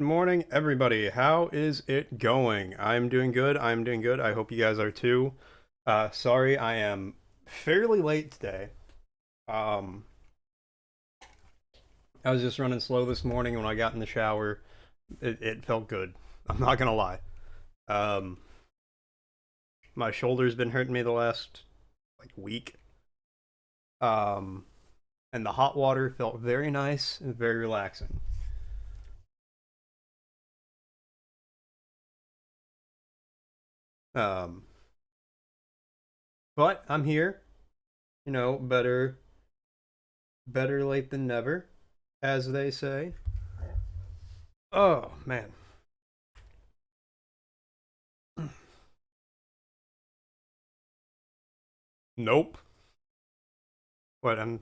Good morning, everybody. How is it going? I'm doing good. I'm doing good. I hope you guys are too. Sorry, I am fairly late today. Um, I was just running slow this morning. When I got in the shower, it felt good. I'm not gonna lie. Um, my shoulder's been hurting me the last week. Um, and the hot water felt very nice and very relaxing. Um, but I'm here. Better late than never, as they say. Oh man. Nope. What? I'm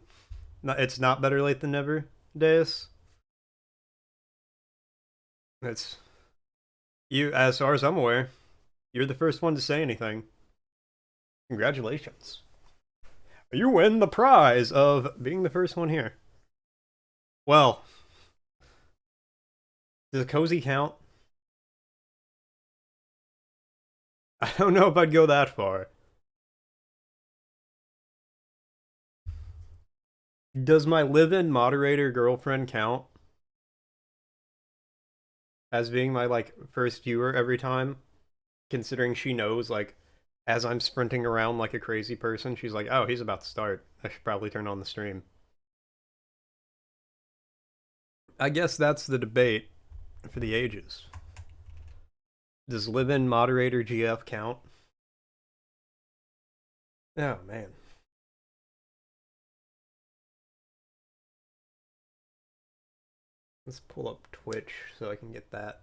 not. It's not better late than never, Deus. It's you. As far as I'm aware, you're the first one to say anything. Congratulations. You win the prize of being the first one here. Well, does a cozy count? I don't know if I'd go that far. Does my live-in moderator girlfriend count as being my first viewer every time? Considering she knows as I'm sprinting around like a crazy person, she's like, "Oh, he's about to start. I should probably turn on the stream." I guess that's the debate for the ages. Does live-in moderator GF count? Oh man. Let's pull up Twitch so I can get that.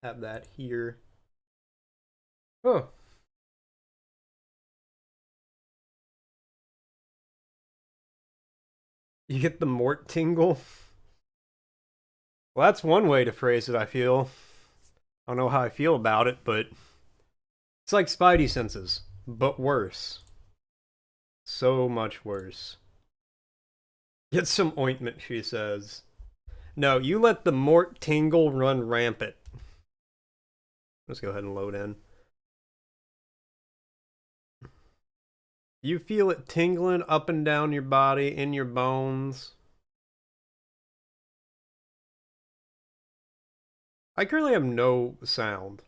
Have that here. Oh. You get the mort tingle? Well, that's one way to phrase it, I feel. I don't know how I feel about it, but it's like Spidey senses, but worse. So much worse. Get some ointment, she says. No, you let the mort tingle run rampant. Let's go ahead and load in. You feel it tingling up and down your body, in your bones. I currently have no sound,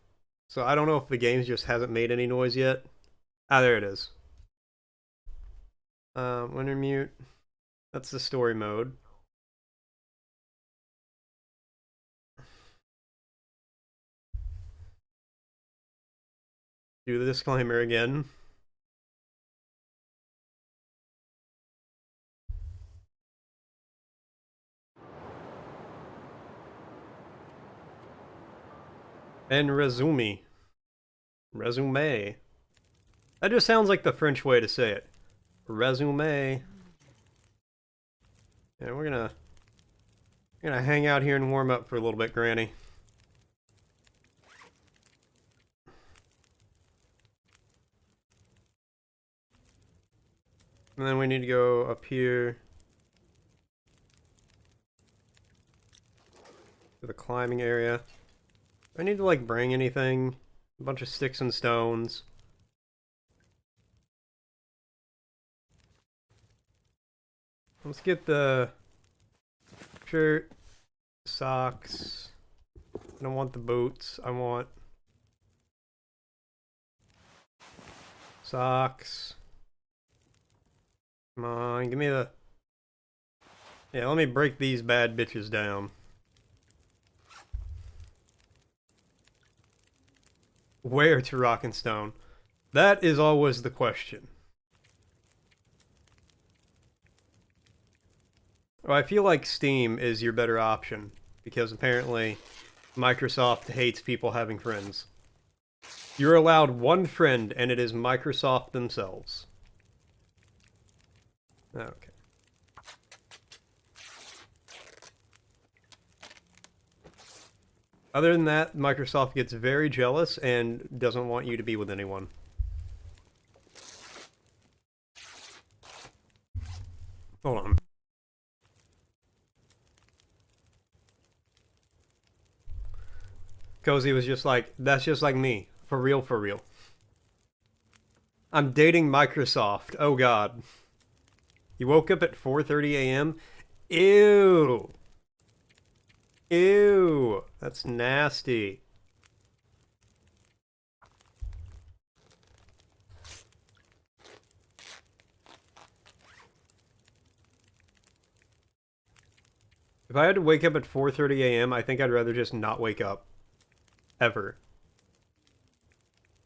so I don't know if the game just hasn't made any noise yet. Ah, there it is. Winter mute. That's the story mode. Do the disclaimer again. And resume. Resume. That just sounds like the French way to say it. Resume. Yeah, we're gonna hang out here and warm up for a little bit, Granny. And then we need to go up here to the climbing area. Do I need to bring anything? A bunch of sticks and stones. Let's get the shirt, socks. I don't want the boots. I want socks. Come on, give me the... Yeah, let me break these bad bitches down. Where to rock and stone? That is always the question. Well, I feel like Steam is your better option, because apparently Microsoft hates people having friends. You're allowed one friend, and it is Microsoft themselves. Okay. Other than that, Microsoft gets very jealous and doesn't want you to be with anyone. Hold on. Cozy was just like, that's just like me. For real, for real. I'm dating Microsoft. Oh god. You woke up at 4:30 a.m.? Ew. Ew. That's nasty. If I had to wake up at 4:30 a.m., I think I'd rather just not wake up. Ever.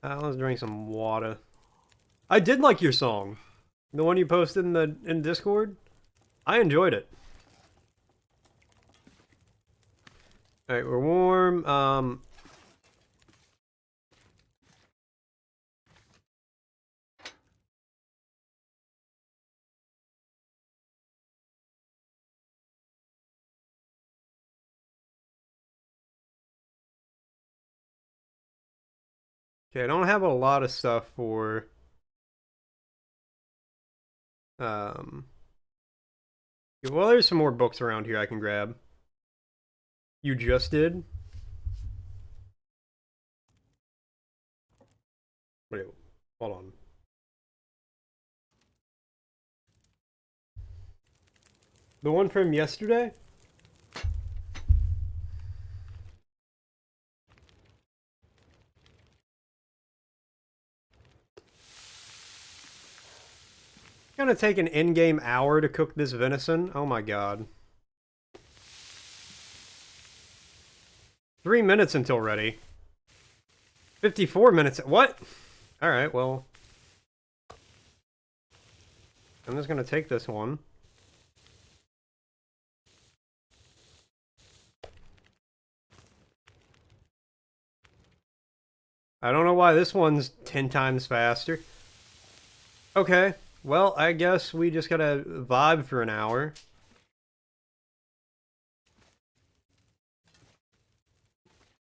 Let's drink some water. I did like your song. The one you posted in Discord. I enjoyed it. Alright, we're warm. Okay, I don't have a lot of stuff for well, there's some more books around here I can grab. You just did? Wait, hold on. The one from yesterday? It's gonna take an in-game hour to cook this venison? Oh my god. 3 minutes until ready. 54 minutes. What? Alright, well. I'm just gonna take this one. I don't know why this one's 10 times faster. Okay, well, I guess we just gotta vibe for an hour.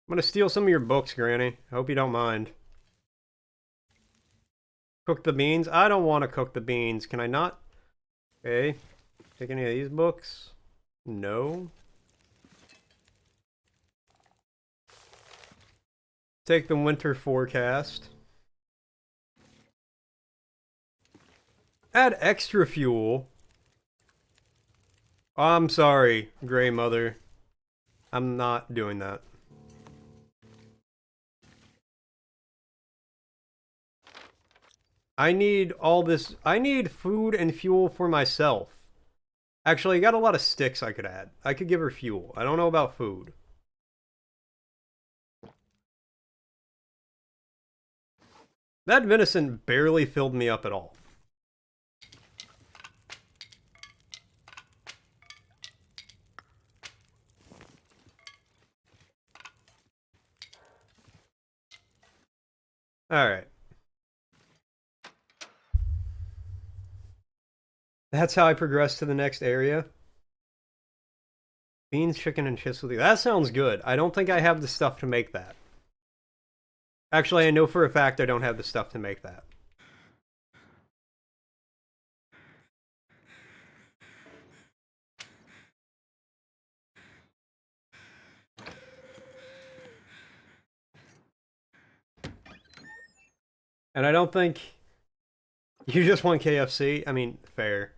I'm gonna steal some of your books, Granny. I hope you don't mind. Cook the beans? I don't want to cook the beans. Can I not? Okay. Take any of these books? No. Take the winter forecast. Add extra fuel. I'm sorry, Grey Mother. I'm not doing that. I need all this. I need food and fuel for myself. Actually, I got a lot of sticks I could add. I could give her fuel. I don't know about food. That venison barely filled me up at all. Alright. That's how I progress to the next area. Beans, chicken, and chips with you. That sounds good. I don't think I have the stuff to make that. Actually, I know for a fact I don't have the stuff to make that. And I don't think... You just want KFC? I mean, fair.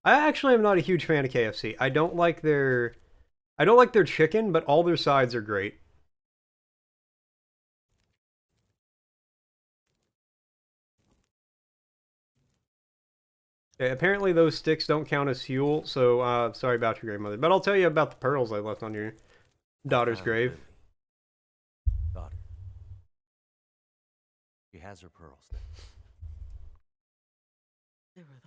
I actually am not a huge fan of KFC. I don't like their chicken, but all their sides are great. Okay, apparently those sticks don't count as fuel, so sorry about your grandmother. But I'll tell you about the pearls I left on your daughter's grave. Daughter. She has her pearls now. There were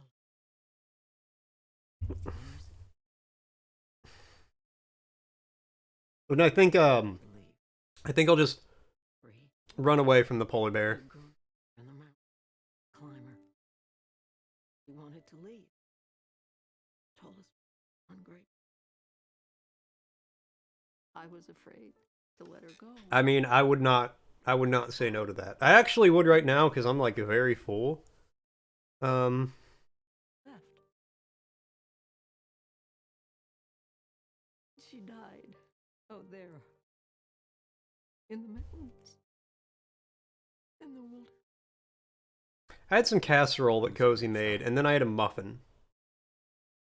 And I think I'll just run away from the polar bear. and the mountain climber. He wanted to leave. Told us ungrateful. I was afraid to let her go. I mean, I would not say no to that. I actually would right now because I'm like very full. Left. She died. Oh, there. in the mountains, in the wilderness. I had some casserole that Cozy made, and then I had a muffin.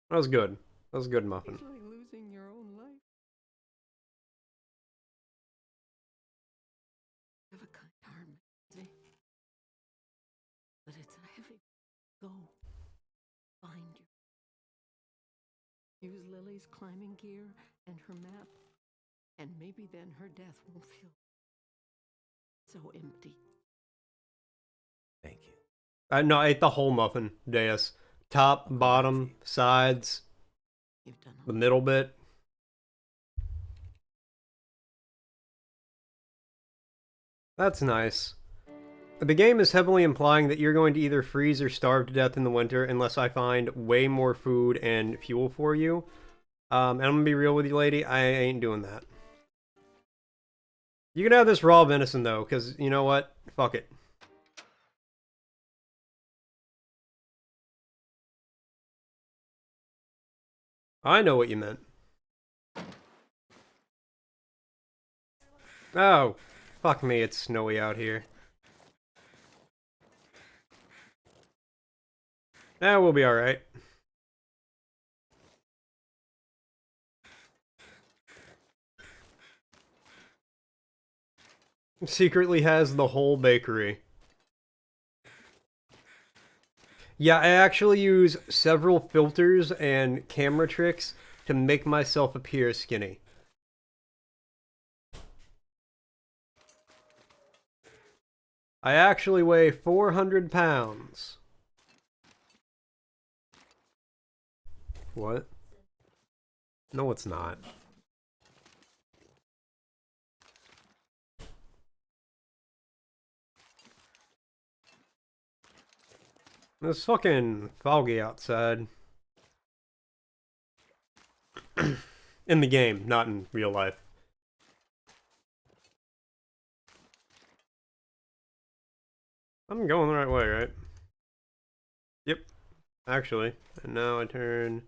That was good. That was a good muffin. It's like losing your own life. You have a kind heart, Mackenzie. But it's a heavy. Go. Find you. Use Lily's climbing gear and her map, and maybe then her death won't feel so empty. Thank you. No, I ate the whole muffin, Deus. Top, bottom, sides, You've done the middle bit. That's nice. The game is heavily implying that you're going to either freeze or starve to death in the winter unless I find way more food and fuel for you. And I'm gonna be real with you, lady, I ain't doing that. You can have this raw venison, though, because, you know what? Fuck it. I know what you meant. Oh, fuck me, it's snowy out here. We'll be alright. Secretly has the whole bakery. Yeah, I actually use several filters and camera tricks to make myself appear skinny. I actually weigh 400 pounds. What? No, it's not. It's fucking foggy outside. In the game, not in real life. I'm going the right way, right? Yep. Actually. And now I turn...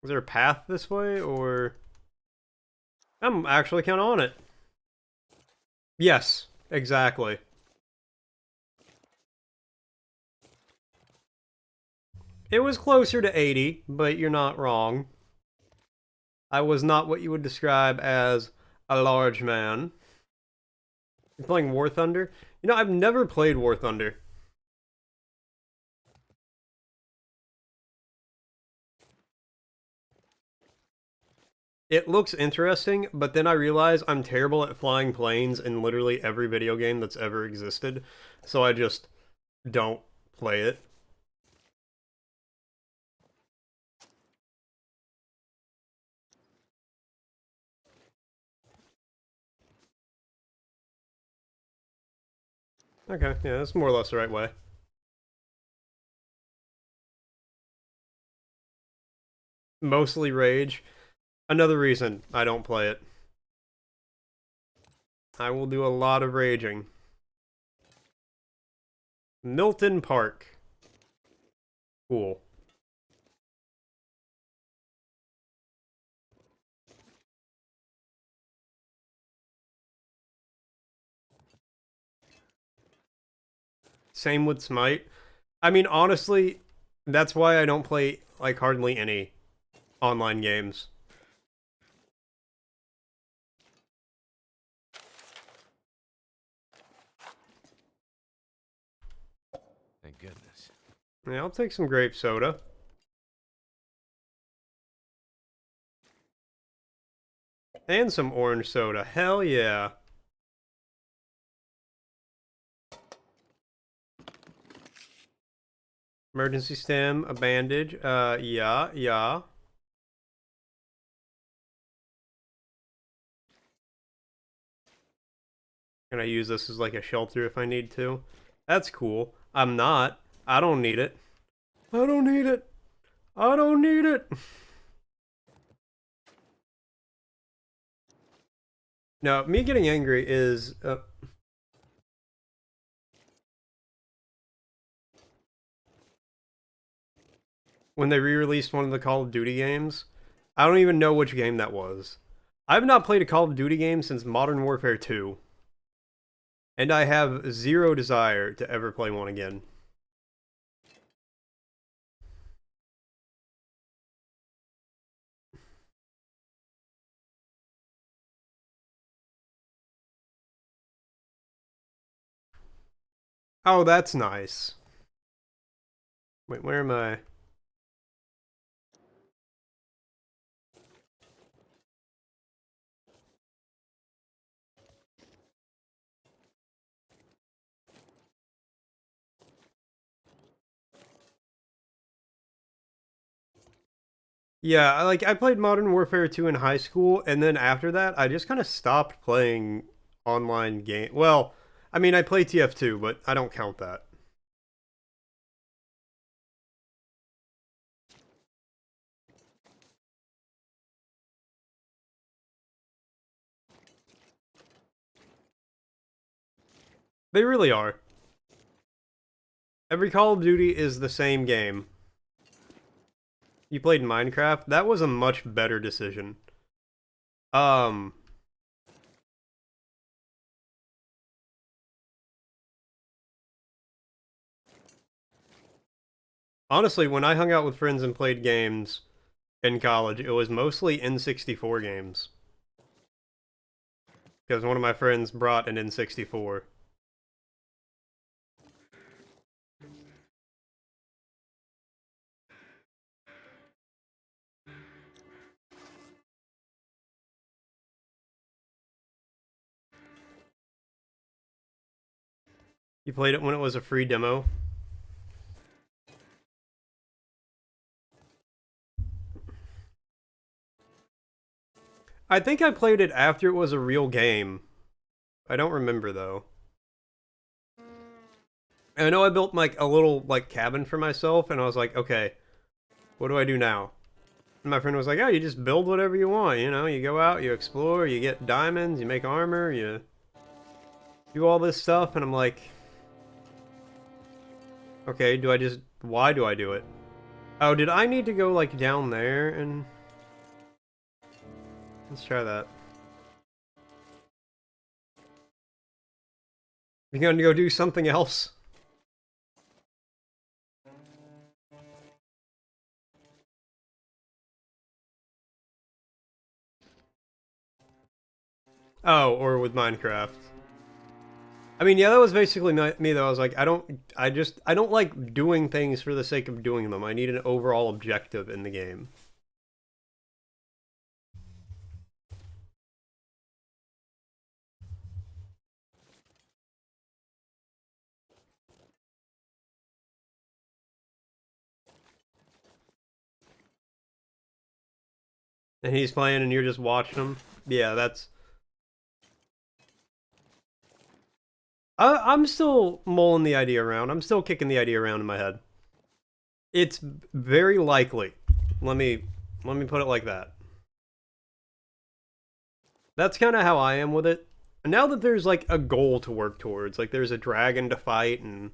Is there a path this way, or... I'm actually kind of on it. Yes, exactly. It was closer to 80, but you're not wrong. I was not what you would describe as a large man. You're playing War Thunder? You know, I've never played War Thunder. It looks interesting, but then I realize I'm terrible at flying planes in literally every video game that's ever existed, so I just don't play it. Okay, yeah, that's more or less the right way. Mostly rage. Another reason I don't play it. I will do a lot of raging. Milton Park. Cool. Same with Smite. I mean, honestly, that's why I don't play, like, hardly any online games. Thank goodness. Yeah, I'll take some grape soda. And some orange soda. Hell yeah. Emergency stem, a bandage. Yeah. Can I use this as like a shelter if I need to? That's cool. I'm not. I don't need it. I don't need it. I don't need it. No, me getting angry is... when they re-released one of the Call of Duty games, I don't even know which game that was. I've not played a Call of Duty game since Modern Warfare 2. And I have zero desire to ever play one again. Oh, that's nice. Wait, where am I? Yeah, I played Modern Warfare 2 in high school, and then after that, I just kind of stopped playing online game. Well, I mean, I play TF2, but I don't count that. They really are. Every Call of Duty is the same game. You played Minecraft? That was a much better decision. Um, Honestly, when I hung out with friends and played games in college, it was mostly N64 games. Because one of my friends brought an N64. You played it when it was a free demo? I think I played it after it was a real game. I don't remember though. I know I built like a little like cabin for myself, and I was like, okay, what do I do now? And my friend was like, oh, you just build whatever you want. You know, you go out, you explore, you get diamonds, you make armor, you do all this stuff, and I'm like, okay, why do I do it? Oh, did I need to go like down there and let's try that. You're going to go do something else? Oh, or with Minecraft. I mean, yeah, that was basically me though. I was like, I don't like doing things for the sake of doing them. I need an overall objective in the game. And he's playing and you're just watching him. Yeah, that's... I'm still mulling the idea around. I'm still kicking the idea around in my head. It's very likely. Let me put it like that. That's kind of how I am with it. Now that there's like a goal to work towards, like there's a dragon to fight and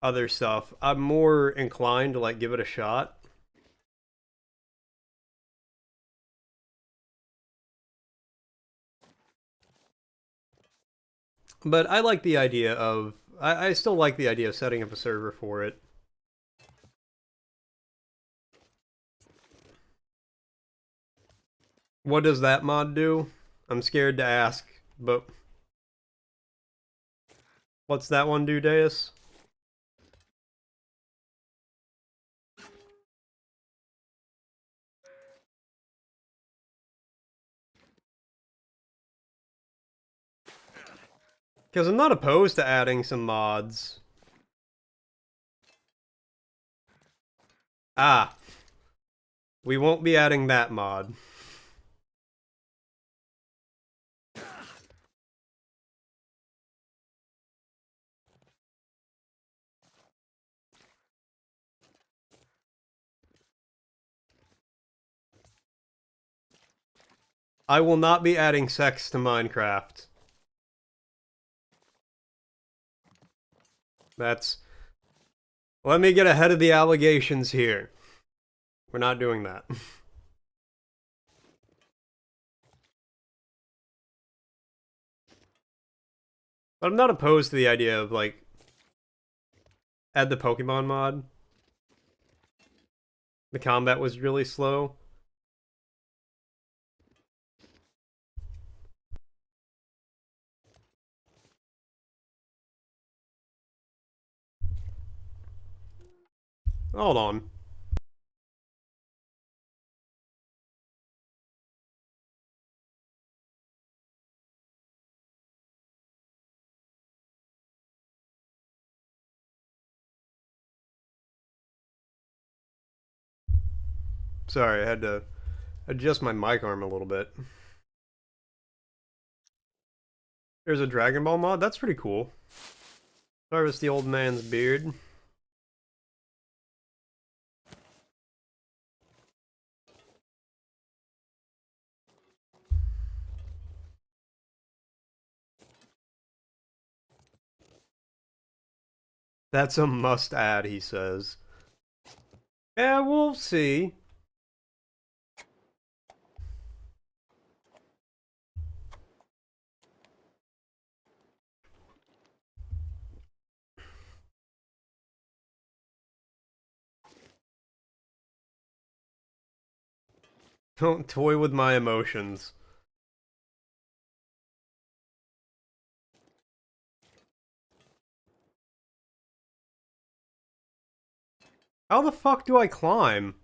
other stuff, I'm more inclined to like give it a shot. But I like the idea of I still like the idea of setting up a server for it. What does that mod do? I'm scared to ask, but what's that one do, Deus? Because I'm not opposed to adding some mods. Ah, we won't be adding that mod. I will not be adding sex to Minecraft. That's... Let me get ahead of the allegations here. We're not doing that. But I'm not opposed to the idea of, like, add the Pokemon mod. The combat was really slow. Hold on. Sorry, I had to adjust my mic arm a little bit. There's a Dragon Ball mod? That's pretty cool. Harvest the old man's beard. That's a must add, he says. Yeah, we'll see. Don't toy with my emotions. How the fuck do I climb?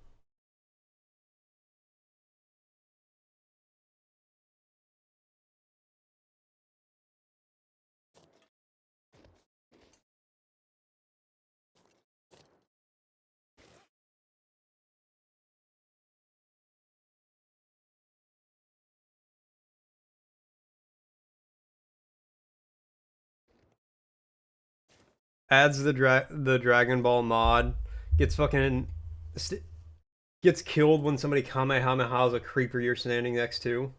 Adds the Dragon Ball mod. Gets fucking gets killed when somebody Kamehamehas a creeper you're standing next to.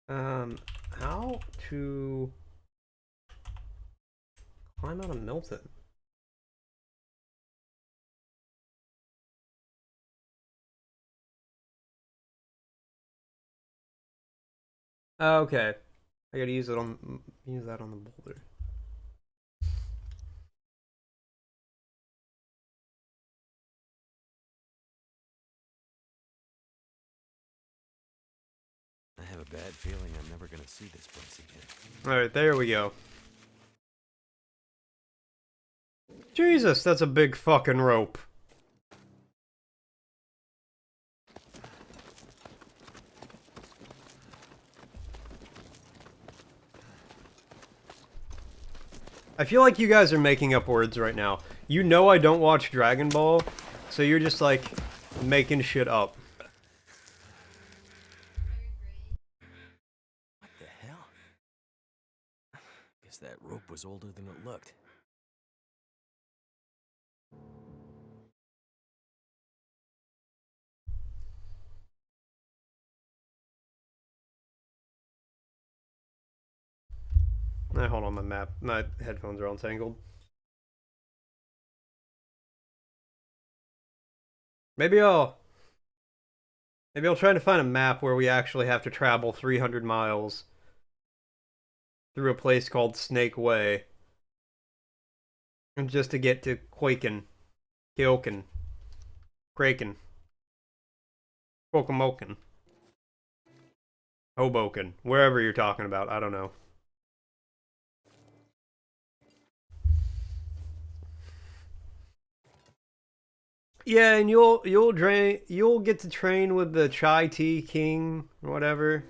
How to climb out of Milton? Okay, I gotta use that on the boulder. I have a bad feeling I'm never gonna see this place again. All right, there we go. Jesus, that's a big fucking rope. I feel like you guys are making up words right now. You know I don't watch Dragon Ball, so you're just like making shit up. What the hell? Guess that rope was older than it looked. Nah, hold on, my headphones are all entangled. Maybe I'll try to find a map where we actually have to travel 300 miles through a place called Snake Way. And just to get to Quaken, Kyoken, Kraken, Pokemoken, Hoboken, wherever you're talking about, I don't know. Yeah, and you'll get to train with the Chai Tea King or whatever.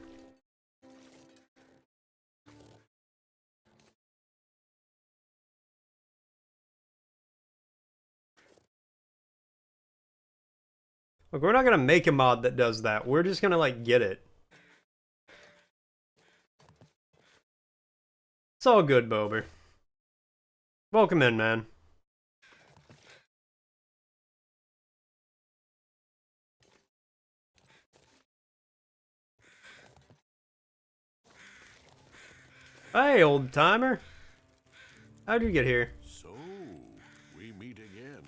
Look, we're not gonna make a mod that does that. We're just gonna like get it. It's all good, Bober. Welcome in, man. Hey, old timer. How'd you get here? So, we meet again.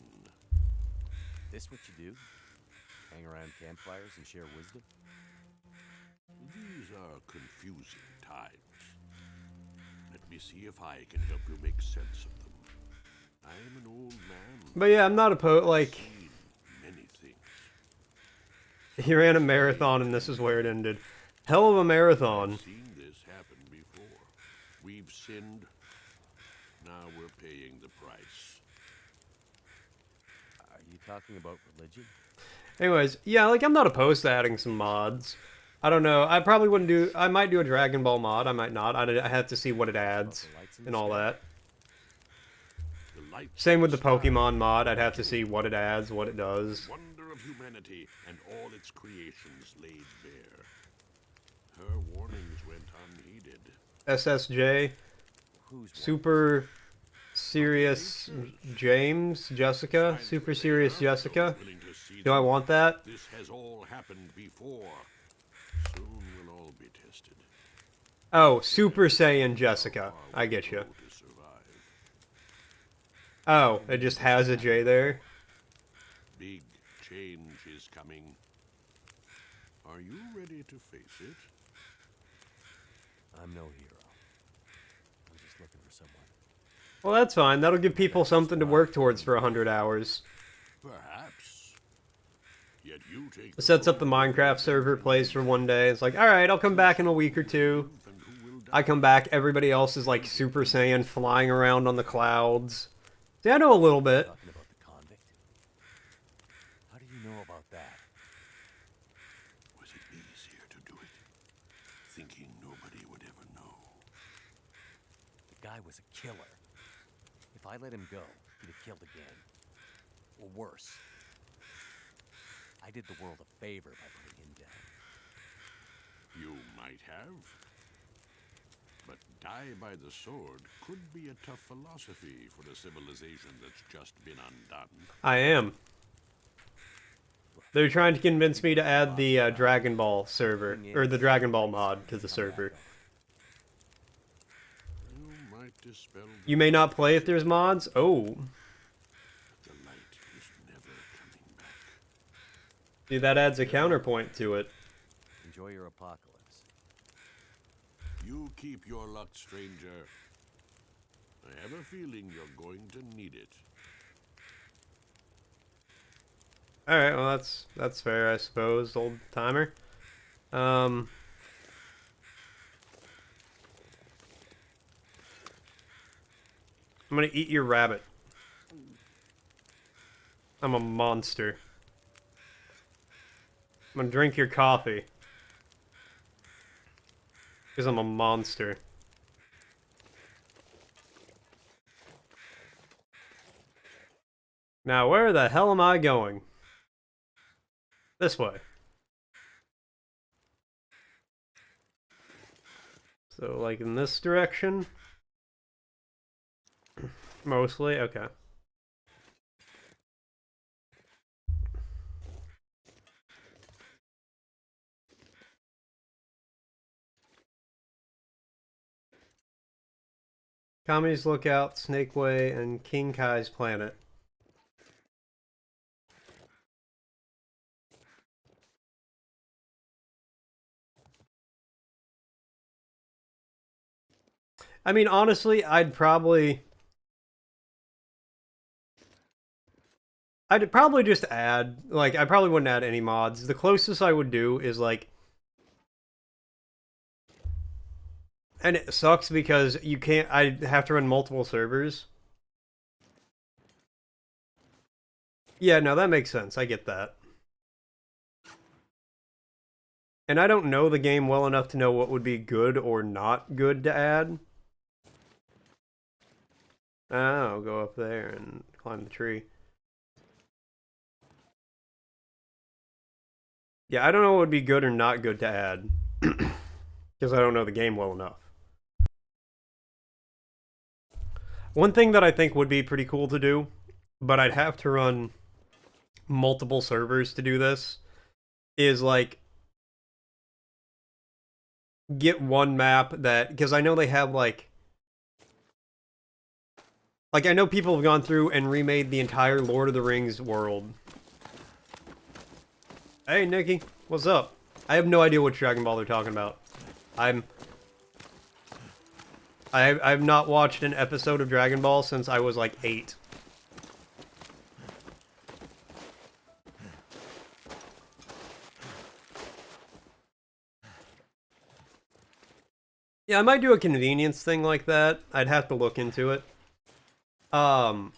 This what you do? Hang around campfires and share wisdom? are confusing times. Let me see if I can help you make sense of them. I am an old man. But yeah, I'm not opposed. Like, Seen many things. he ran a marathon and this is where it ended. Hell of a marathon. Seen this happen before. We've sinned. Now we're paying the price. Are you talking about religion? Anyways, yeah, like, I'm not opposed to adding some mods. I don't know. I probably wouldn't do... I might do a Dragon Ball mod. I might not. I have to see what it adds and all that. The lights Same with the in sky Pokemon mod. I'd have to see what it adds, what it does. wonder of humanity and all its creations laid bare. Her warnings went unheeded. SSJ. Who's Super Serious James Jessica. Super Serious Jessica. Willing to see Do I them. want that? This has all happened before. Soon we'll all be tested. Oh, Super Saiyan Jessica. I get you. To survive. Oh, it just has a J there. Big change is coming. Are you ready to face it? I'm no hero. I'm just looking for someone. Well, that's fine. That'll give people something to work towards for 100 hours. Perhaps. Yet you take It sets up the Minecraft server, plays for one day. It's like, alright, I'll come back in a week or two. and who will die. I come back, everybody else is like Super Saiyan flying around on the clouds. See, I know a little bit. Talking about the convict? How do you know about that? Was it easier to do it? Thinking nobody would ever know. The guy was a killer. If I let him go, he'd have killed again. Or worse. I did the world a favor by putting him down. You might have. But die by the sword could be a tough philosophy for a civilization that's just been undone. I am. They're trying to convince me to add the Dragon Ball server, or the Dragon Ball mod to the server. You might dispel You may not play if there's mods? Oh. the light is never coming back. See, that adds a counterpoint to it. Enjoy your apocalypse. You keep your luck, stranger. I have a feeling you're going to need it. Alright, well that's fair, I suppose, old timer. I'm gonna eat your rabbit. I'm a monster. I'm gonna drink your coffee. Because I'm a monster. Now, where the hell am I going? This way. So, like in this direction? Mostly? Okay. Commies Lookout, Snake Way, and King Kai's Planet. I mean, honestly, I'd probably just add, like, I probably wouldn't add any mods. The closest I would do is, like, and it sucks because you can't, I have to run multiple servers. Yeah, no, that makes sense. I get that. And I don't know the game well enough to know what would be good or not good to add. I'll go up there and climb the tree. Yeah, I don't know what would be good or not good to add. Because I don't know the game well enough. One thing that I think would be pretty cool to do, but I'd have to run multiple servers to do this, is like get one map that, because I know they have like I know people have gone through and remade the entire Lord of the Rings world. Hey Nikki, what's up? I have no idea what Dragon Ball they're talking about. I've not watched an episode of Dragon Ball since I was like 8. Yeah, I might do a convenience thing like that. I'd have to look into it. What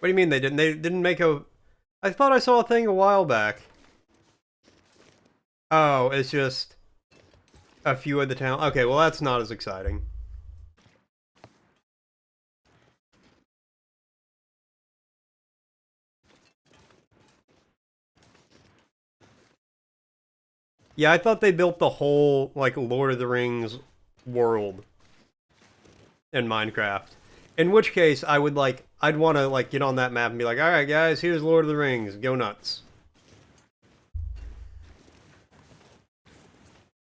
do you mean they didn't? They didn't make a... I thought I saw a thing a while back. Oh, it's just a few of the town. Okay, well that's not as exciting. Yeah, I thought they built the whole, like, Lord of the Rings world in Minecraft. In which case, I would, like, I'd want to, like, get on that map and be like, alright guys, here's Lord of the Rings, go nuts.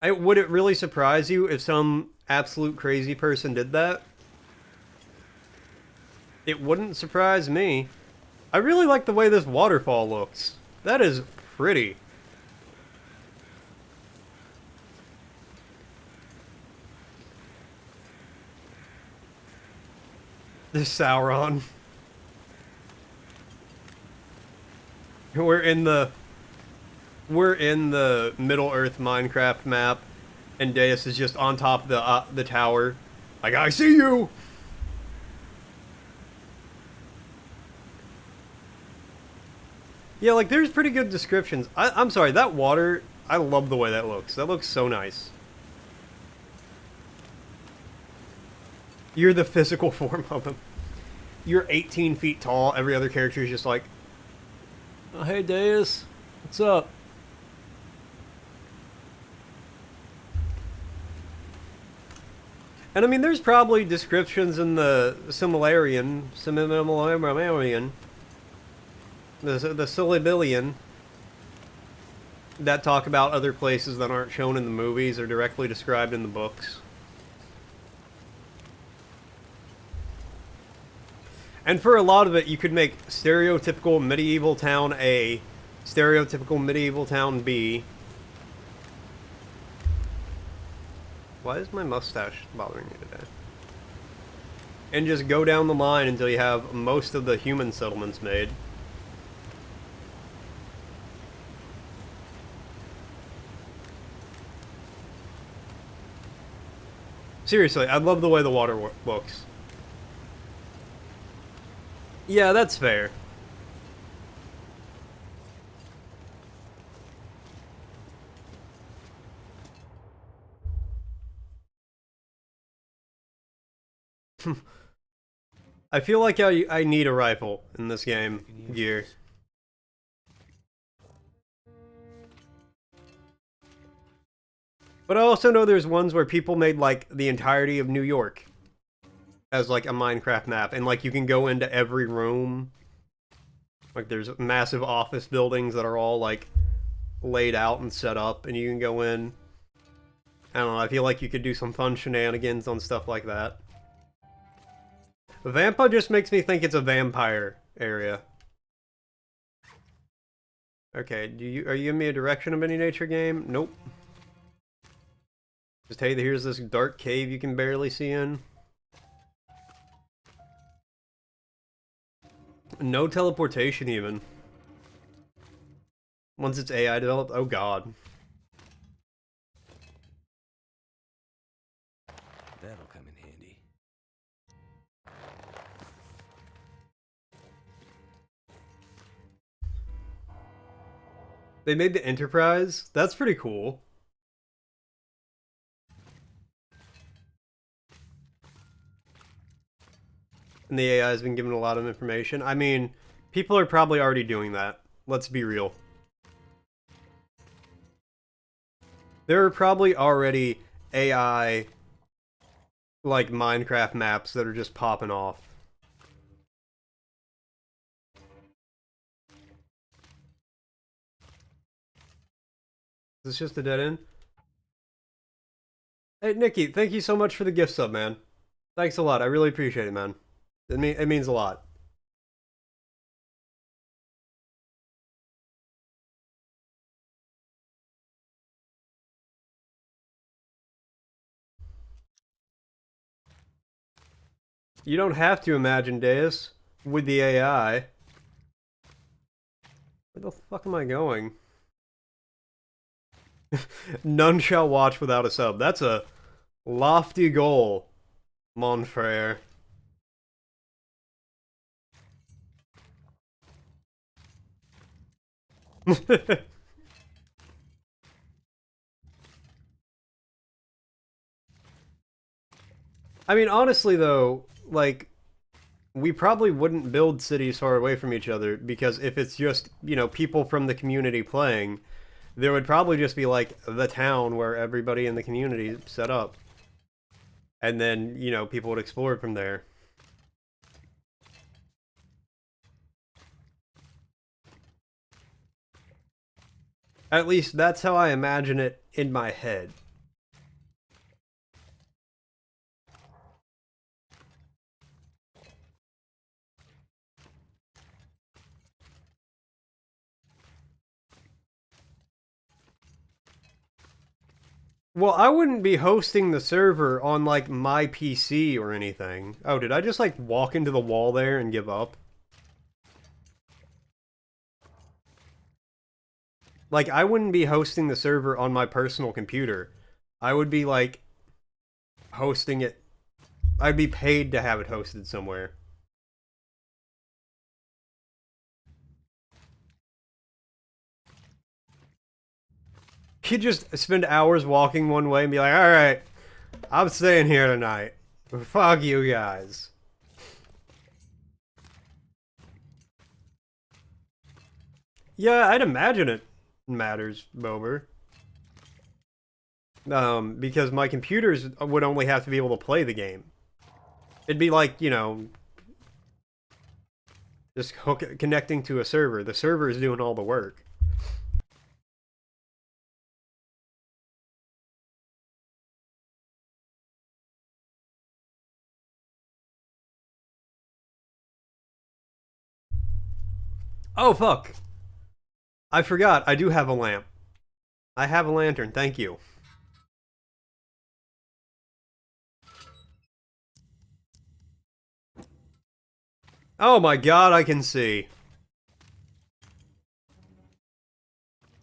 Would it really surprise you if some absolute crazy person did that? It wouldn't surprise me. I really like the way this waterfall looks. That is pretty. This Sauron. We're in the Middle Earth Minecraft map, and Deus is just on top of the tower. Like, I see you! Yeah, like, there's pretty good descriptions. I'm sorry, that water, I love the way that looks. That looks so nice. You're the physical form of him. You're 18 feet tall. Every other character is just like, oh, hey, Deus. What's up? And I mean, there's probably descriptions in the Silmarillion, the Silmarillion, that talk about other places that aren't shown in the movies or directly described in the books. And for a lot of it, you could make stereotypical medieval town A, stereotypical medieval town B. Why is my mustache bothering me today? And just go down the line until you have most of the human settlements made. Seriously, I love the way the water looks. Yeah, that's fair. I feel like I need a rifle in this game gear. But I also know there's ones where people made, like, the entirety of New York as, like, a Minecraft map. And, like, you can go into every room. Like, there's massive office buildings that are all, like, laid out and set up. And you can go in. I don't know, I feel like you could do some fun shenanigans on stuff like that. Vampa just makes me think it's a vampire area. Okay, are you giving me a direction of any nature game? Nope. Just hey, here's this dark cave you can barely see in. No teleportation even. Once it's AI developed, oh god. That'll come in handy. They made the Enterprise? That's pretty cool. And the AI has been given a lot of information. I mean, people are probably already doing that. Let's be real. There are probably already AI, like, Minecraft maps that are just popping off. Is this just a dead end? Hey, Nikki, thank you so much for the gift sub, man. Thanks a lot. I really appreciate it, man. It means a lot. You don't have to imagine, Deus, with the AI. Where the fuck am I going? None shall watch without a sub. That's a lofty goal, mon frere. I mean, honestly, though, like, we probably wouldn't build cities far away from each other because if it's just, you know, people from the community playing, there would probably just be, like, the town where everybody in the community set up. And then, you know, people would explore from there. At least that's how I imagine it in my head. Well, I wouldn't be hosting the server on, like, my PC or anything. Oh, did I just, like, walk into the wall there and give up? Like, I wouldn't be hosting the server on my personal computer. I would be, like, hosting it. I'd be paid to have it hosted somewhere. You'd just spend hours walking one way and be like, alright, I'm staying here tonight. Fuck you guys. Yeah, I'd imagine it matters, Bober. Because my computers would only have to be able to play the game. It'd be like, you know, just connecting to a server. The server is doing all the work. Oh, fuck. I forgot. I do have a lamp. I have a lantern. Thank you. Oh my god, I can see.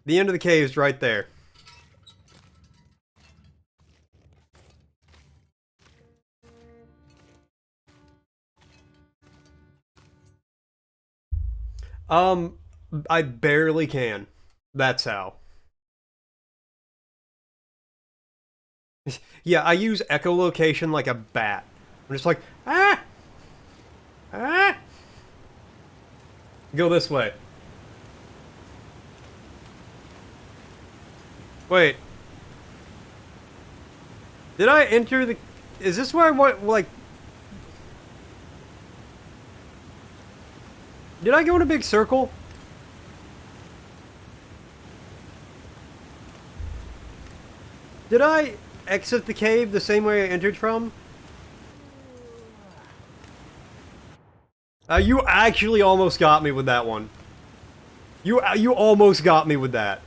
The end of the cave is right there. I barely can. That's how. Yeah, I use echolocation like a bat. I'm just like, ah! Ah! Go this way. Wait. Did I enter the... Is this where I want, like... Did I go in a big circle? Did I exit the cave the same way I entered from? You actually almost got me with that one. You almost got me with that.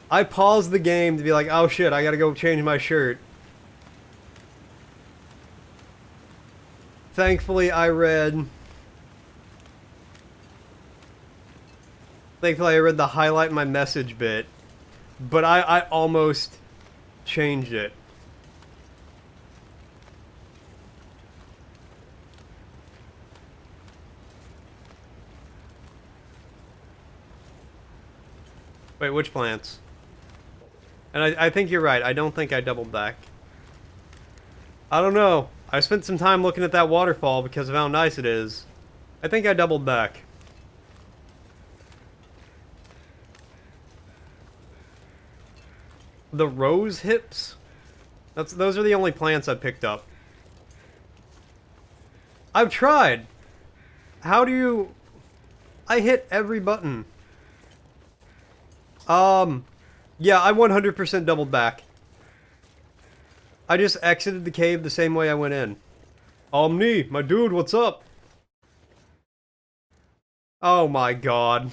I paused the game to be like, oh shit, I gotta go change my shirt. Thankfully, I read the highlight my message bit. But I almost changed it. Wait, which plants? And I think you're right. I don't think I doubled back. I don't know. I spent some time looking at that waterfall because of how nice it is. I think I doubled back. The rose hips? Those are the only plants I picked up. I've tried. How do you... I hit every button. Yeah, I 100% doubled back. I just exited the cave the same way I went in. Omni, my dude, what's up? Oh my god.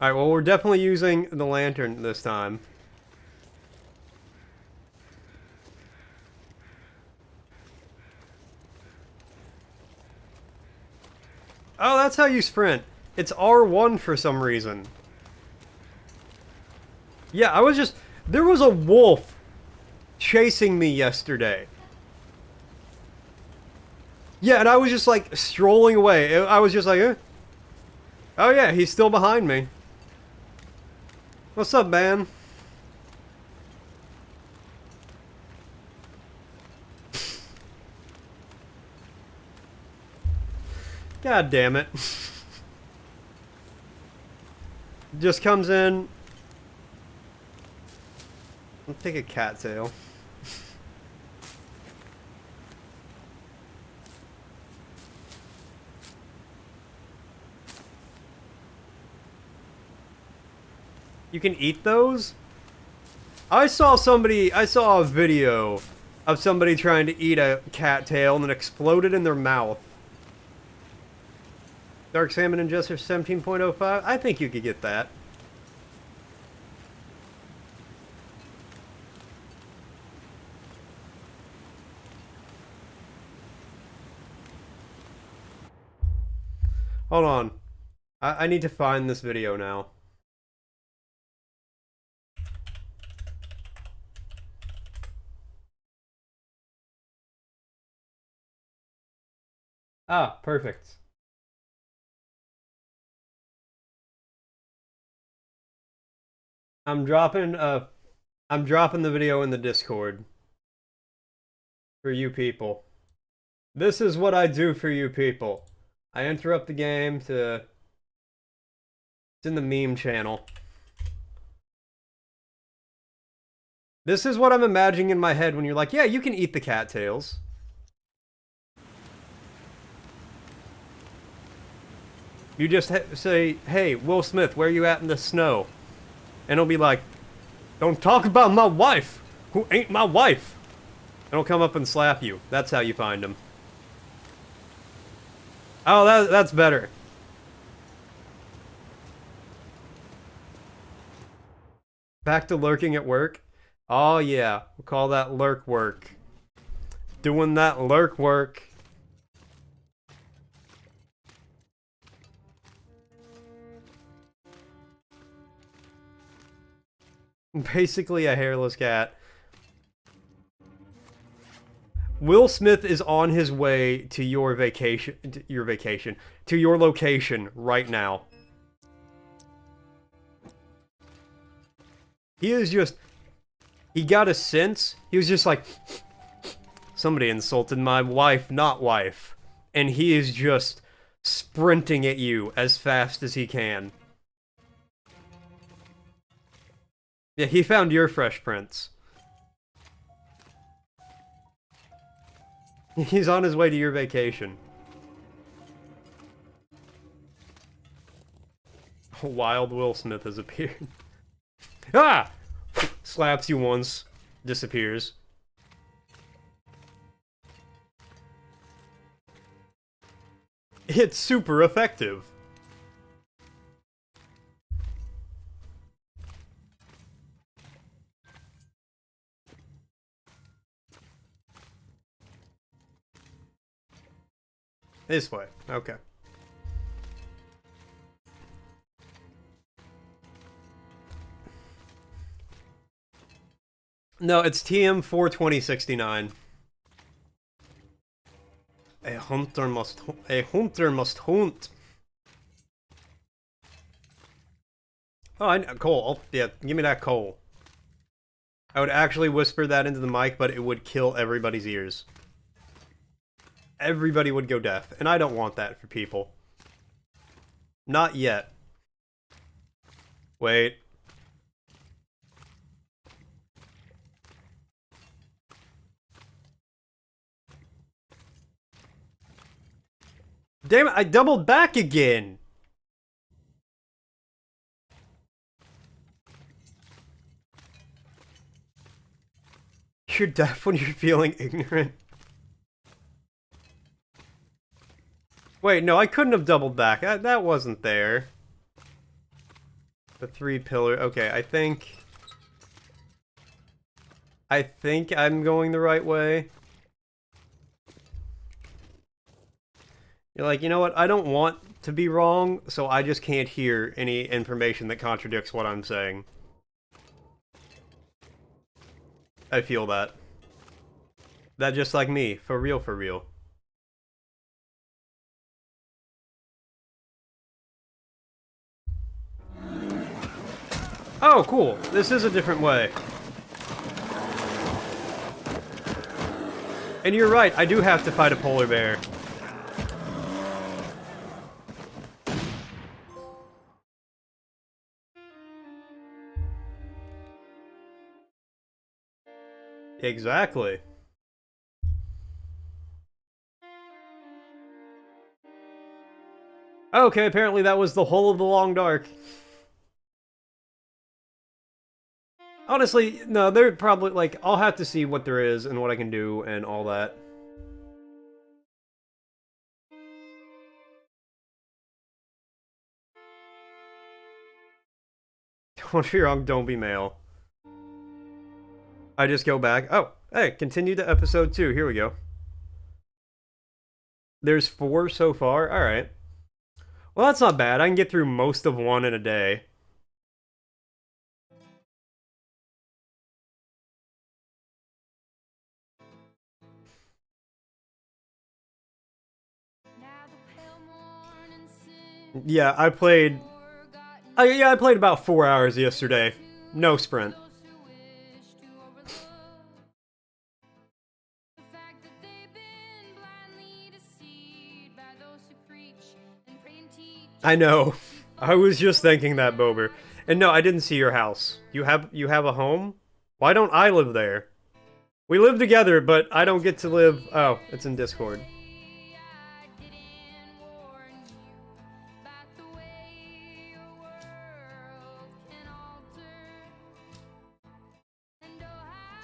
Alright, well, we're definitely using the lantern this time. Oh, that's how you sprint. It's R1 for some reason. Yeah, I was just... There was a wolf chasing me yesterday. Yeah, and I was just like strolling away. I was just like, eh. Oh yeah, he's still behind me. What's up, man? God damn it. Just comes in. I'll take a cattail. You can eat those? I saw a video of somebody trying to eat a cattail and it exploded in their mouth. Dark Salmon Ingester 17.05? I think you could get that. Hold on. I need to find this video now. Ah, perfect. I'm dropping the video in the Discord for you people. This is what I do for you people. I interrupt the game to... It's in the meme channel. This is what I'm imagining in my head when you're like, yeah, you can eat the cattails. You just say, hey, Will Smith, where you at in the snow? And he'll be like, don't talk about my wife, who ain't my wife. And he'll come up and slap you. That's how you find him. Oh, that's better. Back to lurking at work? Oh yeah, we'll call that lurk work. Doing that lurk work. Basically a hairless cat. Will Smith is on his way to your location right now. He is just, he got a sense. He was just like, somebody insulted my wife, not wife. And he is just sprinting at you as fast as he can. Yeah, he found your Fresh Prince. He's on his way to your vacation. Wild Will Smith has appeared. Ah! Slaps you once. Disappears. It's super effective. This way. Okay. No, it's TM 42069. A hunter must hunt. Oh, I know coal. Oh, yeah, give me that coal. I would actually whisper that into the mic, but it would kill everybody's ears. Everybody would go deaf, and I don't want that for people. Not yet. Wait. Damn it, I doubled back again! You're deaf when you're feeling ignorant. Wait, no, I couldn't have doubled back. That wasn't there. The 3 pillar. Okay, I think I'm going the right way. You're like, you know what? I don't want to be wrong, so I just can't hear any information that contradicts what I'm saying. I feel that. That just like me, for real, for real. Oh, cool. This is a different way. And you're right, I do have to fight a polar bear. Exactly. Okay, apparently that was the whole of the Long Dark. Honestly, no, they're probably, like, I'll have to see what there is and what I can do and all that. Don't be wrong, don't be male. I just go back. Oh, hey, continue to episode 2. Here we go. There's 4 so far? Alright. Well, that's not bad. I can get through most of 1 in a day. Yeah, I played about 4 hours yesterday. No sprint. I know. I was just thinking that, Bober. And no, I didn't see your house. You have a home? Why don't I live there? We live together, but I don't get to live... Oh, it's in Discord.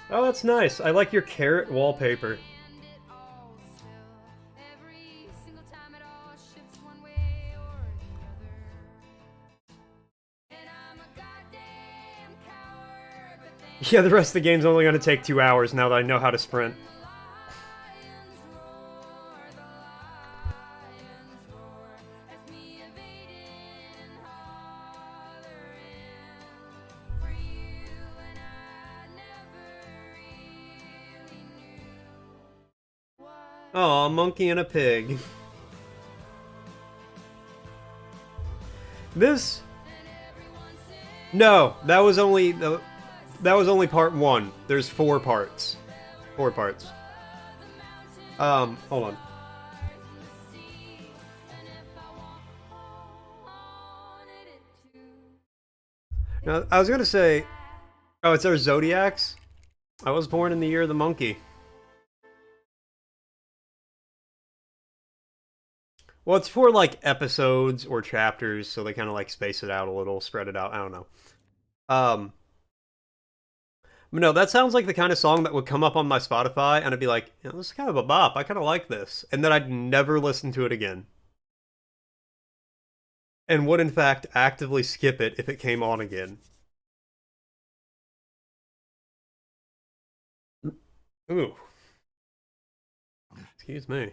Oh, that's nice. I like your carrot wallpaper. Yeah, the rest of the game's only going to take 2 hours now that I know how to sprint. Aw, a monkey and a pig. This... No, that was only part 1. There's 4 parts. 4 parts. Hold on. Now, I was gonna say... Oh, it's our zodiacs? I was born in the year of the monkey. Well, it's for, like, episodes or chapters, so they kind of, like, space it out a little, spread it out, I don't know. But no, that sounds like the kind of song that would come up on my Spotify, and I'd be like, you know, this is kind of a bop, I kind of like this. And then I'd never listen to it again. And would, in fact, actively skip it if it came on again. Ooh. Excuse me.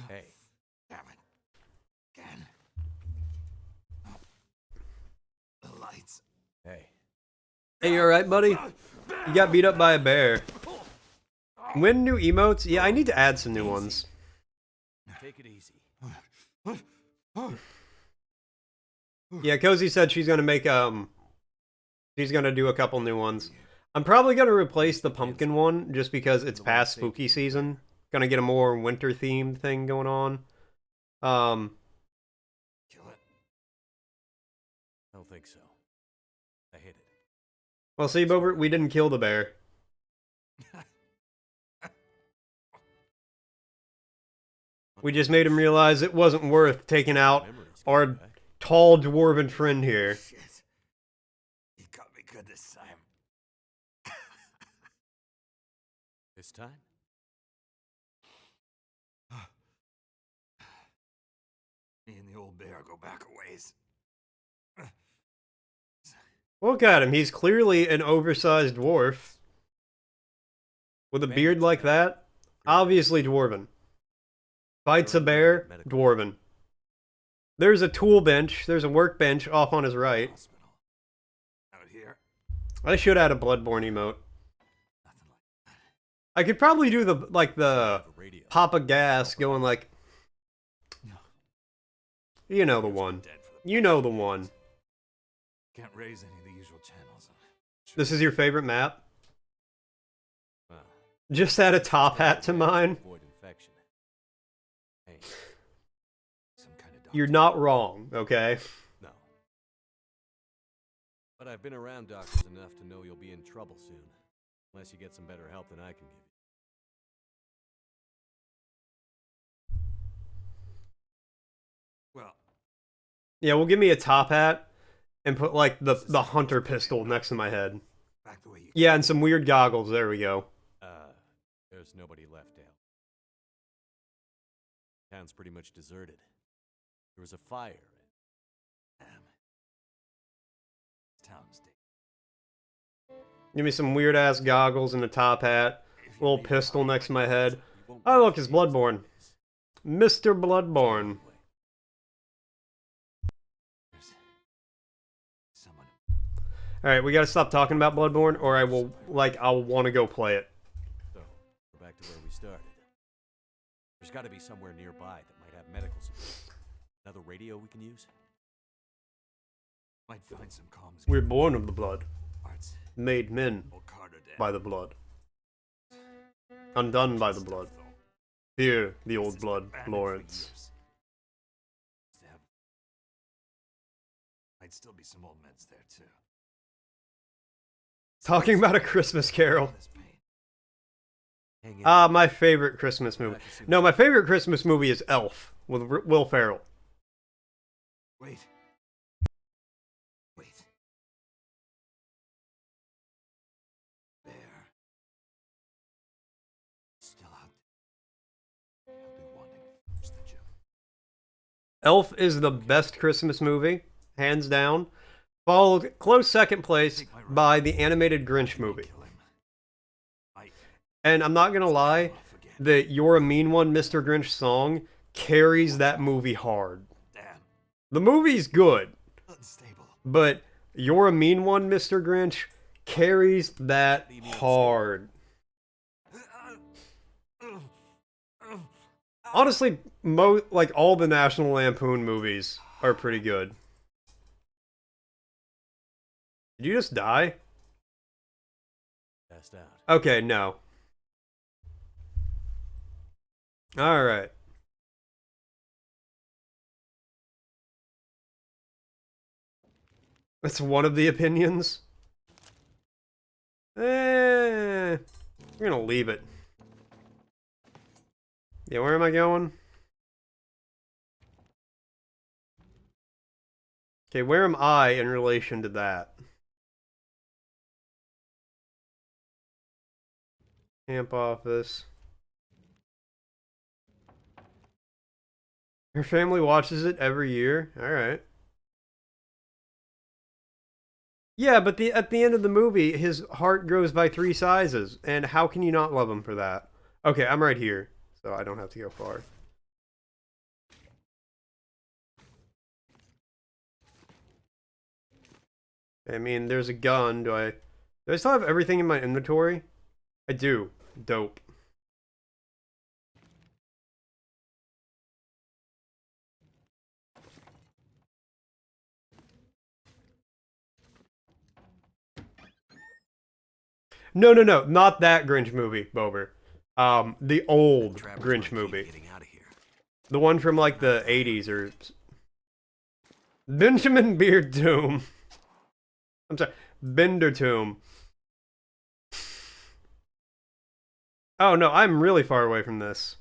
Hey. Damn it. Again. The lights. Hey. Hey, you alright, buddy? You got beat up by a bear. When new emotes? Yeah, I need to add some new ones. Take it easy. Yeah, Cozy said she's gonna make, she's gonna do a couple new ones. I'm probably gonna replace the pumpkin one, just because it's past spooky season. Gonna get a more winter-themed thing going on. Kill it. I don't think so. I hit it. Well, see, Bobert, we didn't kill the bear. We just made him realize it wasn't worth taking out our tall dwarven friend here. Shit. You got me good this time. This time? Me and the old bear go back a ways. Look at him, he's clearly an oversized dwarf. With a beard like that, obviously dwarven. Fights a bear, dwarven. There's a tool bench. There's a workbench off on his right. Hospital. Out here. I should add a Bloodborne emote. Nothing like that. I could probably do the A radio. pop a gas going like, No. you know the Here's one. dead for the You know the one. Can't raise any of the usual channels. This is your favorite map? Wow. Just add a top hat to mine. Avoid infection. Hey, Some kind of doctor. You're not wrong, okay? no. But I've been around doctors enough to know you'll be in trouble soon. Unless you get some better help than I can give you. Well, Yeah, well, give me a top hat and put like the hunter pistol next to my head. back the way you. Yeah, and some weird goggles. There we go. There's nobody left, Dale. Town's pretty much deserted. There was a fire. Damn. Town's dead. Give me some weird ass goggles and a top hat. Little pistol next to my head. Oh, look, it's Bloodborne. Mr. Bloodborne. There's someone. Alright, we gotta stop talking about Bloodborne, or I'll want to go play it. So, we're back to where we started. There's got to be somewhere nearby that might have medical supplies. Another radio we can use? Might find some comms. We're born of the blood, Parts. made men Old Carter dead. by the blood, undone by the blood. Fear the old blood, Lawrence. Might still be some old meds there too. Talking about A Christmas Carol. This pain. Hang in. Ah, my favorite Christmas movie. No, my favorite Christmas movie is Elf with Will Ferrell. Wait. Wait. There. Still out there. He'll be wanting to finish the job. Elf is the best Christmas movie, hands down. Followed close second place by the animated Grinch movie. Kill him. Might And I'm not gonna lie, off again. the You're a Mean One, Mr. Grinch song carries that movie hard. Damn. The movie's good, Unstable. but You're a Mean One, Mr. Grinch carries that hard. Honestly, like all the National Lampoon movies are pretty good. Did you just die? Passed out. Okay, no. Alright. That's one of the opinions. We're gonna leave it. Yeah, where am I going? Okay, where am I in relation to that? Camp office. Her family watches it every year. Alright. Yeah, but at the end of the movie, his heart grows by 3 sizes. And how can you not love him for that? Okay, I'm right here, so I don't have to go far. I mean, there's a gun. Do I still have everything in my inventory? I do. Dope. No, not that Grinch movie, Bober. The old Travis Grinch might keep movie. Getting out of here. The one from like the 80s or Benjamin Beard Tomb. I'm sorry, Bender Tomb. Oh no, I'm really far away from this.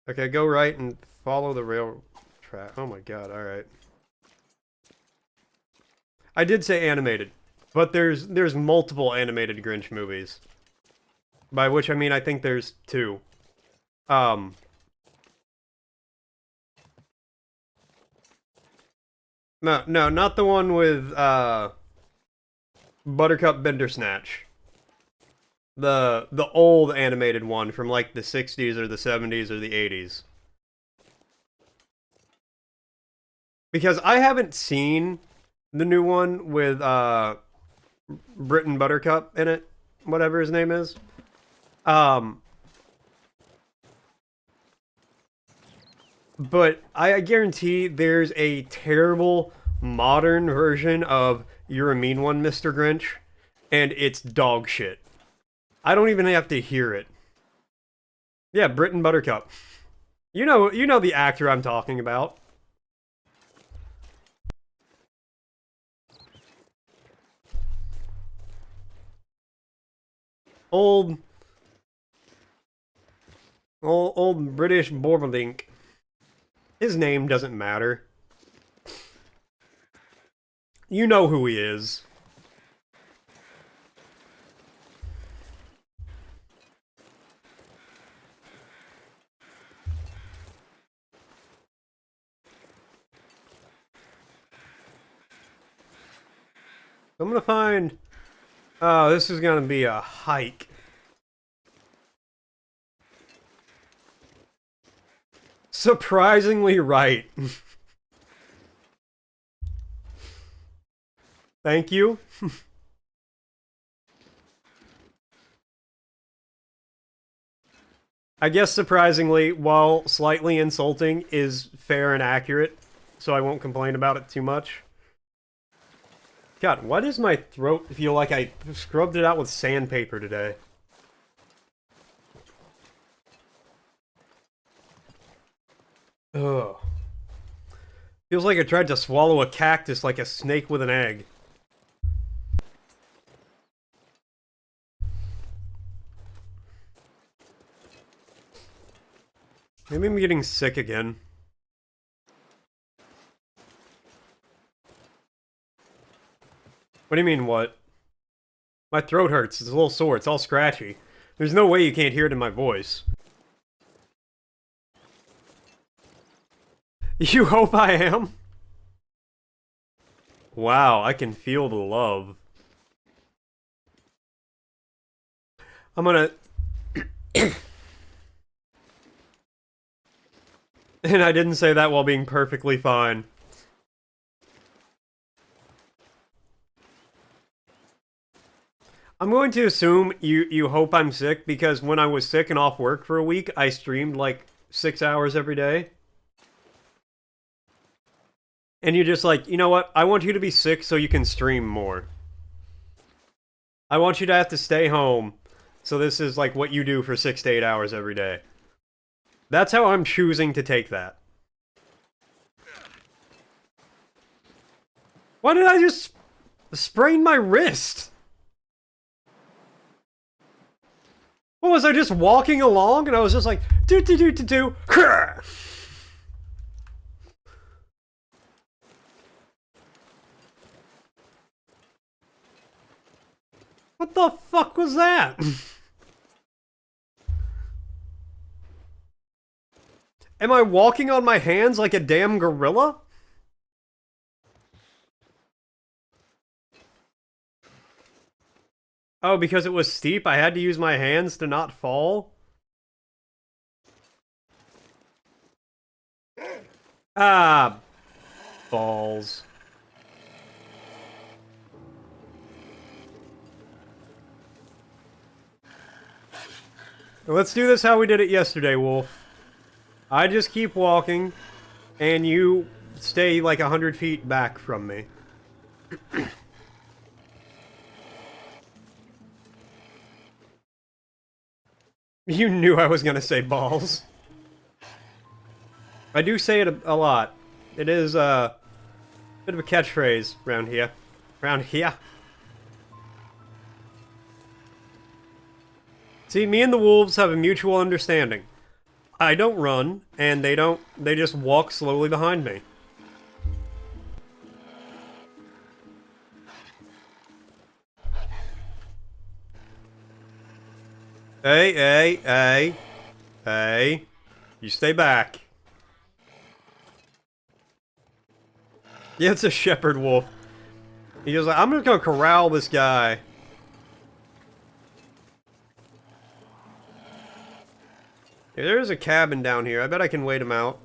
Okay, go right and follow the rail track. Oh my god, alright. I did say animated, but there's multiple animated Grinch movies. By which I mean I think there's 2. No, not the one with Buttercup Bandersnatch. The old animated one from like the 60s or the 70s or the 80s. Because I haven't seen the new one with Britton Buttercup in it, whatever his name is. But I guarantee there's a terrible modern version of You're a Mean One, Mr. Grinch, and it's dog shit. I don't even have to hear it. Yeah, Britton Buttercup. You know the actor I'm talking about. Old British Borbadink. His name doesn't matter. You know who he is. I'm gonna find... Oh, this is gonna be a hike. Surprisingly right. Thank you. I guess surprisingly, while slightly insulting, is fair and accurate, so I won't complain about it too much. God, why does my throat feel like I scrubbed it out with sandpaper today? Ugh. Feels like I tried to swallow a cactus like a snake with an egg. Maybe I'm getting sick again. What do you mean, what? My throat hurts. It's a little sore. It's all scratchy. There's no way you can't hear it in my voice. You hope I am? Wow, I can feel the love. I'm gonna... And I didn't say that while being perfectly fine. I'm going to assume you hope I'm sick because when I was sick and off work for a week, I streamed like 6 hours every day. And you're just like, you know what? I want you to be sick so you can stream more. I want you to have to stay home. So this is like what you do for 6 to 8 hours every day. That's how I'm choosing to take that. Why did I just sprain my wrist? What was I just walking along and I was just like, do do do do do. What the fuck was that? Am I walking on my hands like a damn gorilla? Oh, because it was steep, I had to use my hands to not fall? Ah, balls. Let's do this how we did it yesterday, Wolf. I just keep walking, and you stay like 100 feet back from me. You knew I was gonna say balls. I do say it a lot. It is a bit of a catchphrase around here. Around here. See, me and the wolves have a mutual understanding. I don't run, and they don't. They just walk slowly behind me. Hey. You stay back. Yeah, it's a shepherd wolf. He goes like, I'm just gonna corral this guy. Yeah, there's a cabin down here. I bet I can wait him out.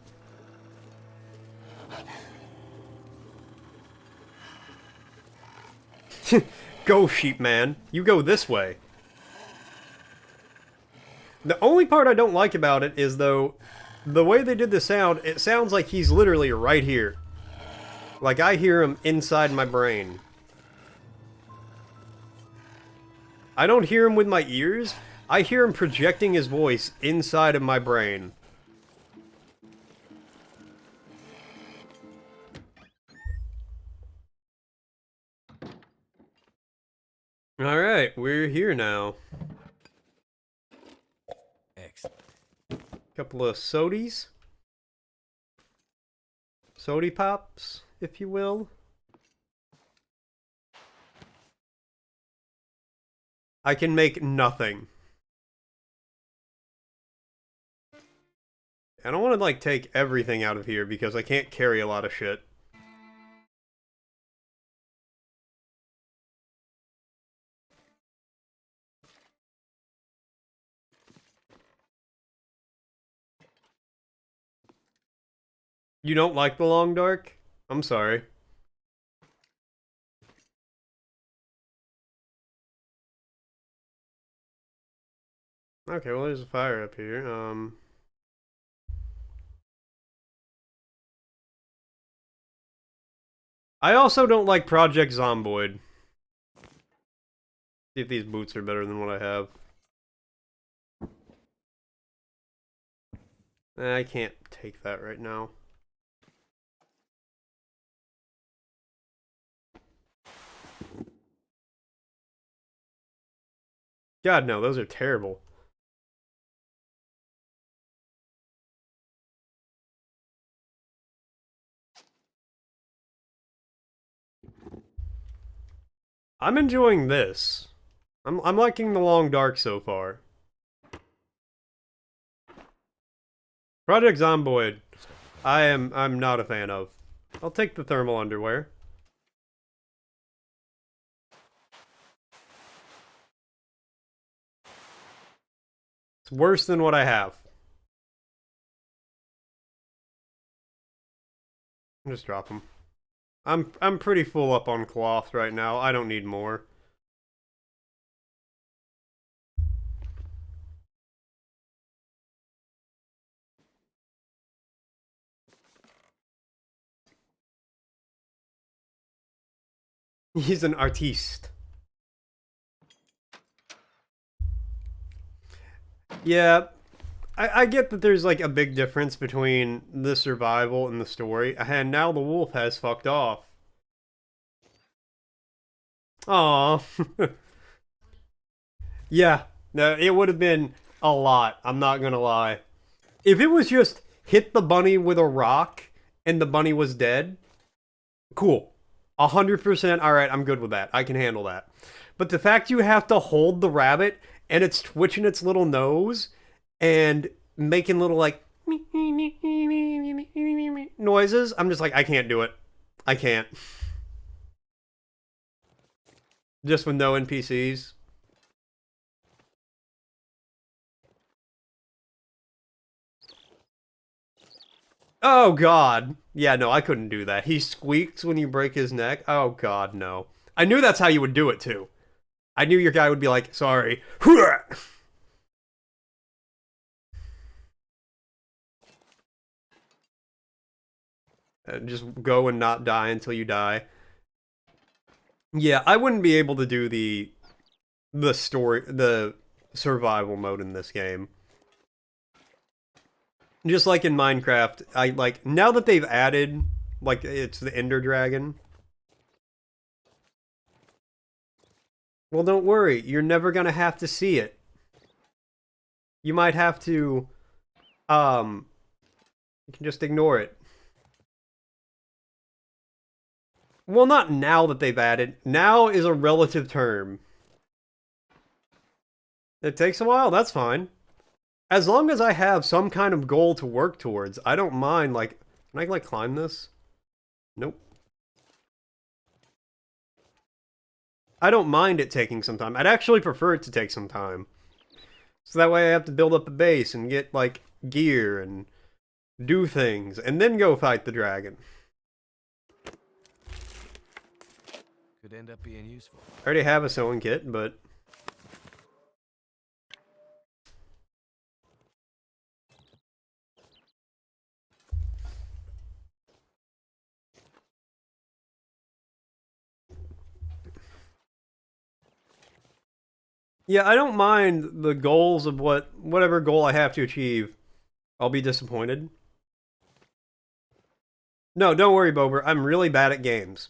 Go, sheep man. You go this way. The only part I don't like about it is, though, the way they did the sound, it sounds like he's literally right here. Like I hear him inside my brain. I don't hear him with my ears. I hear him projecting his voice inside of my brain. Alright, we're here now. Excellent. Couple of sodies. Sody pops, if you will. I can make nothing. I don't want to, like, take everything out of here because I can't carry a lot of shit. You don't like the long dark? I'm sorry. Okay, well there's a fire up here. I also don't like Project Zomboid. See if these boots are better than what I have. I can't take that right now. God, no, those are terrible. I'm enjoying this. I'm liking the long dark so far. Project Zomboid, I'm not a fan of. I'll take the thermal underwear. It's worse than what I have. Just drop them. I'm pretty full up on cloth right now. I don't need more. He's an artiste. Yeah, I get that there's like a big difference between the survival and the story, and now the wolf has fucked off. Aww. Yeah, no, it would have been a lot, I'm not gonna lie. If it was just hit the bunny with a rock and the bunny was dead, cool. 100%, alright, I'm good with that. I can handle that. But the fact you have to hold the rabbit and it's twitching its little nose and making little, like, noises, I'm just like, I can't do it. I can't. Just with no NPCs. Oh, God. Yeah, no, I couldn't do that. He squeaks when you break his neck. Oh, God, no. I knew that's how you would do it, too. I knew your guy would be like, sorry. Just go and not die until you die. Yeah, I wouldn't be able to do the survival mode in this game. Just like in Minecraft, I like, now that they've added, like, it's the Ender Dragon. Well, don't worry, you're never gonna have to see it. You might have to, you can just ignore it. Well, not now that they've added. Now is a relative term. It takes a while, that's fine. As long as I have some kind of goal to work towards, I don't mind, like... Can I, like, climb this? Nope. I don't mind it taking some time. I'd actually prefer it to take some time. So that way I have to build up a base and get, like, gear and do things, and then go fight the dragon. Could end up being useful. I already have a sewing kit, but... Yeah, I don't mind the goals of whatever goal I have to achieve. I'll be disappointed. No, don't worry, Bober. I'm really bad at games.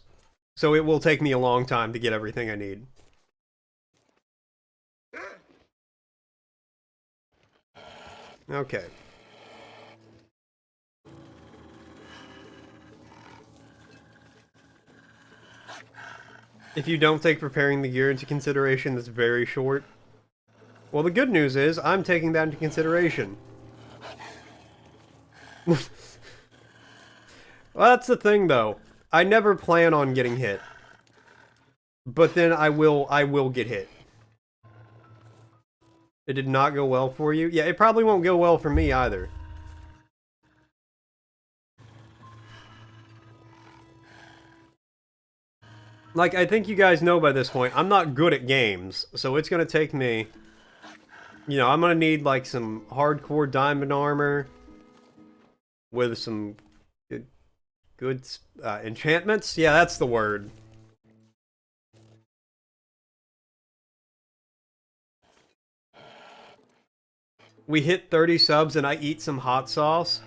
So it will take me a long time to get everything I need. Okay. If you don't take preparing the gear into consideration, that's very short. Well, the good news is, I'm taking that into consideration. Well, that's the thing, though. I never plan on getting hit. But then I will get hit. It did not go well for you? Yeah, it probably won't go well for me either. Like, I think you guys know by this point, I'm not good at games, so it's gonna take me... You know, I'm gonna need, like, some hardcore diamond armor with some good enchantments? Yeah, that's the word. We hit 30 subs and I eat some hot sauce?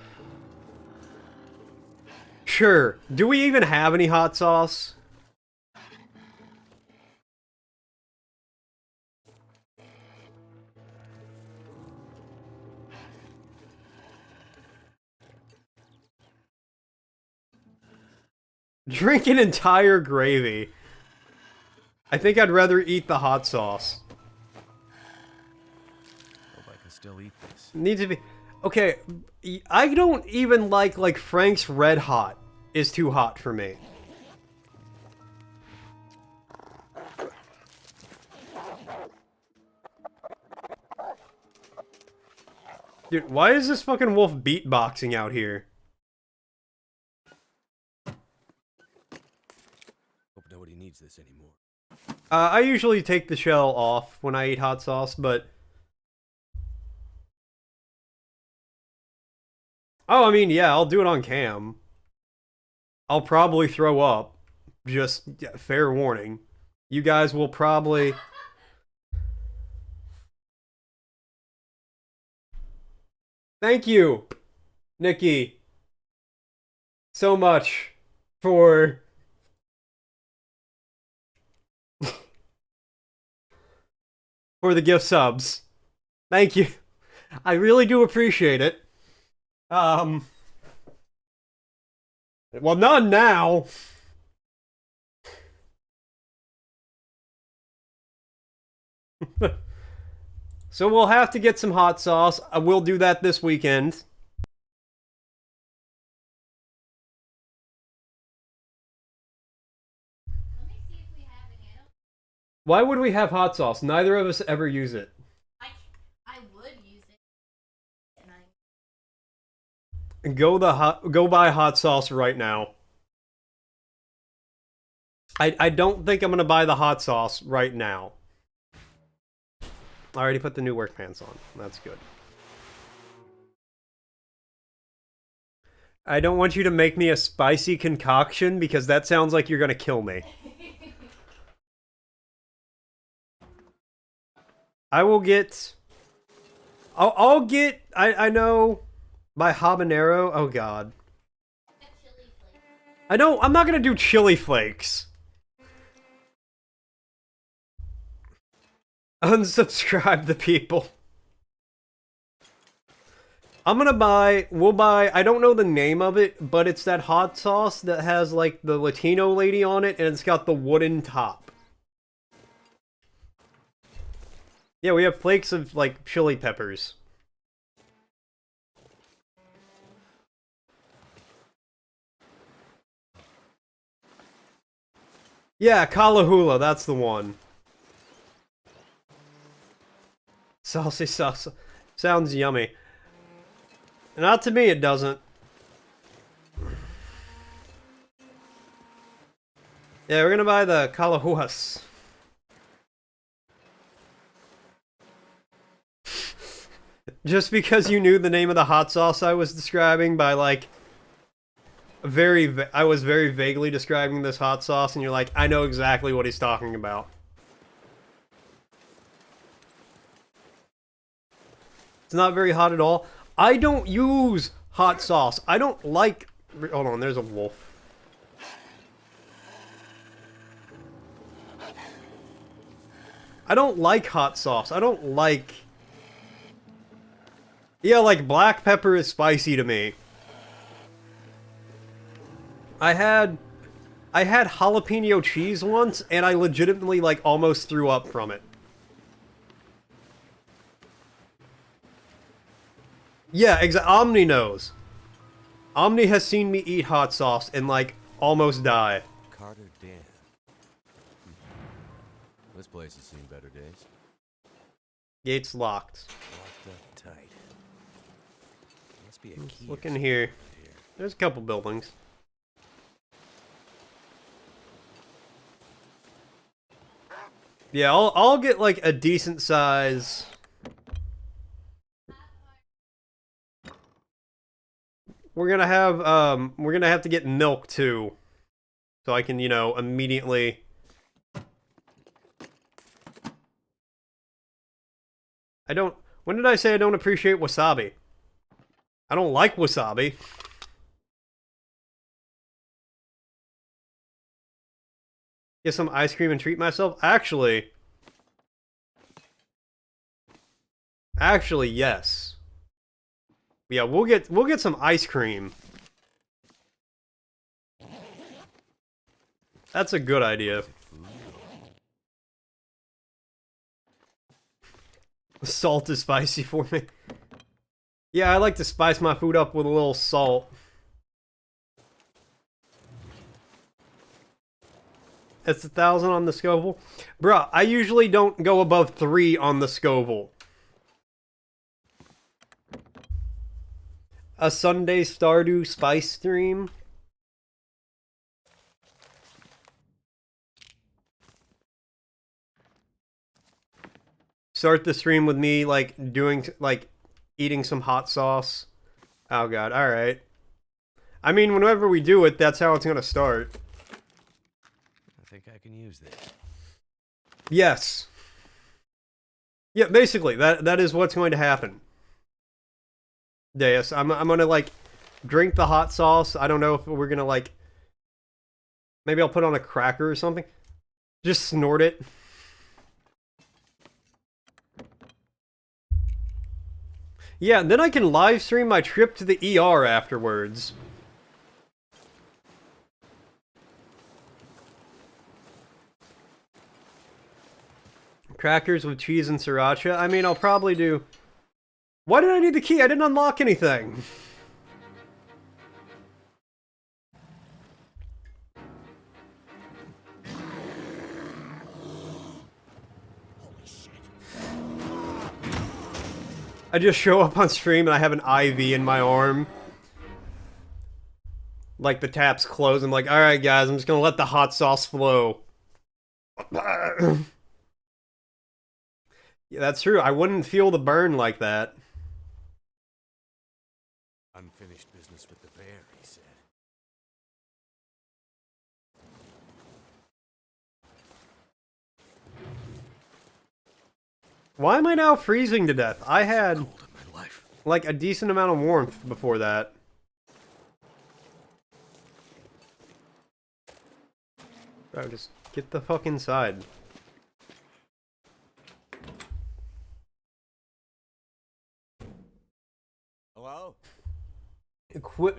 Sure. Do we even have any hot sauce? Drink an entire gravy. I think I'd rather eat the hot sauce. Hope I can still eat this. Needs to be... Okay, I don't even like Frank's Red Hot is too hot for me. Dude, why is this fucking wolf beatboxing out here? Hope nobody needs this anymore. I usually take the shell off when I eat hot sauce, but... Oh, I mean, yeah, I'll do it on cam. I'll probably throw up. Just, yeah, fair warning. You guys will probably... Thank you, Nikki, so much for... for the gift subs. Thank you. I really do appreciate it. Well, none now. So we'll have to get some hot sauce. I will do that this weekend. Let me see if we have any. Why would we have hot sauce? Neither of us ever use it. I would use it. And Go buy hot sauce right now. I don't think I'm gonna buy the hot sauce right now. I already put the new work pants on. That's good. I don't want you to make me a spicy concoction because that sounds like you're gonna kill me. I will get... I'll get... I know... My habanero... Oh, God. I'm not gonna do chili flakes. Unsubscribe the people. I'm gonna buy... We'll buy... I don't know the name of it, but it's that hot sauce that has, like, the Latino lady on it, and it's got the wooden top. Yeah, we have flakes of, like, chili peppers. Yeah, Kalahula, that's the one. Saucy sauce. Sounds yummy. Not to me, it doesn't. Yeah, we're gonna buy the Kalahuas. Just because you knew the name of the hot sauce I was describing by like I was very vaguely describing this hot sauce, and you're like, I know exactly what he's talking about. It's not very hot at all. I don't use hot sauce. I don't like... Hold on, there's a wolf. I don't like hot sauce. I don't like... Yeah, like, black pepper is spicy to me. I had jalapeno cheese once, and I legitimately, like, almost threw up from it. Yeah, exactly. Omni knows. Omni has seen me eat hot sauce and, like, almost die. Carter Dam. This place has seen better days. Gates locked. Locked up tight. Must be a key. Look in here. There's a couple buildings. Yeah, I'll get, like, a decent size... We're gonna have to get milk too. So I can, you know, immediately... When did I say I don't appreciate wasabi? I don't like wasabi. Get some ice cream and treat myself? Actually, yes. Yeah, we'll get some ice cream. That's a good idea. Salt is spicy for me. Yeah, I like to spice my food up with a little salt. It's 1,000 on the Scoville. Bruh, I usually don't go above 3 on the Scoville. A Sunday Stardew spice stream. Start the stream with me, like, eating some hot sauce. Oh god, alright. I mean, whenever we do it, that's how it's gonna start. I think I can use this. Yes. Yeah, basically, that is what's going to happen. Deus, I'm gonna, like, drink the hot sauce. I don't know if we're gonna, like... Maybe I'll put on a cracker or something. Just snort it. Yeah, and then I can live stream my trip to the ER afterwards. Crackers with cheese and sriracha? I mean, I'll probably do... Why did I need the key? I didn't unlock anything. I just show up on stream and I have an IV in my arm. Like, the tap's closed. I'm like, alright guys, I'm just gonna let the hot sauce flow. Yeah, that's true. I wouldn't feel the burn like that. Unfinished business with the bear, he said. Why am I now freezing to death? I had, Cold in my life. like, a decent amount of warmth before that. Bro, just get the fuck inside. Hello?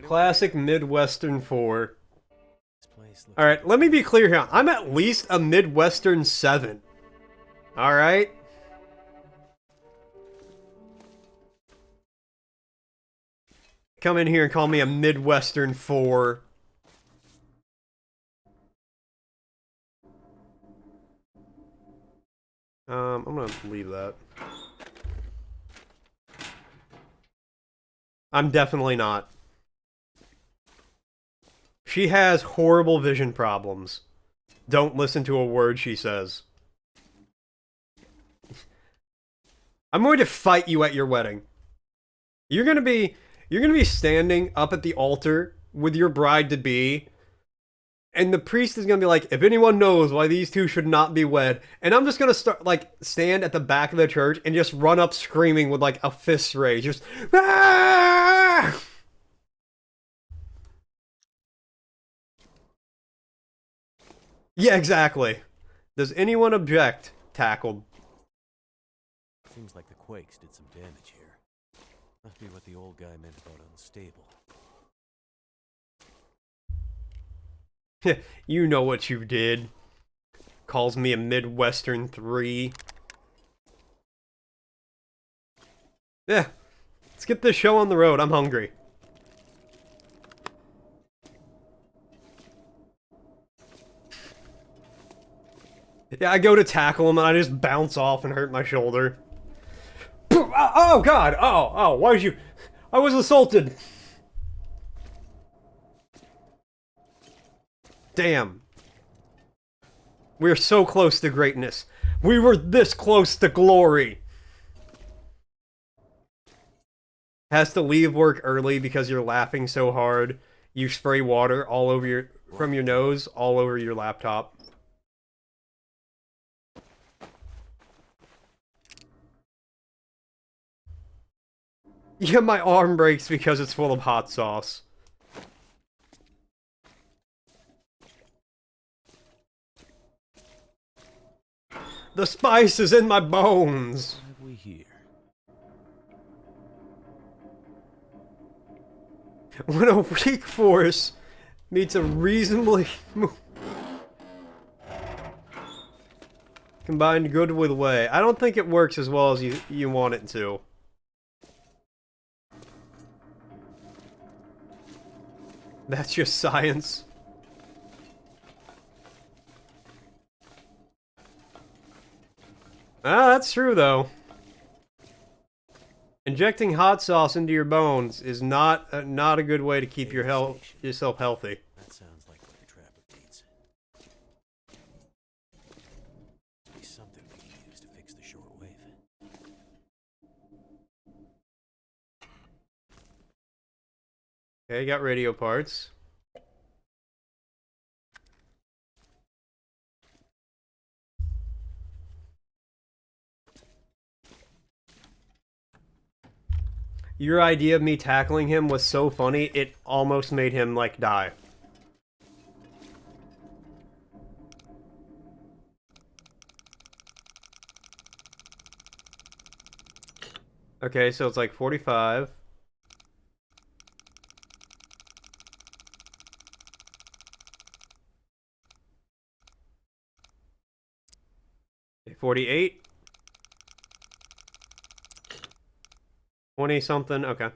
Classic Midwestern 4. This place looks Alright, let me be clear here. I'm at least a Midwestern 7. Alright? Come in here and call me a Midwestern 4. I'm gonna leave that. I'm definitely not. She has horrible vision problems. Don't listen to a word she says. I'm going to fight you at your wedding. You're gonna be standing up at the altar with your bride-to-be, and the priest is gonna be like, if anyone knows why these two should not be wed, and I'm just gonna start, like, stand at the back of the church and just run up screaming with, like, a fist raised, just, ah! Yeah, exactly. Does anyone object? Tackled. Seems like the quakes did some damage here. Must be what the old guy meant about unstable. You know what you did. Calls me a Midwestern 3. Yeah. Let's get this show on the road. I'm hungry. Yeah, I go to tackle him and I just bounce off and hurt my shoulder. Oh god! Oh, why did you... I was assaulted! Damn. We're so close to greatness. We were this close to glory! Has to leave work early because you're laughing so hard. You spray water all over from your nose all over your laptop. Yeah, my arm breaks because it's full of hot sauce. The spice is in my bones! What have we here? When a weak force meets a reasonably combined good with way. I don't think it works as well as you want it to. That's just science. Ah, that's true though. Injecting hot sauce into your bones is not a good way to keep yourself healthy. That sounds like what the trapper needs. Be something we can use to fix the shortwave. Okay, got radio parts. Your idea of me tackling him was so funny, it almost made him, like, die. Okay, so it's like 45. Okay, 48. 20 something, okay.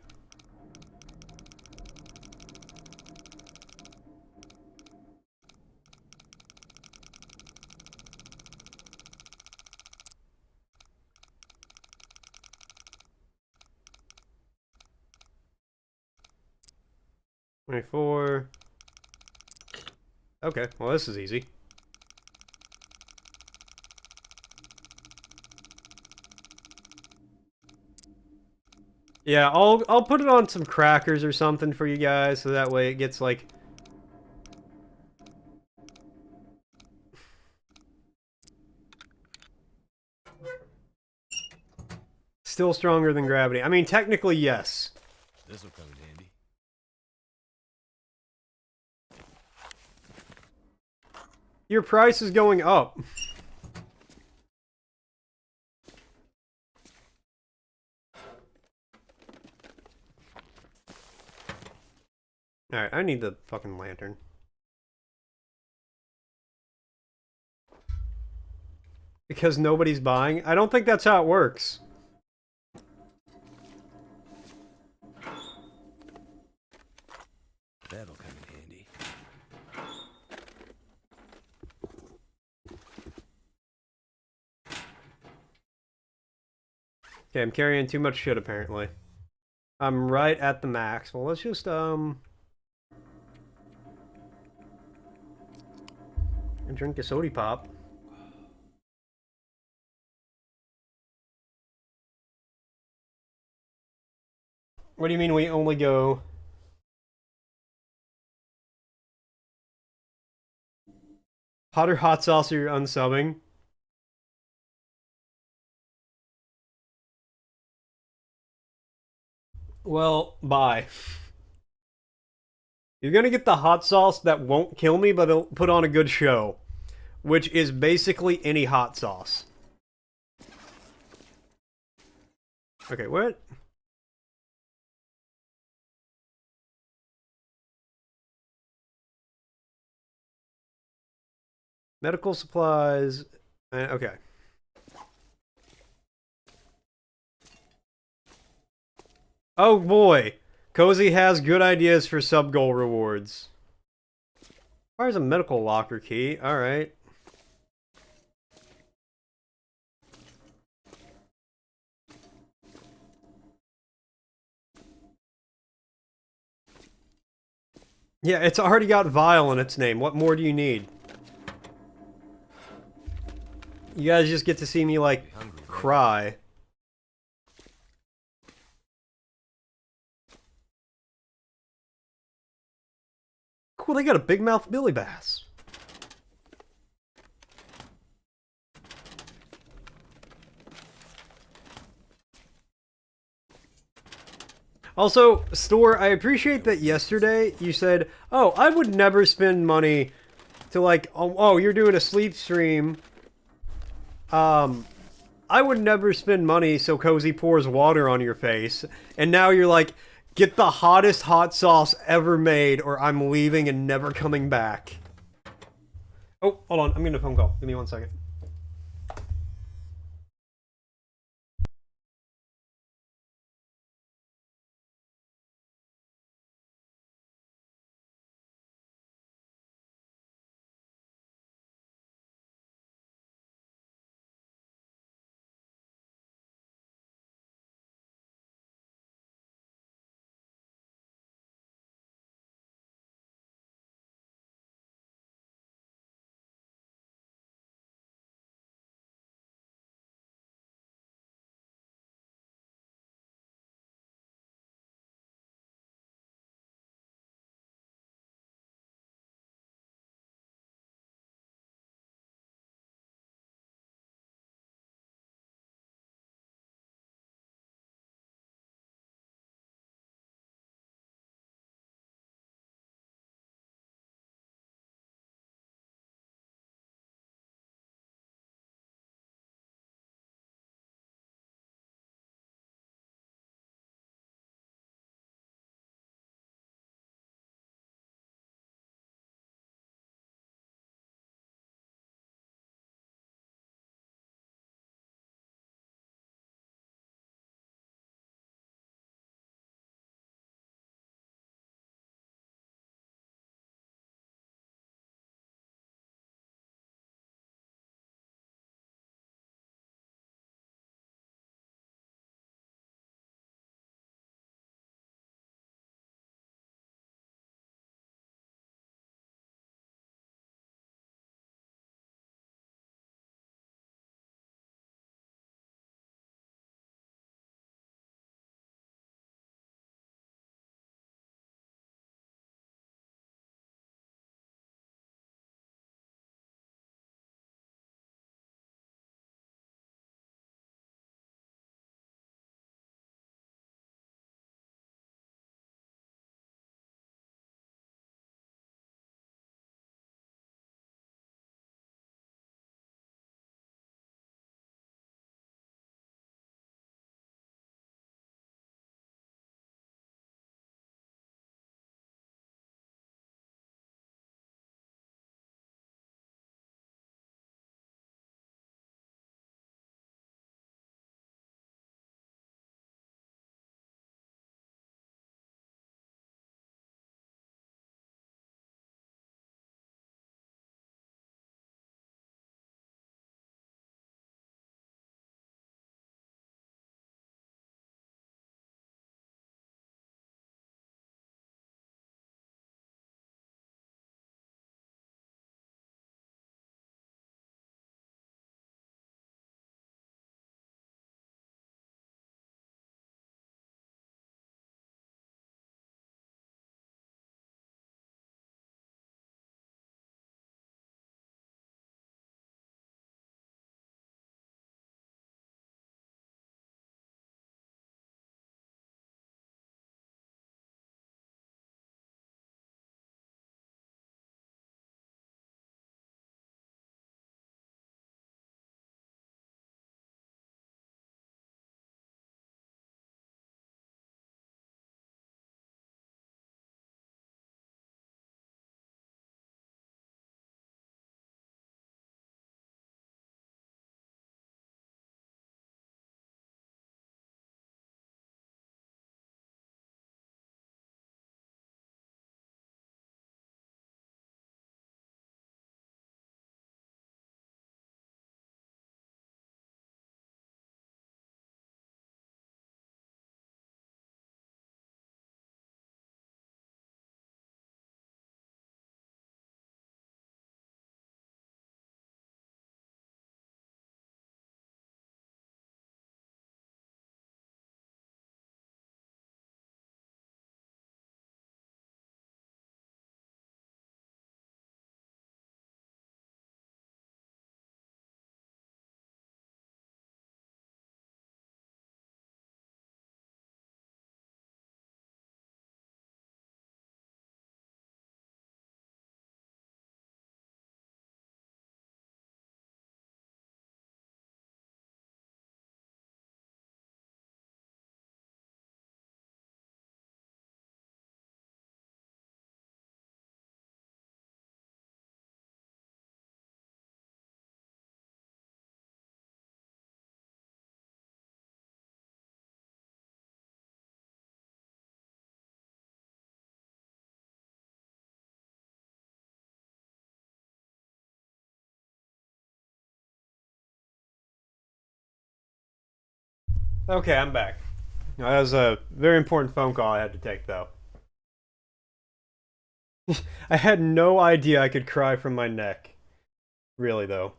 $24. Okay, well this is easy. Yeah, I'll put it on some crackers or something for you guys, so that way it gets like... Still stronger than gravity. I mean, technically, yes. This'll come in handy. Your price is going up. Alright, I need the fucking lantern. Because nobody's buying? I don't think that's how it works. That'll come in handy. Okay, I'm carrying too much shit apparently. I'm right at the max. Well, let's just, And drink a soda pop. What do you mean we only go... Hot or hot sauce or you're unsubbing? Well, bye. You're gonna get the hot sauce that won't kill me, but it'll put on a good show. Which is basically any hot sauce. Okay, what? Medical supplies. Okay. Oh boy. Cozy has good ideas for sub-goal rewards. Requires a medical locker key. Alright. Yeah, it's already got Vile in its name. What more do you need? You guys just get to see me, like, cry. Cool, they got a big mouth Billy Bass. Also, Store, I appreciate that yesterday you said, oh, I would never spend money to, like, oh, you're doing a sleep stream. I would never spend money so Cozy pours water on your face. And now you're like, get the hottest hot sauce ever made or I'm leaving and never coming back. Oh, hold on. I'm getting a phone call. Give me 1 second. Okay, I'm back. That was a very important phone call I had to take, though. I had no idea I could cry from my neck. Really, though.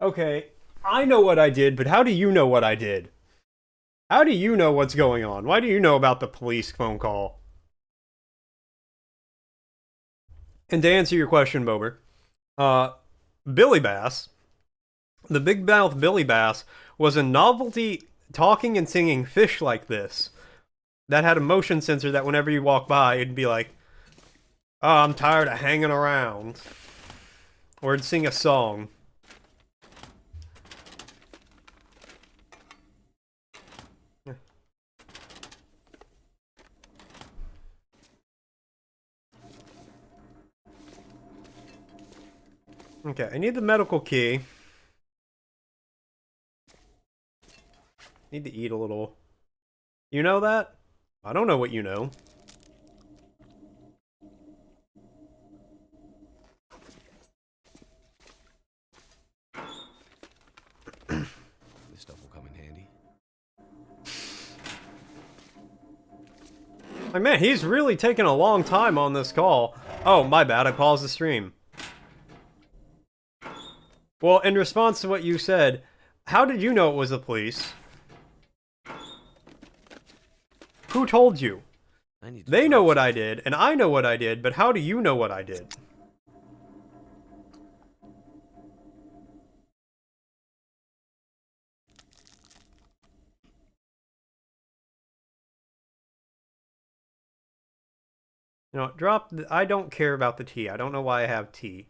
Okay, I know what I did, but how do you know what I did? How do you know what's going on? Why do you know about the police phone call? And to answer your question, Bober, uh, Billy Bass, the big mouth Billy Bass, was a novelty talking and singing fish like this that had a motion sensor that whenever you walk by, it'd be like, oh, I'm tired of hanging around. Or it'd sing a song. Okay, I need the medical key. Need to eat a little. You know that? I don't know what you know. This stuff will come in handy. Like, man, he's really taking a long time on this call. Oh, my bad, I paused the stream. Well, in response to what you said, how did you know it was the police? Who told you? They know what I did, and I know what I did, but how do you know what I did? You know, drop the, I don't care about the tea. I don't know why I have tea.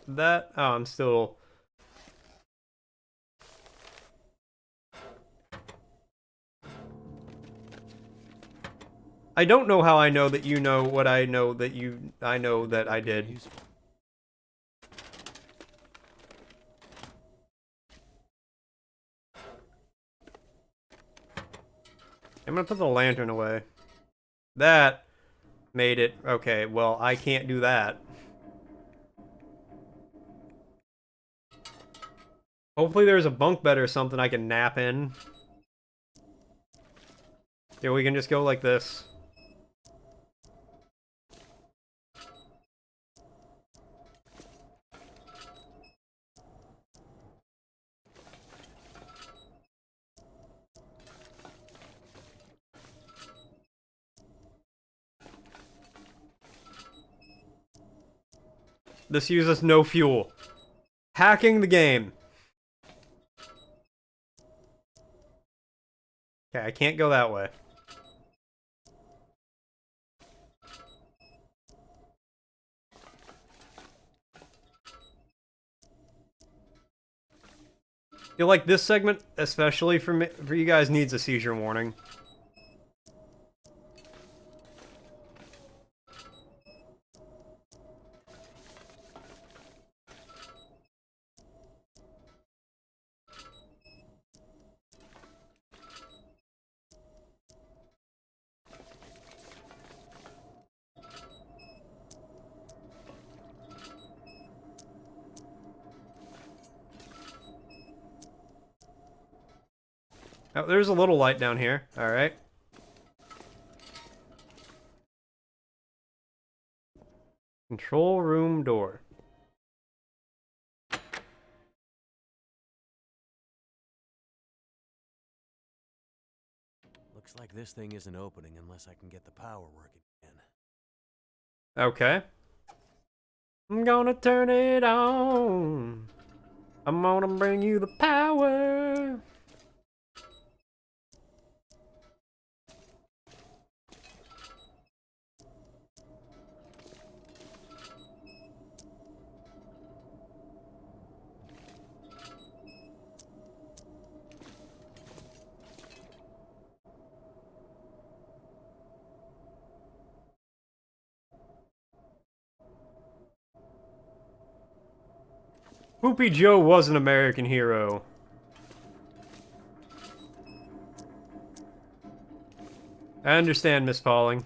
That, oh, I'm still... I don't know how I know that you know what I know that I know that I did. I'm gonna put the lantern away. That made it... Okay, well, I can't do that. Hopefully there's a bunk bed or something I can nap in. Yeah, we can just go like this. This uses no fuel. Hacking the game. Okay, I can't go that way. I feel like this segment, especially for me, for you guys, needs a seizure warning. Oh, there's a little light down here. Alright. Control room door. Looks like this thing isn't opening unless I can get the power working again. Okay. I'm gonna turn it on. I'm gonna bring you the power. Poopy Joe was an American hero. I understand, Miss Pauling.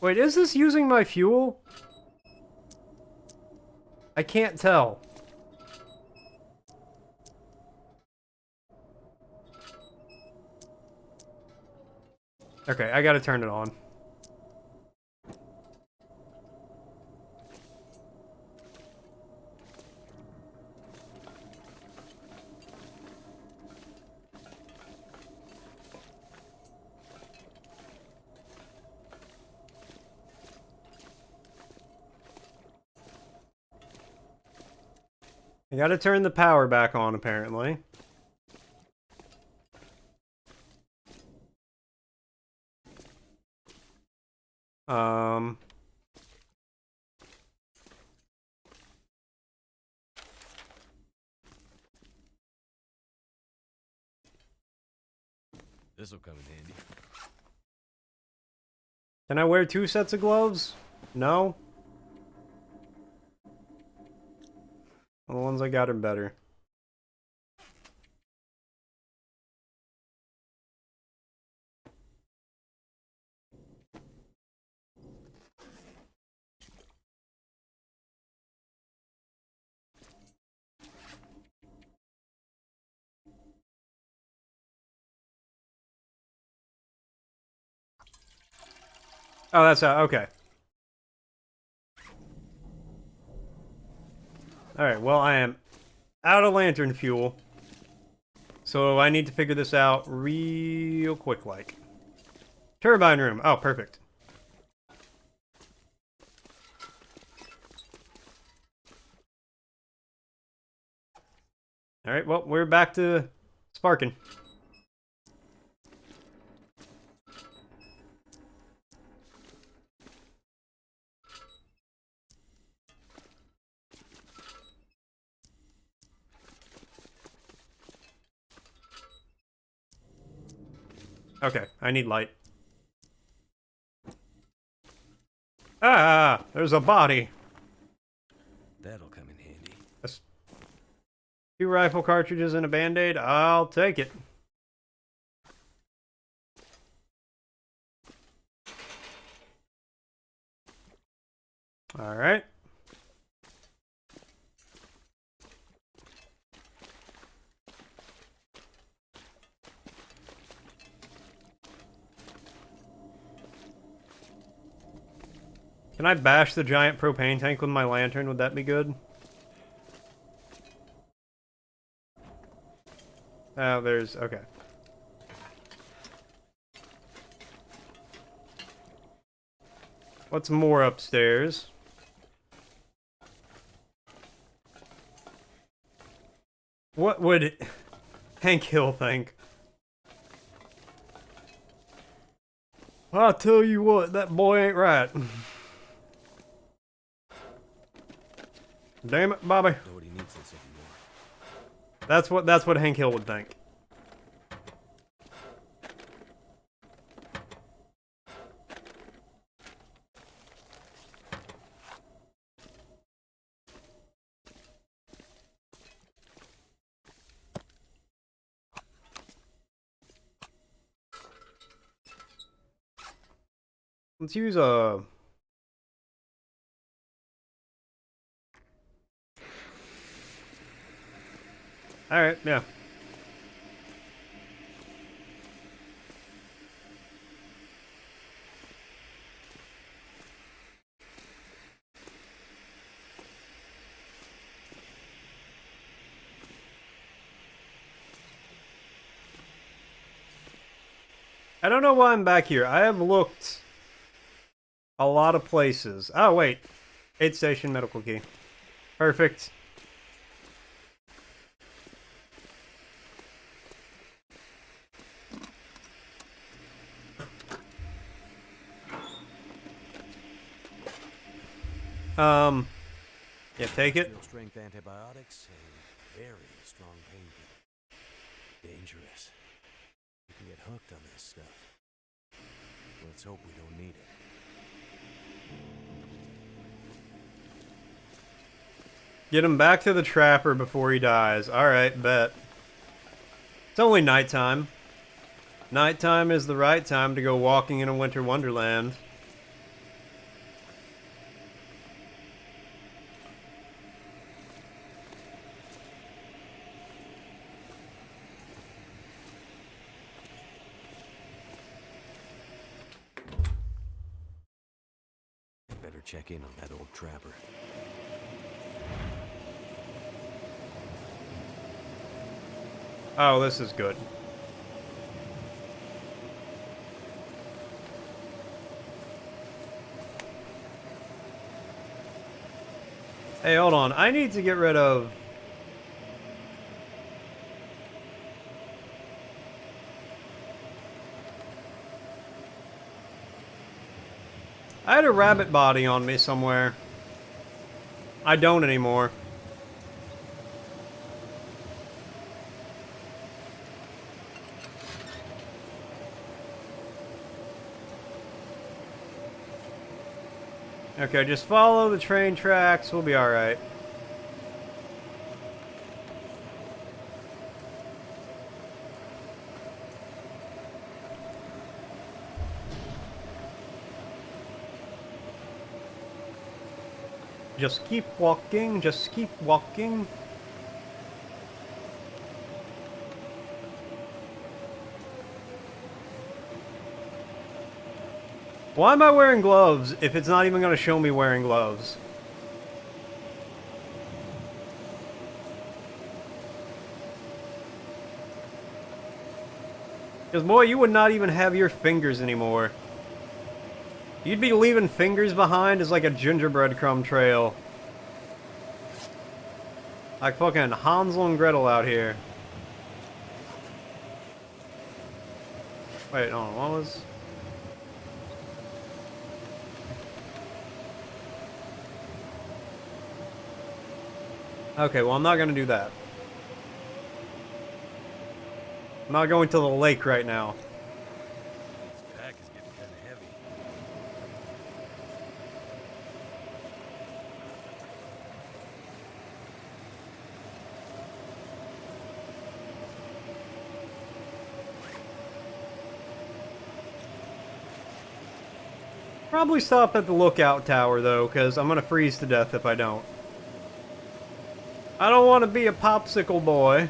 Wait, is this using my fuel? I can't tell. Okay, I gotta turn it on. I gotta turn the power back on, apparently. This'll come in handy. Can I wear 2 sets of gloves? No? Well, the ones I got are better. Oh, that's how, okay. Alright, well, I am out of lantern fuel. So I need to figure this out real quick, like. Turbine room. Oh, perfect. Alright, well, we're back to sparking. Okay, I need light. Ah, there's a body. That'll come in handy. 2 rifle cartridges and a band-aid. I'll take it. Alright. Can I bash the giant propane tank with my lantern? Would that be good? Oh, there's... okay. What's more upstairs? What would Hank Hill think? I'll tell you what, that boy ain't right. Damn it, Bobby. Nobody needs this anymore. That's what Hank Hill would think. Let's use a... Alright, yeah. I don't know why I'm back here. I have looked a lot of places. Oh, wait. Aid station medical key. Perfect. Yeah, take it. Industrial strength antibiotics and very strong painkiller. Dangerous. You can get hooked on this stuff. Let's hope we don't need it. Get him back to the trapper before he dies. Alright, bet. It's only nighttime. Nighttime is the right time to go walking in a winter wonderland. Better check in on that old trapper. Oh, this is good. Hey, hold on. I need to get rid of... I had a rabbit body on me somewhere. I don't anymore. Okay, just follow the train tracks. We'll be alright. Just keep walking, just keep walking. Why am I wearing gloves if it's not even going to show me wearing gloves? Because, boy, you would not even have your fingers anymore. You'd be leaving fingers behind as like a gingerbread crumb trail. Like fucking Hansel and Gretel out here. Wait, hold on, what was... Okay, well, I'm not gonna do that. I'm not going to the lake right now. This pack is getting kind of heavy. Probably stop at the lookout tower, though, because I'm gonna freeze to death if I don't. I don't want to be a popsicle boy.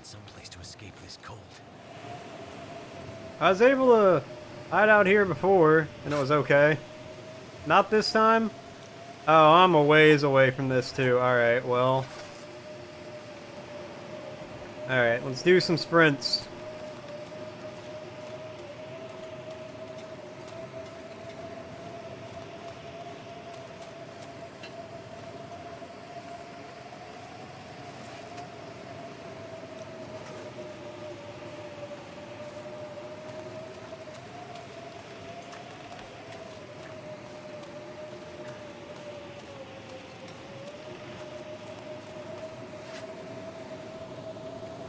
Someplace to escape this cold. I was able to hide out here before, and it was okay. Not this time? Oh, I'm a ways away from this too. Alright, well. Alright, let's do some sprints.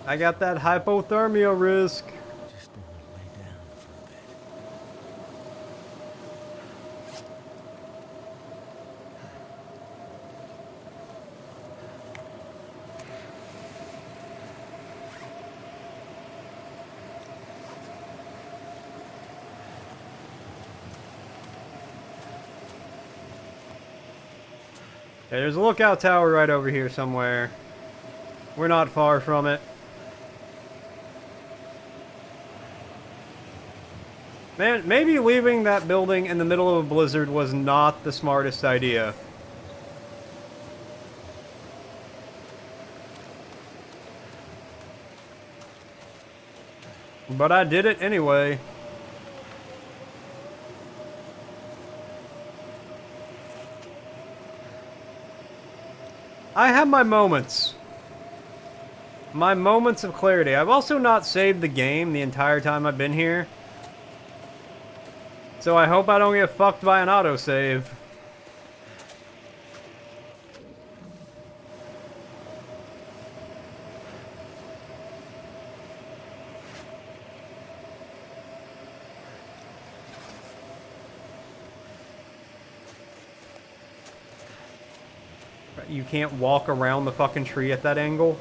I got that hypothermia risk. Just want to lay down for a bit. Okay, there's a lookout tower right over here somewhere. We're not far from it. Man, maybe leaving that building in the middle of a blizzard was not the smartest idea. But I did it anyway. I have my moments. My moments of clarity. I've also not saved the game the entire time I've been here. So I hope I don't get fucked by an autosave. You can't walk around the fucking tree at that angle.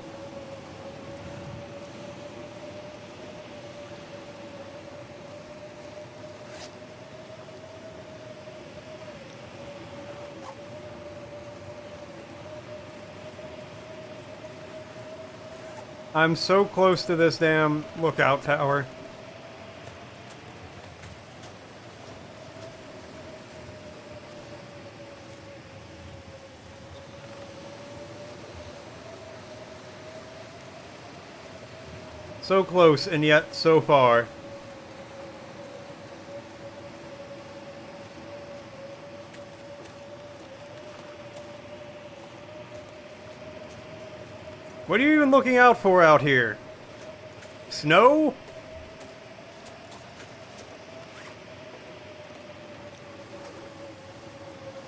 I'm so close to this damn lookout tower. So close, and yet so far. What are you even looking out for out here? Snow?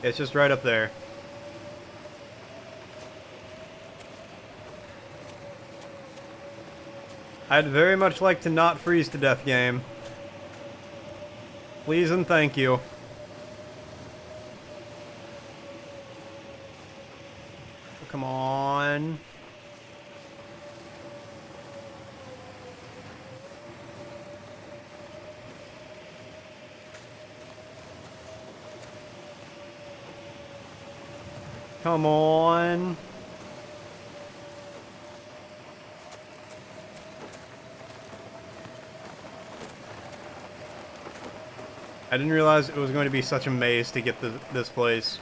It's just right up there. I'd very much like to not freeze to death, game. Please and thank you. Come on. Come on. I didn't realize it was going to be such a maze to get this place.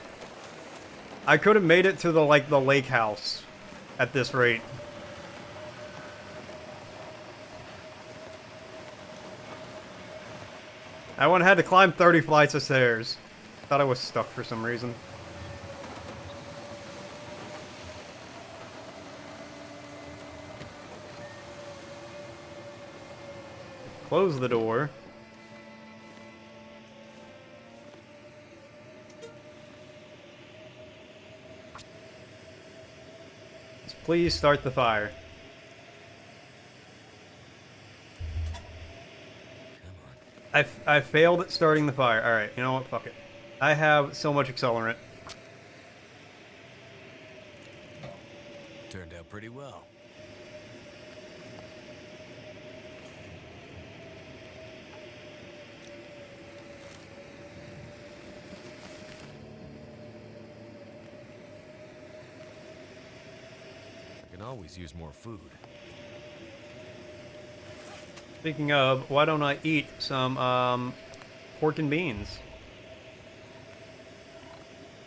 I could have made it to the lake house at this rate. I wouldn't have had to climb 30 flights of stairs. Thought I was stuck for some reason. Close the door. Please start the fire. I failed at starting the fire. Alright, you know what? Fuck it. I have so much accelerant. Turned out pretty well. I can always use more food. Speaking of, why don't I eat some pork and beans?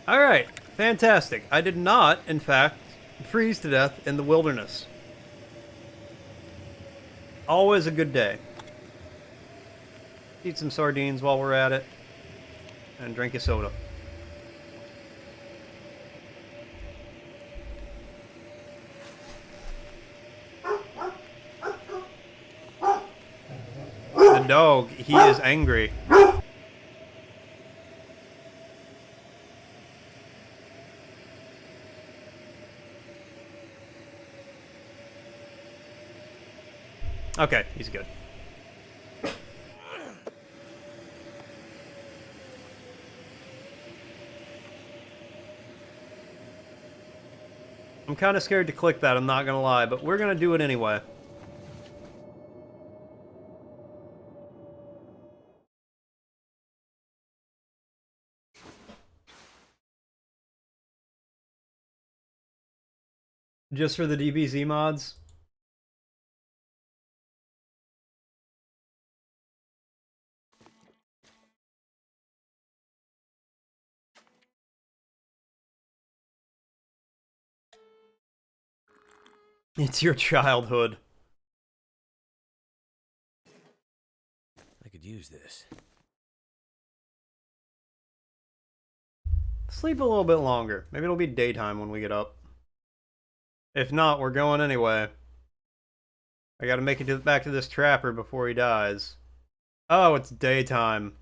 Alright, fantastic. I did not, in fact, freeze to death in the wilderness. Always a good day. Eat some sardines while we're at it. And drink a soda. The dog, he is angry. Okay, he's good. I'm kind of scared to click that, I'm not gonna lie, but we're gonna do it anyway. Just for the DBZ mods? It's your childhood. I could use this. Sleep a little bit longer. Maybe it'll be daytime when we get up. If not, we're going anyway. I gotta make it back to this trapper before he dies. Oh, it's daytime.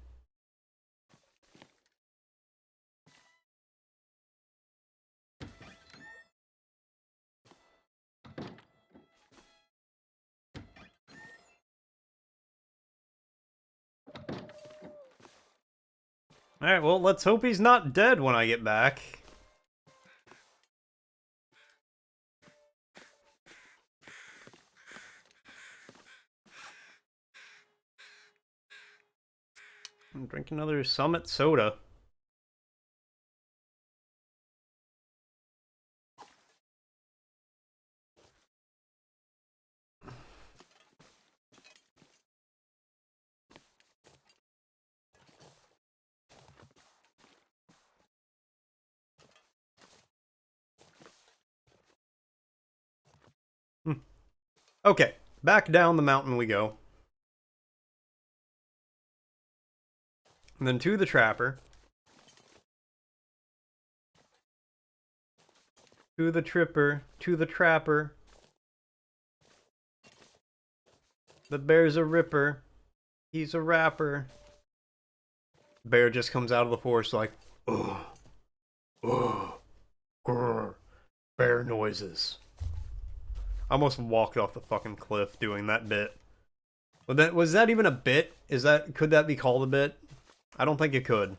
Alright, well, let's hope he's not dead when I get back. I'm drinking another Summit soda. Okay, back down the mountain we go. And then to the trapper. To the tripper. To the trapper. The bear's a ripper. He's a rapper. Bear just comes out of the forest like, ugh, ugh, grr, bear noises. I almost walked off the fucking cliff doing that bit. But was that even a bit? Could that be called a bit? I don't think it could.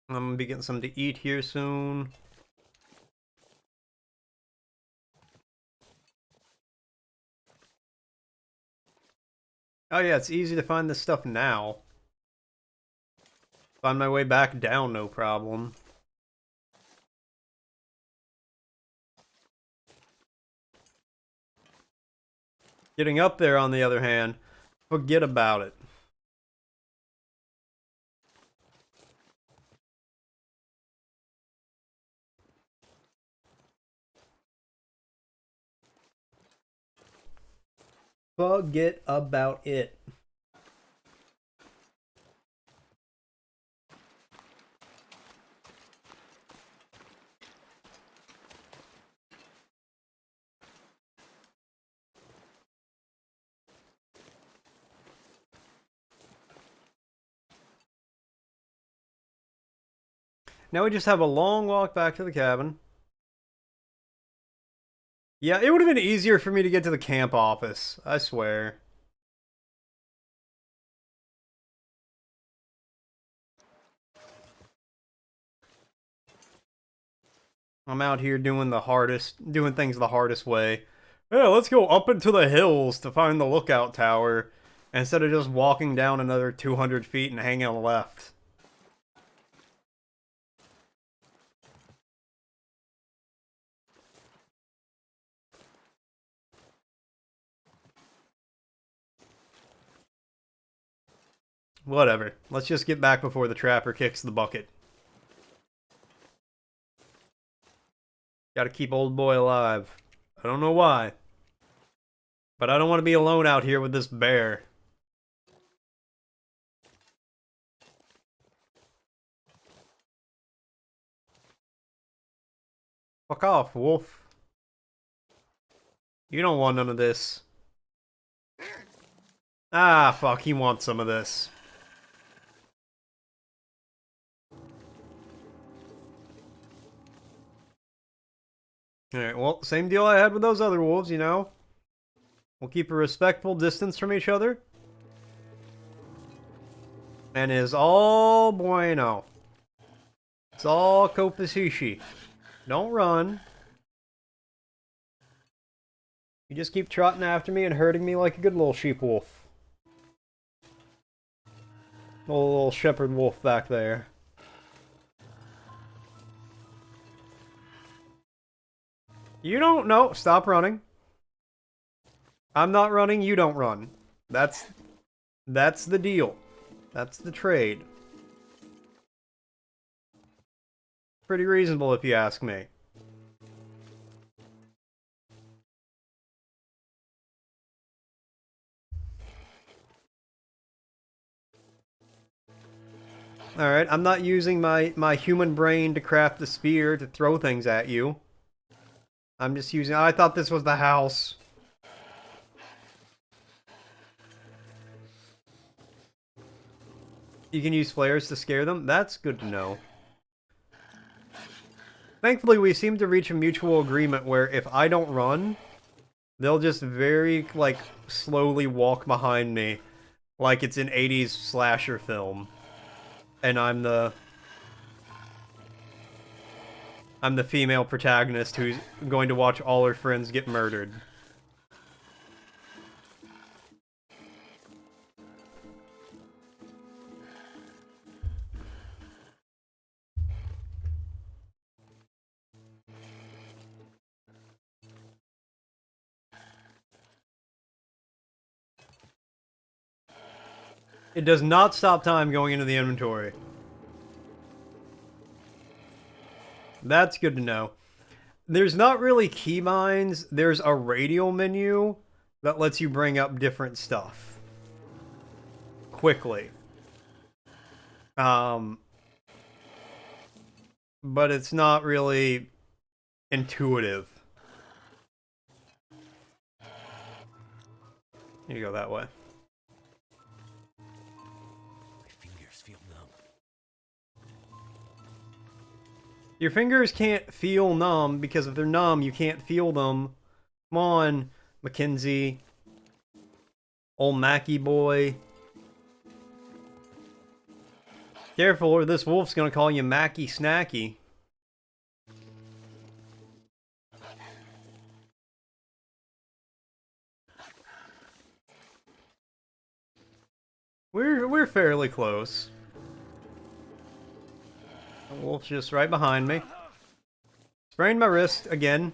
I'm gonna be getting something to eat here soon. Oh yeah, it's easy to find this stuff now. Find my way back down, no problem. Getting up there, on the other hand, forget about it. Forget about it. Now we just have a long walk back to the cabin. Yeah, it would have been easier for me to get to the camp office, I swear. I'm out here doing things the hardest way. Yeah, let's go up into the hills to find the lookout tower, instead of just walking down another 200 feet and hanging on the left. Whatever. Let's just get back before the trapper kicks the bucket. Gotta keep old boy alive. I don't know why. But I don't want to be alone out here with this bear. Fuck off, wolf. You don't want none of this. Ah, fuck, he wants some of this. Alright, well, same deal I had with those other wolves, you know? We'll keep a respectful distance from each other. And is all bueno. It's all kopasishi. Don't run. You just keep trotting after me and herding me like a good little sheep wolf. Little shepherd wolf back there. You don't know. Stop running. I'm not running, you don't run. That's That's the deal. That's the trade. Pretty reasonable if you ask me. Alright, I'm not using my human brain to craft the spear to throw things at you. I'm just using... I thought this was the house. You can use flares to scare them? That's good to know. Thankfully, we seem to reach a mutual agreement where if I don't run, they'll just very, like, slowly walk behind me like it's an 80s slasher film. And I'm the female protagonist who's going to watch all her friends get murdered. It does not stop time going into the inventory. That's good to know. There's not really keybinds. There's a radio menu that lets you bring up different stuff quickly. But it's not really intuitive. You go that way. My fingers feel numb. Your fingers can't feel numb because if they're numb, you can't feel them. Come on, Mackenzie. Old Mackie boy. Careful or this wolf's gonna call you Mackie Snacky. We're fairly close. The wolf's just right behind me. Sprained my wrist again.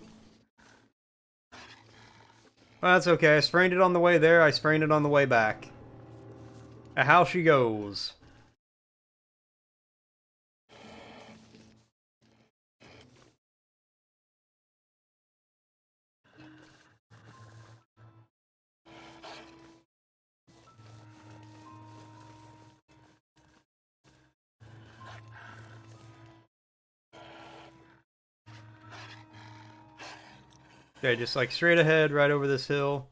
Well, that's okay. I sprained it on the way there. I sprained it on the way back. How she goes. Okay, just like straight ahead, right over this hill.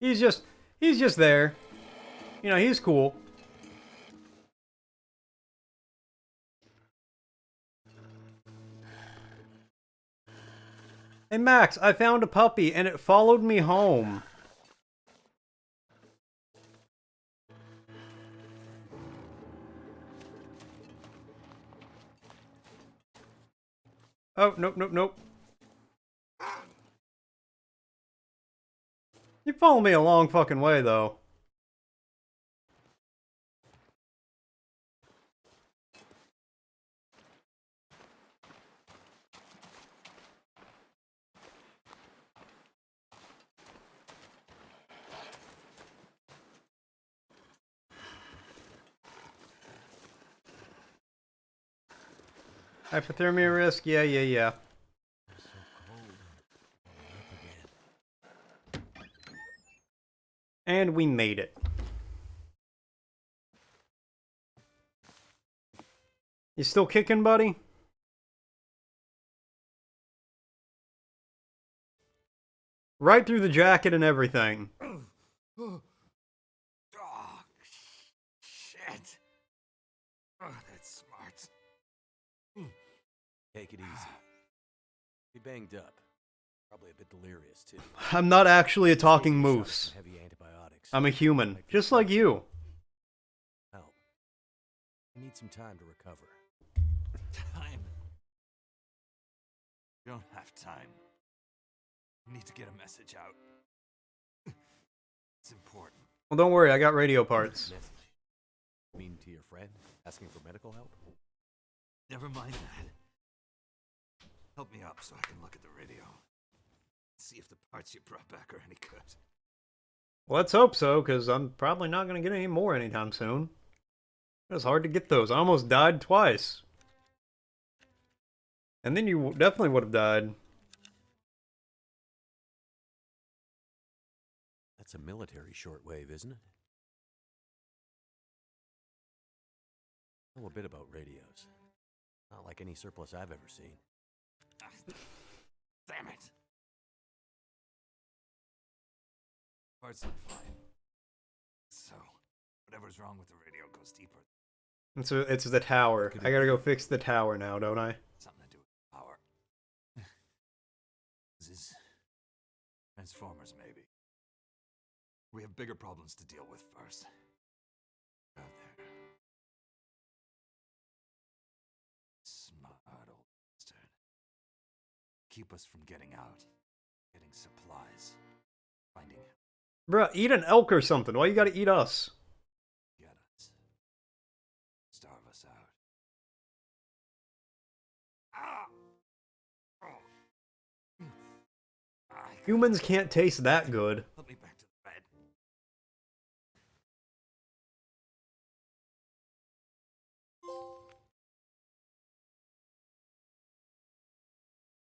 He's just there. You know, he's cool. Hey Max, I found a puppy and it followed me home. Oh, nope, nope, nope. You follow me a long fucking way, though. Hypothermia risk? Yeah, yeah, yeah. So cold. Up again. And we made it. You still kicking, buddy? Right through the jacket and everything. Oh, shit. Oh, that's smart. Take it easy. Be banged up. Probably a bit delirious, too. I'm not actually a talking Take a shot of moose. some heavy antibiotics. I'm a human, Like just your like you. help. I need some time to recover. Time. You don't have time. You need to get a message out. It's important. Well, don't worry, I got radio parts. Message. Mean to your friend? Asking for medical help? Never mind that. Help me up so I can look at the radio. See if the parts you brought back are any good. Let's hope so, because I'm probably not going to get any more anytime soon. It's hard to get those. I almost died twice. And then you definitely would have died. That's a military shortwave, isn't it? I know a bit about radios. Not like any surplus I've ever seen. Damn it! Parts look fine. So, whatever's wrong with the radio goes deeper. It's the tower. I gotta go fix the tower now, don't I? Something to do with power. This is Transformers, maybe. We have bigger problems to deal with first. Out there. Smart old bastard. Keep us from getting out. Getting supplies. Finding Bruh, eat an elk or something. Why you gotta eat us? get us. Starve us out. Ah! Oh. Humans can't taste that good. Put me back to the bed.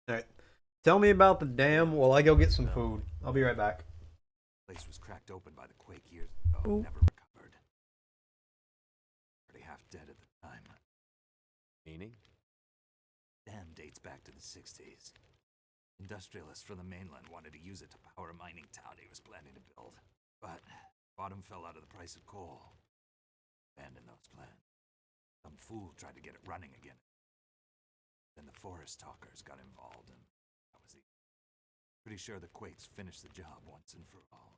Alright. Tell me about the dam while I go get some food. I'll be right back. The place was cracked open by the quake years ago. Ooh. Never recovered. Already half dead at the time. Meaning? Dam dates back to the 60s. Industrialists from the mainland wanted to use it to power a mining town he was planning to build. But bottom fell out of the price of coal. Abandoned those plans. Some fool tried to get it running again. Then the forest talkers got involved, and that was the... Pretty sure the quakes finished the job once and for all.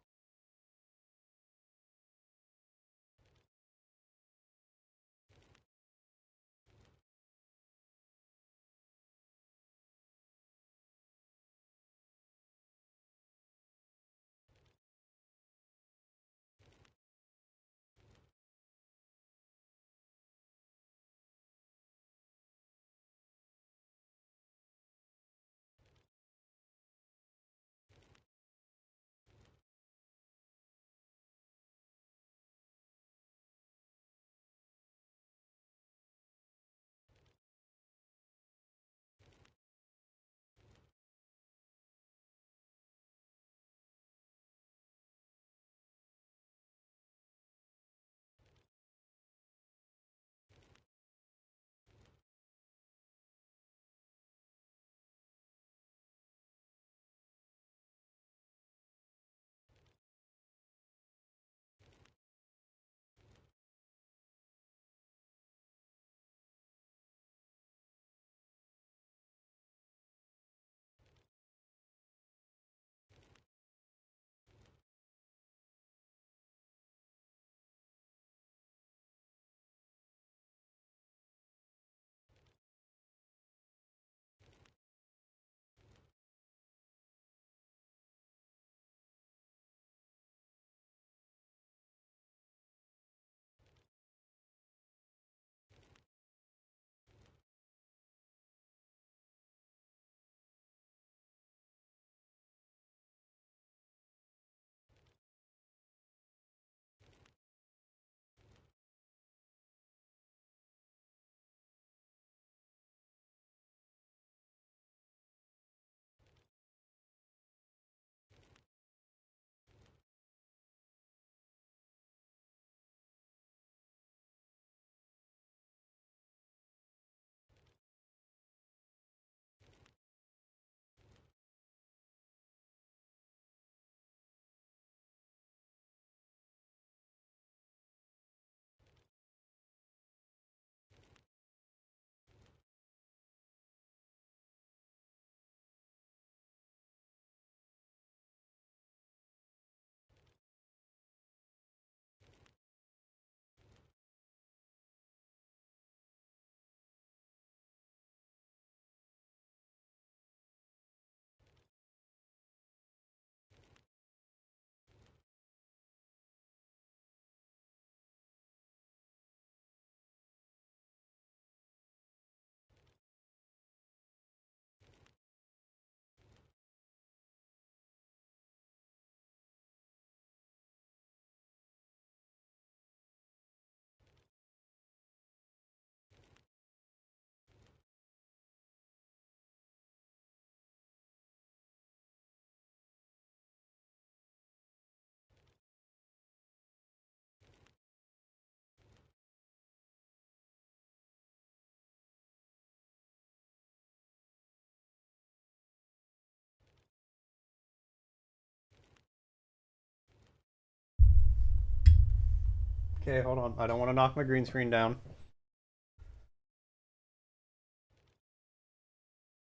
Okay, hold on. I don't want to knock my green screen down.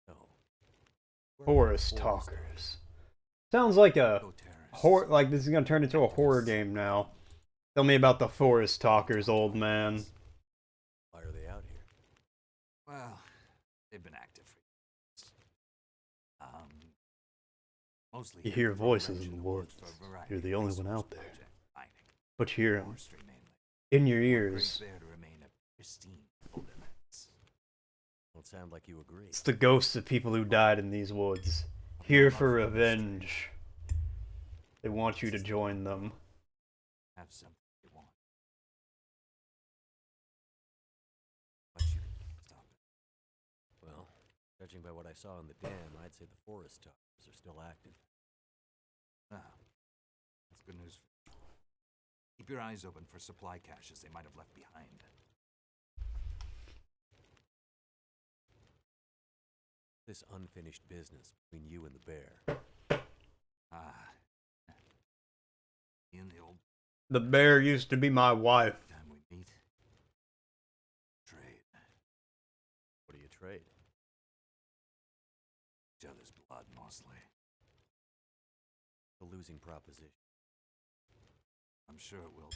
No. Forest Talkers. Sounds like a Go terrorists. horror. Like this is gonna turn into a horror game now. Tell me about the Forest Talkers, old man. Why are they out here? Well, they've been active for years. Mostly You hear for voices range in the the woods. for a variety You're the of only one resource out there. project, mining, But you hear 'em forestry mainly. in your One ears. great bear to remain a pristine wilderness. Don't sound like you agree. It's the ghosts of people who died in these woods. Here for revenge. They want you to join them. Have something you want. But you can stop it. Well, judging by what I saw in the dam, I'd say the forest talkers are still active. Ah, that's good news. Keep your eyes open for supply caches they might have left behind. This unfinished business between you and the bear. Ah. In the old The bear used to be my wife. time we meet. Trade What do you trade? each other's blood mostly. The losing proposition. I'm sure it will.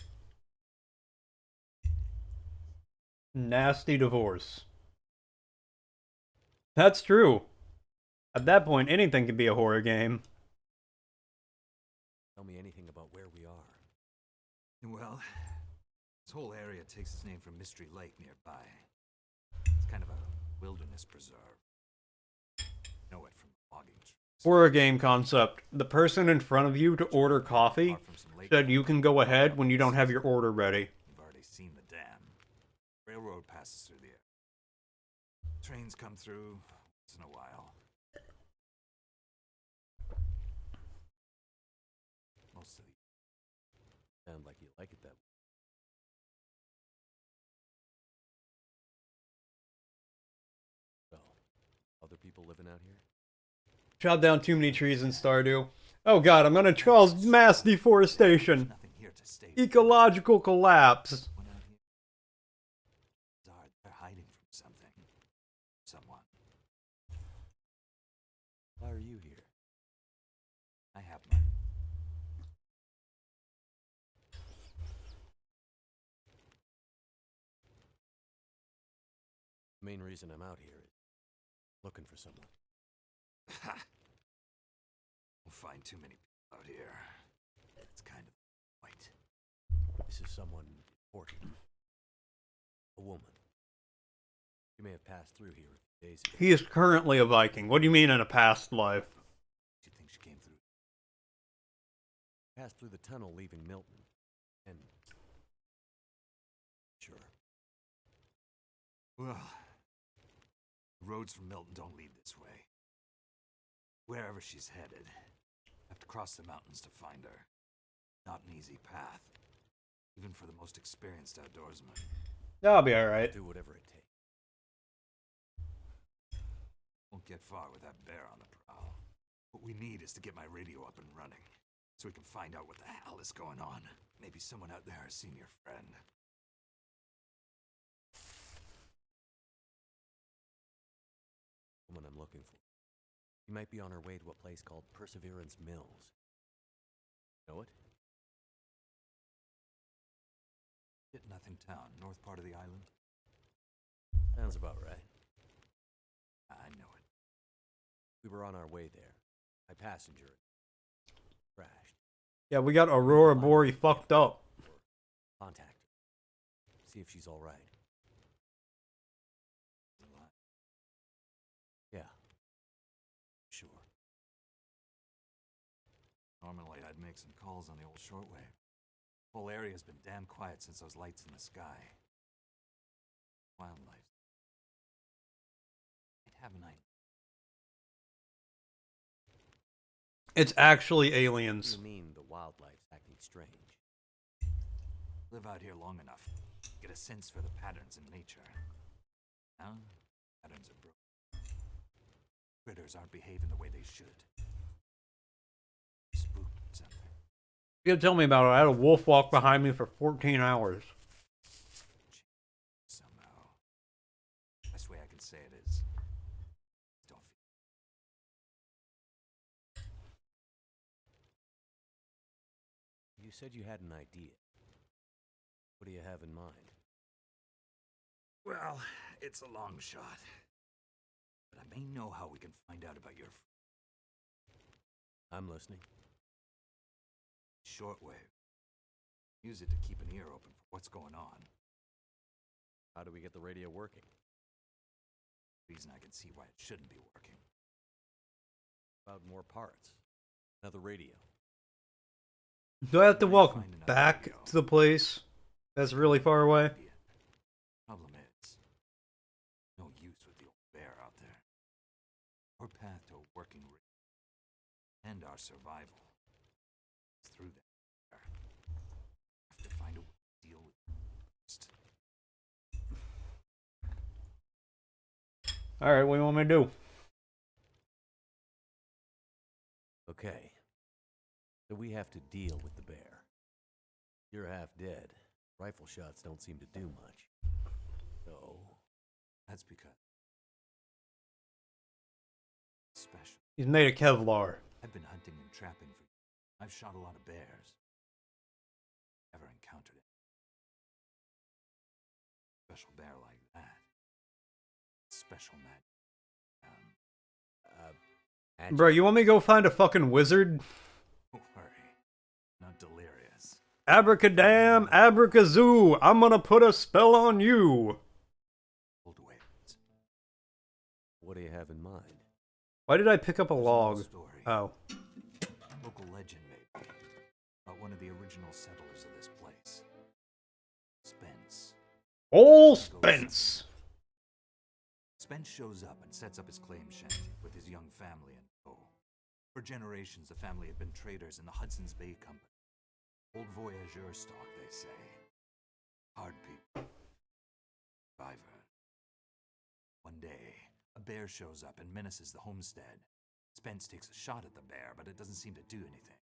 Nasty divorce. That's true. At that point, anything could be a horror game. Tell me anything about where we are. Well, this whole area takes its name from Mystery Lake nearby. It's kind of a wilderness preserve. Know it from logging trees. Horror game concept. The person in front of you to order coffee Apart from some lake said you can go ahead when you don't have your order ready. You've already seen the dam. Railroad passes through the area. Trains come through once in a while. Most of the Sound like you like it that way. So, other people living out here? Chop down too many trees in Stardew. Oh god, I'm gonna cause mass deforestation. nothing here to stay. Ecological collapse. One out here. They're hiding from something. Someone. Why are you here? I have my The main reason I'm out here is looking for someone. We'll find too many people out here. It's kind of white. This is someone important. A woman. She may have passed through here a few days ago. He is currently a Viking. What do you mean in a past life? Do you think she came through? Passed through the tunnel leaving Milton. And... Sure. Well, the roads from Milton don't lead this way. Wherever she's headed, have to cross the mountains to find her. Not an easy path, even for the most experienced outdoorsman. I'll be alright. Do whatever it takes. Won't get far with that bear on the prowl. What we need is to get my radio up and running, so we can find out what the hell is going on. Maybe someone out there has seen your friend. Woman I'm looking for. She might be on her way to a place called Perseverance Mills. Know it? Hit Nothing Town, north part of the island. Sounds about right. I know it. We were on our way there. My passenger crashed. Yeah, we got Aurora Boreal fucked up. Contact her. See if she's alright. Yeah. Sure. Normally, I'd make some calls on the old shortwave. Whole area's been damn quiet since those lights in the sky. Wildlife. I'd have an idea. It's actually aliens. You mean the wildlife's acting strange? Live out here long enough, get a sense for the patterns in nature. Now, patterns are broken. Critters aren't behaving the way they should. Spooked something. You gotta tell me about it. I had a wolf walk behind me for 14 hours. best way I can say it is, don't feel. You said you had an idea. What do you have in mind? Well, it's a long shot. But I may know how we can find out about your I'm listening. shortwave. Use it to keep an ear open for what's going on. How do we get the radio working? Reason I can see why it shouldn't be working. About more parts. Another radio. Do I have to walk Find another back radio. to the place that's really far away? Problem is, no use with the old bear out there. Our path to a working radio and our survival is through that bear. Have to find a way to deal with it first. Alright, what do you want me to do? Okay. So we have to deal with the bear. You're half dead. Rifle shots don't seem to do much. So, That's because special. He's made of Kevlar. I've been hunting and trapping for years. I've shot a lot of bears. Never encountered it. Special bear like that. Special magic. Bro, you want me to go find a fucking wizard? Don't worry. Not delirious. Abracadam, abracazoo, I'm gonna put a spell on you. Old ways. what do you have in mind? Why did I pick up a There's log? little story. Oh. Local legend, maybe. About one of the original settlers of this place. Spence. Old Spence. Spence shows up and sets up his claim shanty with his young family in tow. For generations, the family had been traders in the Hudson's Bay Company. Old voyageur stock, they say. Hard people. Survivor. One day, a bear shows up and menaces the homestead. Spence takes a shot at the bear, but it doesn't seem to do anything.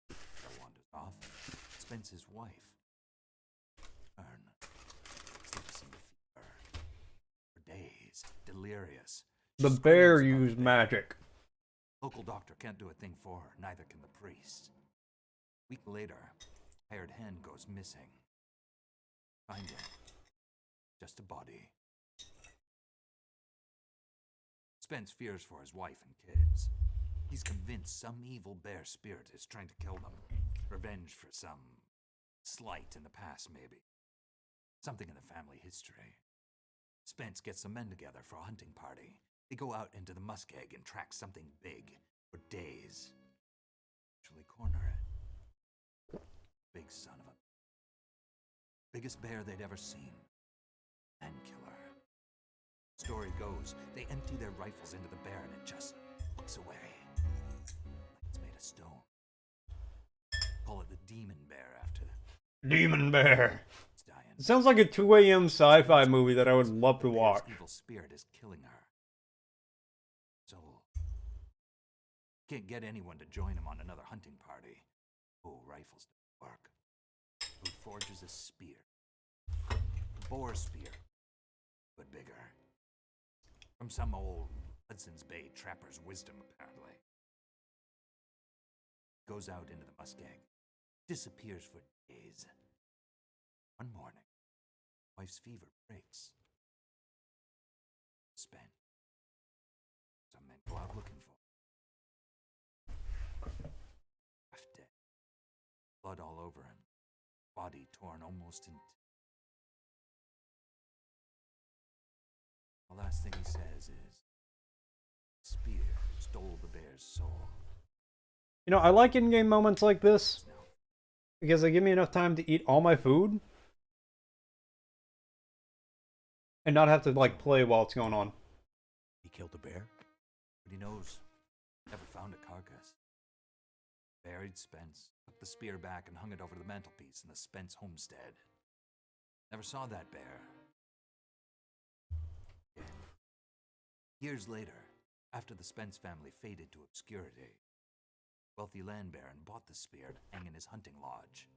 Bear wanders off. Spence's wife. Slips into fever. For days, delirious. The She bear screams about used the magic. Local doctor can't do a thing for her, neither can the priest. Week later, hired hand goes missing. Find him. Just a body. Spence fears for his wife and kids. He's convinced some evil bear spirit is trying to kill them. Revenge for some slight in the past, maybe. Something in the family history. Spence gets some men together for a hunting party. They go out into the muskeg and track something big for days. Actually corner it. Big son of a... biggest bear they'd ever seen. And killer. Story goes, they empty their rifles into the bear and it just looks away. Like it's made of stone. Call it the demon bear after Demon bear. it's dying. It sounds like a 2 a.m. sci-fi movie that I would love to The bear's watch. evil spirit is killing her. So can't get anyone to join him on another hunting party. Oh, rifles don't work. So he forges a spear. A boar spear, but bigger. From some old Hudson's Bay trapper's wisdom, apparently. Goes out into the muskeg. Disappears for days. One morning, wife's fever breaks. Spent. Some men go out looking for him. Half dead. Blood all over him. Body torn almost in two. The last thing he says is, spear stole the bear's soul. You know, I like in-game moments like this Now, because they give me enough time to eat all my food and not have to like play while it's going on. He killed a bear? but he knows never found a carcass. Buried Spence, took the spear back and hung it over the mantelpiece in the Spence homestead. Never saw that bear. Again. Years later, after the Spence family faded to obscurity, wealthy land baron bought the spear to hang in his hunting lodge.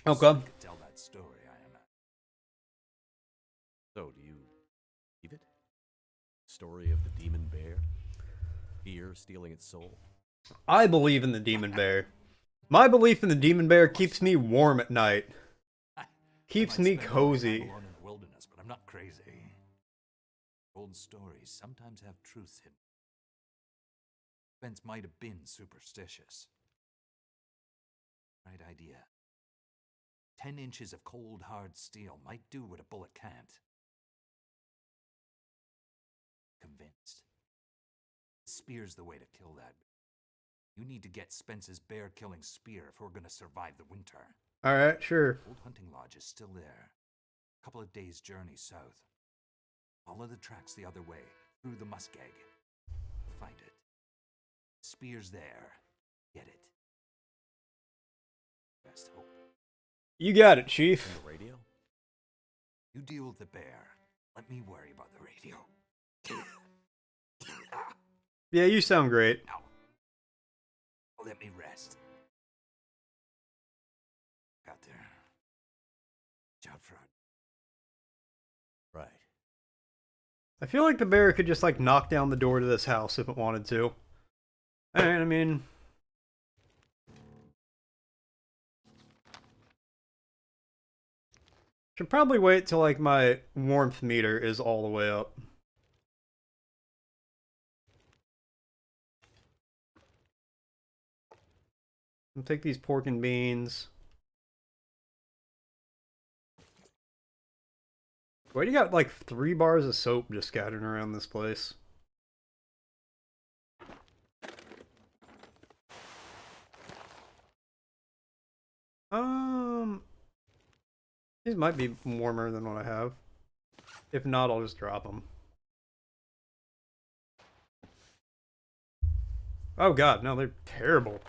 Okay. So he could tell that story, I imagine. So, do you Story of the demon bear? Fear stealing its soul? I believe in the demon bear. My belief in the demon bear keeps me warm at night. Keeps me cozy. Alone in the wilderness, but I'm not crazy. Old stories sometimes have truths hidden. Spence might have been superstitious. Right idea. 10 inches of cold, hard steel might do what a bullet can't. Convinced. Spear's the way to kill that. You need to get Spence's bear-killing spear if we're gonna survive the winter. Alright, sure. Old hunting lodge is still there. A couple of days' journey south. Follow the tracks the other way, through the muskeg. Find it. Spear's there. Get it. Best hope. You got it, Chief. And the radio? You deal with the bear. Let me worry about the radio. Yeah, you sound great. Now, let me rest. Out there. Watch out for it. Right. I feel like the bear could just, like, knock down the door to this house if it wanted to. And, I mean... should probably wait till, like, my warmth meter is all the way up. I'll take these pork and beans. Why do you got, like, 3 bars of soap just scattered around this place? These might be warmer than what I have. If not, I'll just drop them. Oh god, no, they're terrible.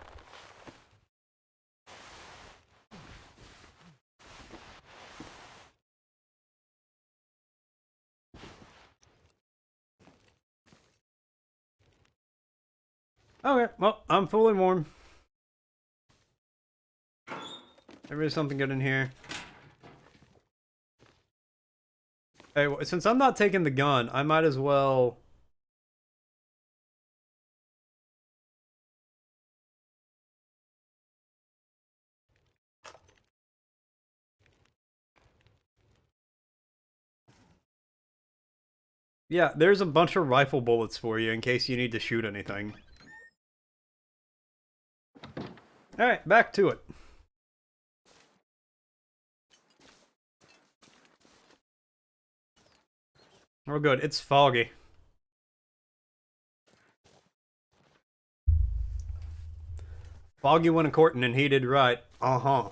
Okay, well, I'm fully warm. There is something good in here. Hey, since I'm not taking the gun, I might as well... yeah, there's a bunch of rifle bullets for you in case you need to shoot anything. Alright, back to it. We're good. It's foggy. Foggy when a courtin', and he did right. Uh-huh.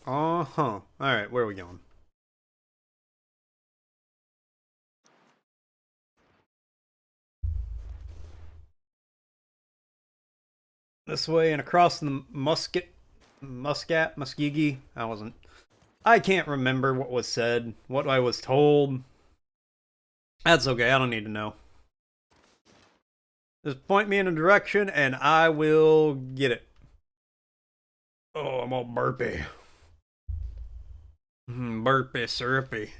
Uh-huh. Alright, where are we going? This way and across the Muscat, Muskegee. I can't remember what was said, what I was told. That's okay, I don't need to know. Just point me in a direction and I will get it. Oh, I'm all burpy. Burpy, syrupy.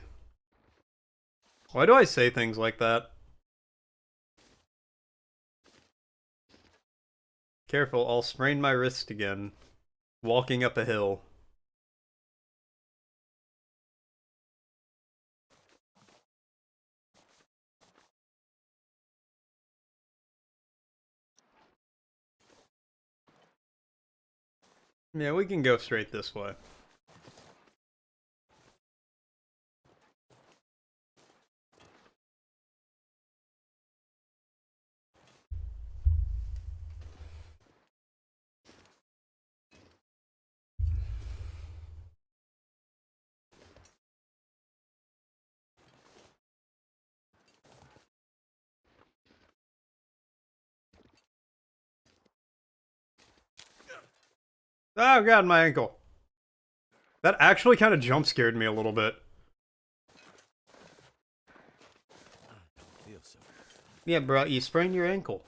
Why do I say things like that? Careful, I'll sprain my wrist again. Walking up a hill. Yeah, we can go straight this way. Oh god, my ankle. That actually kind of jump scared me a little bit. Feels so good. Yeah, bro, you sprained your ankle.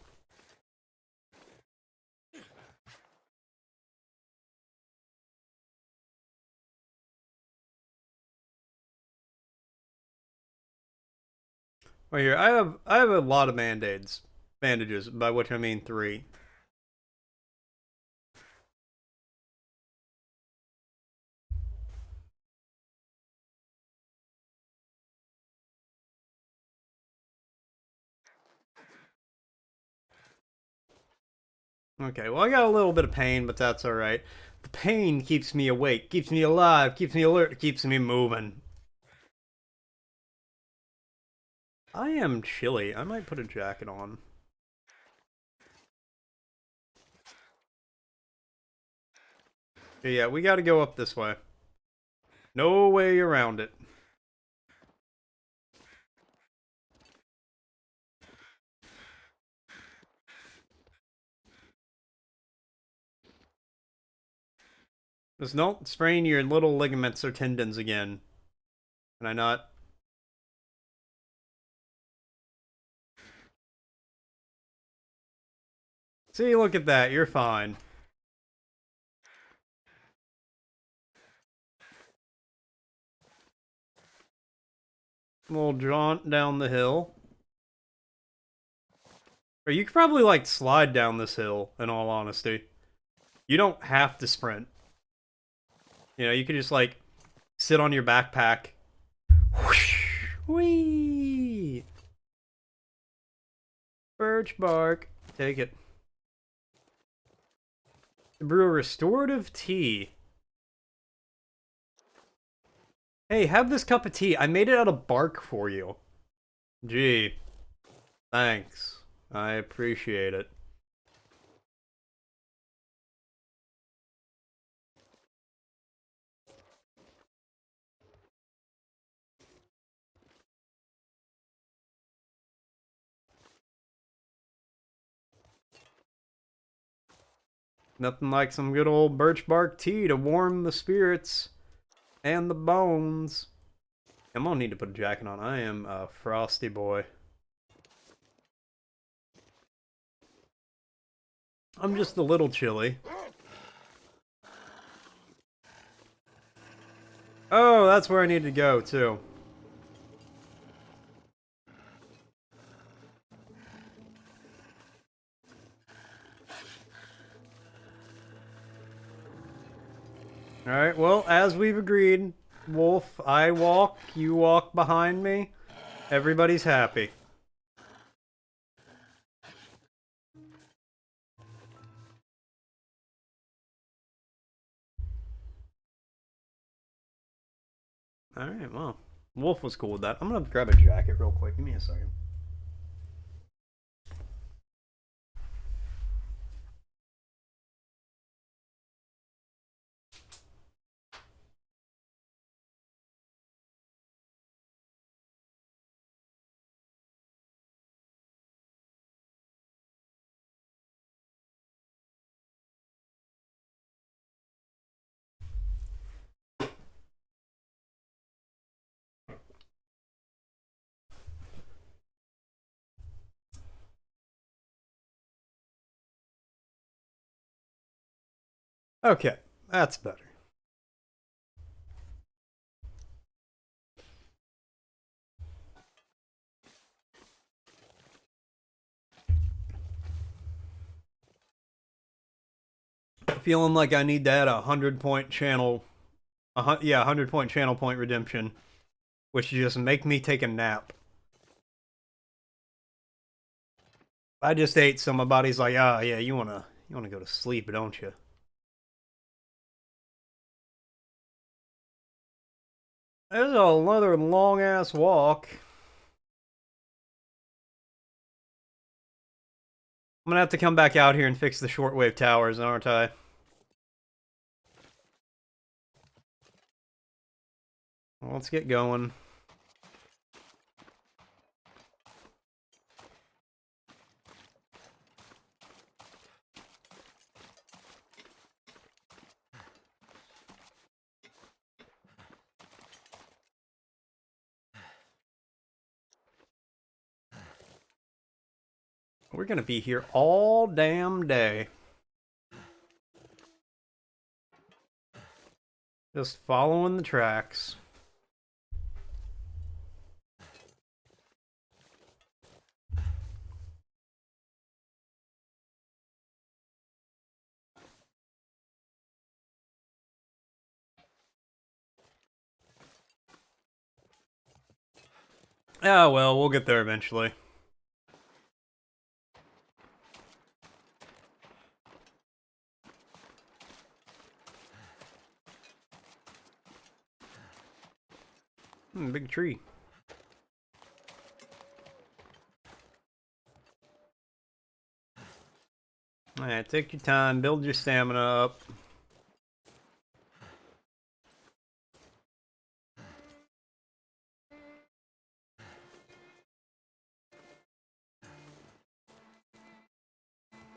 Right here, I have a lot of bandages, by which I mean 3. Okay, well I got a little bit of pain, but that's alright. The pain keeps me awake, keeps me alive, keeps me alert, keeps me moving. I am chilly. I might put a jacket on. Yeah, we gotta go up this way. No way around it. Just don't sprain your little ligaments or tendons again. Can I not? See, look at that. You're fine. A little jaunt down the hill. Or you could probably, like, slide down this hill, in all honesty. You don't have to sprint. You know, you could just, like, sit on your backpack. Whoosh! Whee! Birch bark. Take it. Brew a restorative tea. Hey, have this cup of tea. I made it out of bark for you. Gee. Thanks. I appreciate it. Nothing like some good old birch bark tea to warm the spirits and the bones. I'm gonna need to put a jacket on. I am a frosty boy. I'm just a little chilly. Oh, that's where I need to go, too. Alright, well, as we've agreed, Wolf, I walk, you walk behind me. Everybody's happy. Alright, well, Wolf was cool with that. I'm gonna grab a jacket real quick. Give me a second. Okay, that's better. Feeling like I need to add a 100-point channel. 100-point channel point redemption. Which just make me take a nap. I just ate, so my body's like, ah, yeah, you wanna go to sleep, don't you? There's another long-ass walk. I'm gonna have to come back out here and fix the shortwave towers, aren't I? Well, let's get going. We're gonna be here all damn day. Just following the tracks. Oh well, we'll get there eventually. Big tree. Alright, take your time, build your stamina up.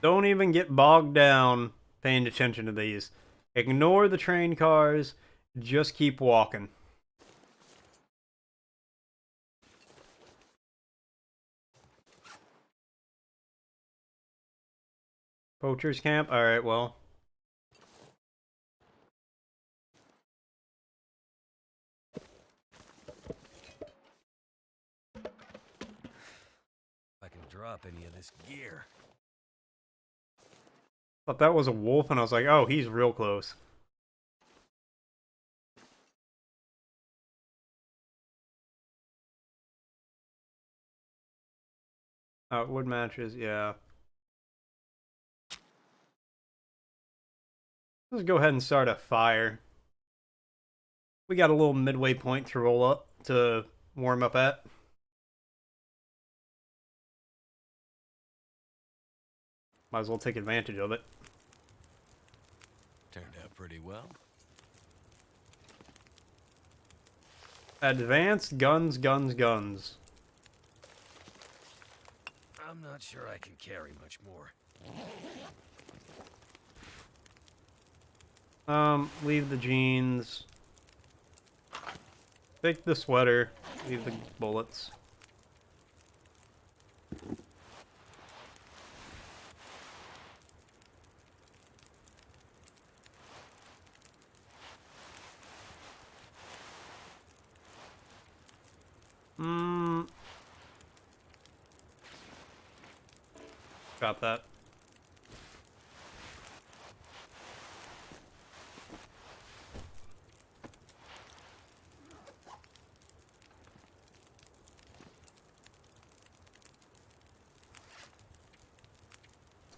Don't even get bogged down paying attention to these. Ignore the train cars, just keep walking. Poacher's camp? Alright, well. If I can drop any of this gear. Thought that was a wolf, and I was like, oh, he's real close. Wood matches, yeah. Let's go ahead and start a fire. We got a little midway point to roll up, to warm up at. Might as well take advantage of it. Turned out pretty well. Advanced guns, guns, guns. I'm not sure I can carry much more. Leave the jeans. Take the sweater. Leave the bullets. Got that.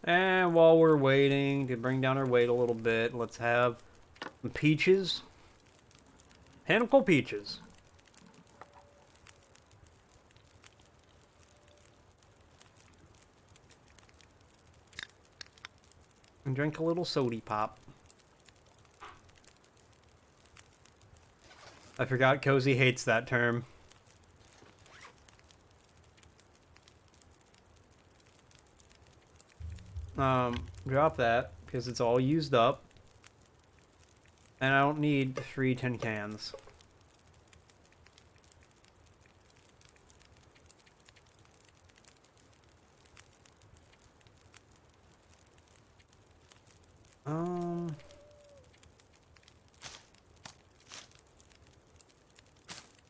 And while we're waiting to bring down our weight a little bit, let's have some peaches. Pinnacle peaches. And drink a little sody pop. I forgot Cozy hates that term. Drop that, because it's all used up. And I don't need 3 tin cans.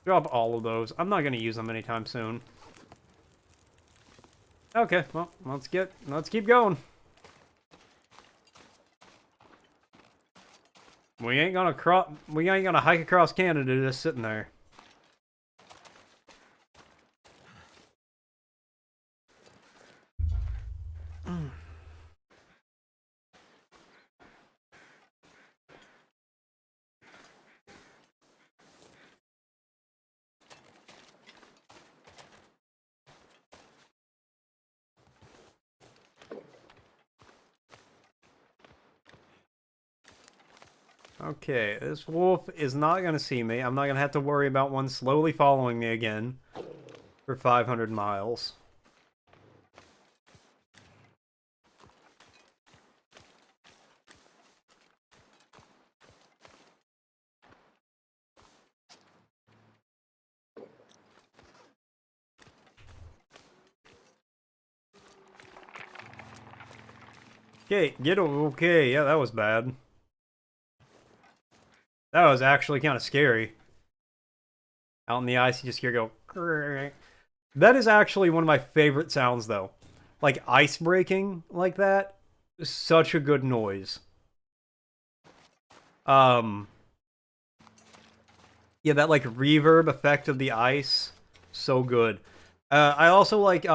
Drop all of those. I'm not going to use them anytime soon. Okay, well, let's keep going. We ain't gonna hike across Canada just sitting there. Okay, this wolf is not going to see me. I'm not going to have to worry about one slowly following me again for 500 miles. Okay, okay, yeah, that was bad. That was actually kind of scary. Out in the ice, you just hear go. Grrr. That is actually one of my favorite sounds, though. Like ice breaking like that is such a good noise. Yeah, that like reverb effect of the ice So good. I also like,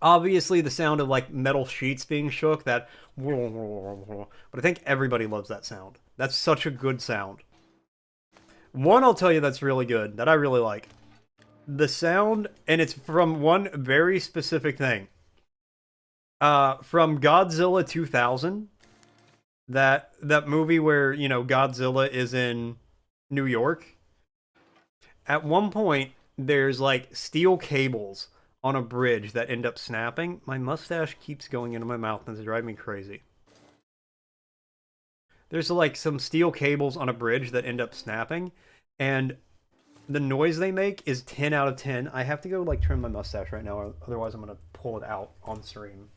obviously the sound of, like, metal sheets being shook, that... But I think everybody loves that sound. That's such a good sound. One I'll tell you that's really good, that I really like. The sound, and it's from one very specific thing. From Godzilla 2000, that movie where, you know, Godzilla is in New York. At one point, there's like steel cables on a bridge that end up snapping. My mustache keeps going into my mouth and it's driving me crazy. There's like some steel cables on a bridge that end up snapping, and the noise they make is 10 out of 10. I have to go like trim my mustache right now, otherwise I'm gonna pull it out on stream.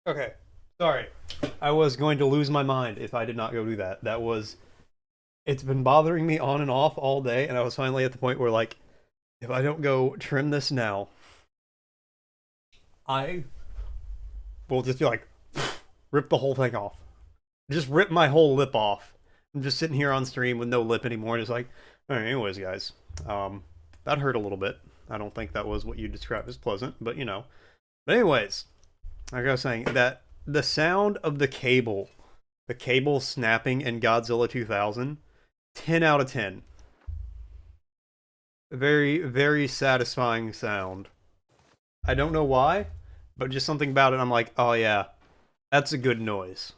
Okay, sorry. I was going to lose my mind if I did not go do that. That was... It's been bothering me on and off all day, and I was finally at the point where, like, if I don't go trim this now, I will just be like, rip the whole thing off. Just rip my whole lip off. I'm just sitting here on stream with no lip anymore, and it's like, alright, anyways, guys. That hurt a little bit. I don't think that was what you described as pleasant, but you know. But anyways, like I was saying, that the sound of the cable snapping in Godzilla 2000, 10 out of 10. Very, very satisfying sound. I don't know why, but just something about it, I'm like, oh yeah, that's a good noise.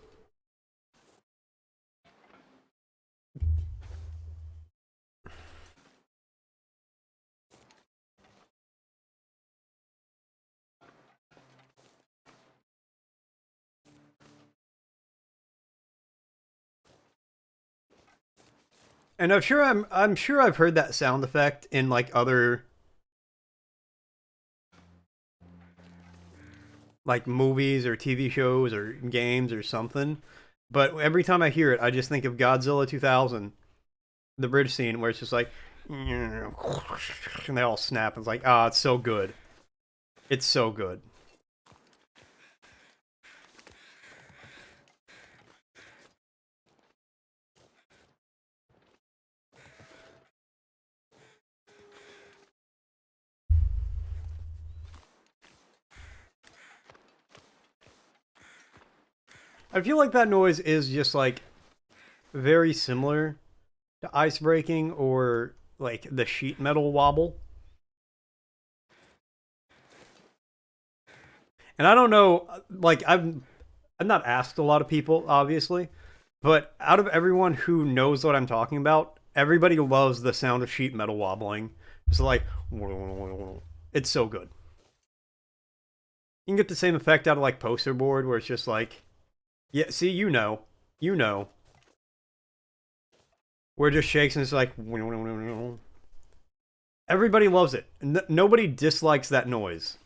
And I'm sure I've heard that sound effect in like other like movies or TV shows or games or something. But every time I hear it, I just think of Godzilla 2000, the bridge scene where it's just like, and they all snap. And it's like, ah, it's so good. It's so good. I feel like that noise is just like very similar to ice breaking or like the sheet metal wobble. And I don't know, like I've not asked a lot of people, obviously, but out of everyone who knows what I'm talking about, everybody loves the sound of sheet metal wobbling. It's like, it's so good. You can get the same effect out of like poster board where it's just like, yeah, see, you know, where it just shakes and it's like, everybody loves it. Nobody dislikes that noise.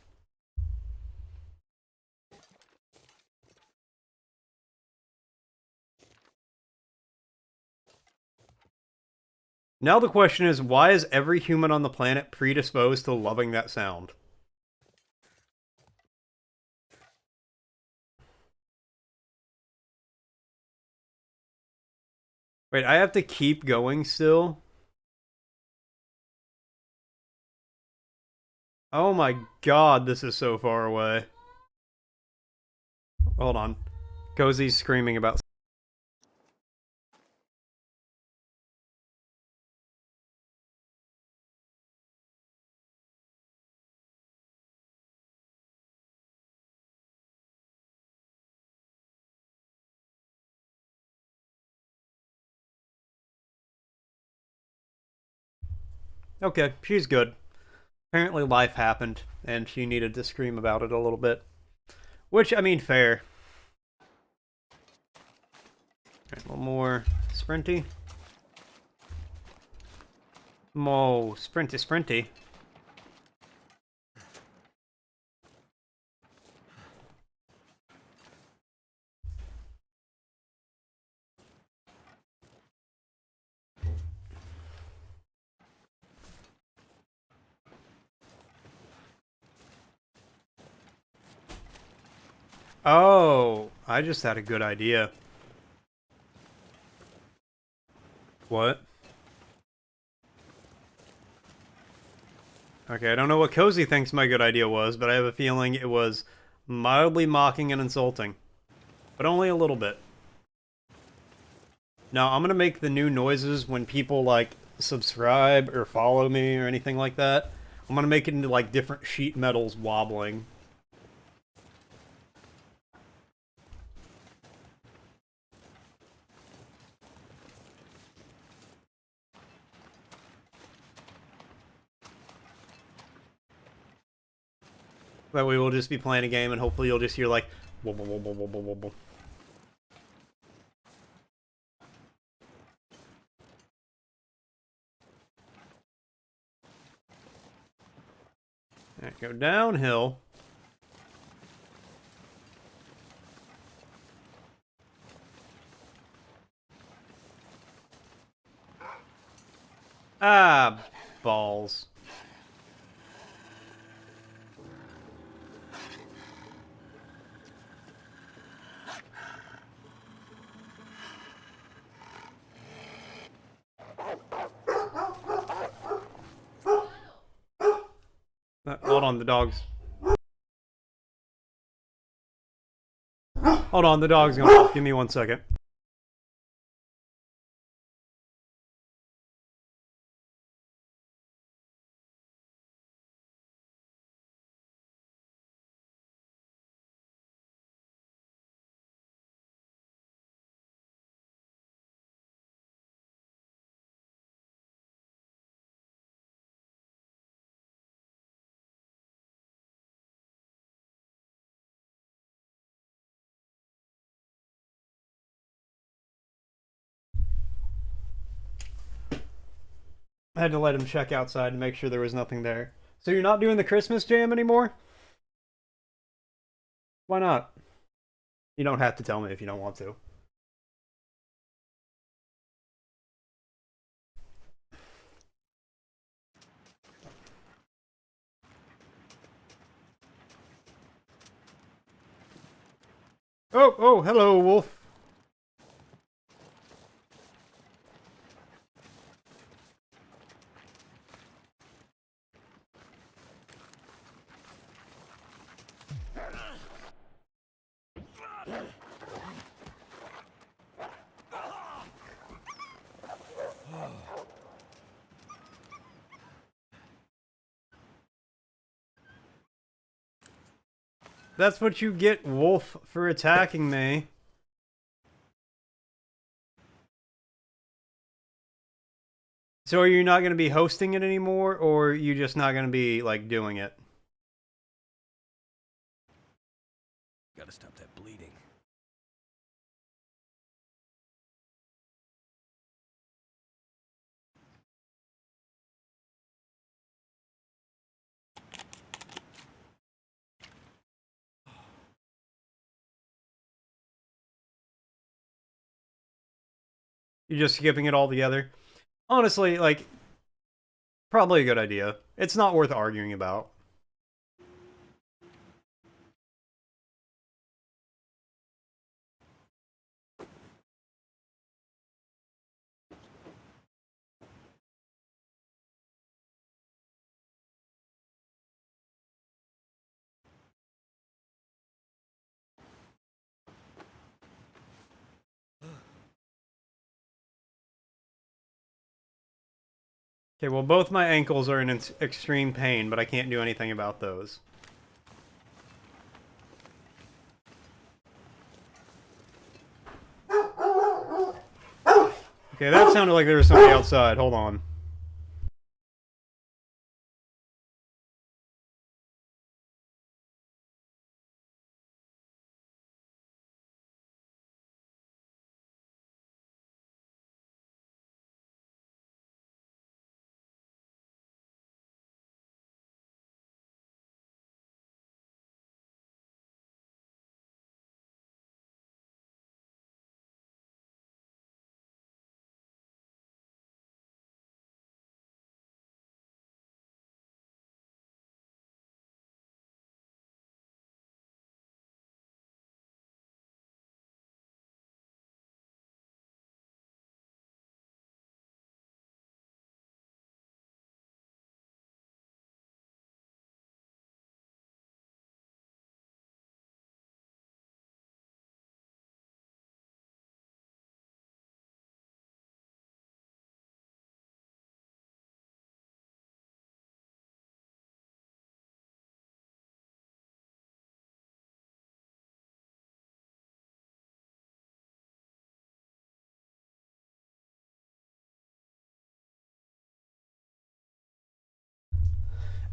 Now the question is, why is every human on the planet predisposed to loving that sound? Wait, I have to keep going still? Oh my god, this is so far away. Hold on. Cozy's screaming about Okay, she's good. Apparently life happened, and she needed to scream about it a little bit. Which, I mean, fair. Right, a little more sprinty. Mo, sprinty, sprinty. Oh, I just had a good idea. What? Okay, I don't know what Cozy thinks my good idea was, but I have a feeling it was mildly mocking and insulting. But only a little bit. Now, I'm gonna make the new noises when people, like, subscribe or follow me or anything like that. I'm gonna make it into, like, different sheet metals wobbling. That way we'll just be playing a game and hopefully you'll just hear, like, wobble, wobble, wobble, wobble. Alright, go downhill. Ah, balls. Hold on, the dog's... Hold on, the dog's going off. Give me 1 second. I had to let him check outside and make sure there was nothing there. So you're not doing the Christmas jam anymore? Why not? You don't have to tell me if you don't want to. Oh, hello, wolf. That's what you get, wolf, for attacking me. So are you not going to be hosting it anymore, or are you just not going to be, like, doing it? Gotta stop that bleeding. You're just skipping it all together? Honestly, like, probably a good idea. It's not worth arguing about. Okay, well, both my ankles are in extreme pain, but I can't do anything about those. Okay, that sounded like there was somebody outside. Hold on.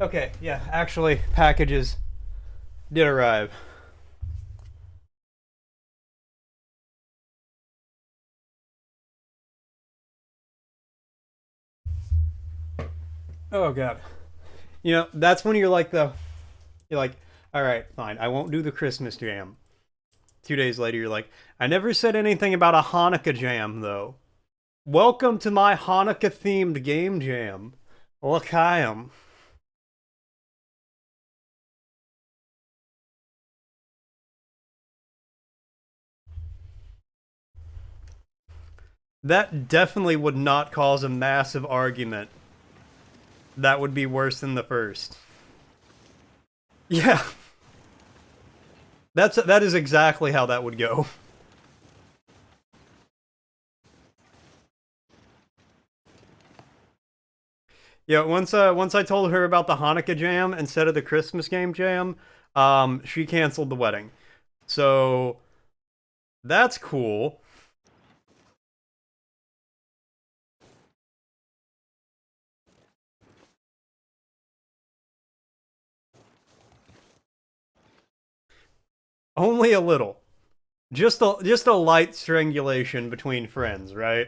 Okay, yeah, actually, packages did arrive. Oh god. You know, that's when you're like, all right, fine, I won't do the Christmas jam. 2 days later, you're like, I never said anything about a Hanukkah jam, though. Welcome to my Hanukkah themed game jam. Look, I am. That definitely would not cause a massive argument. That would be worse than the first. Yeah. That is exactly how that would go. Yeah, once I told her about the Hanukkah jam instead of the Christmas game jam, she canceled the wedding. So that's cool. Only a little. Just a light strangulation between friends, right?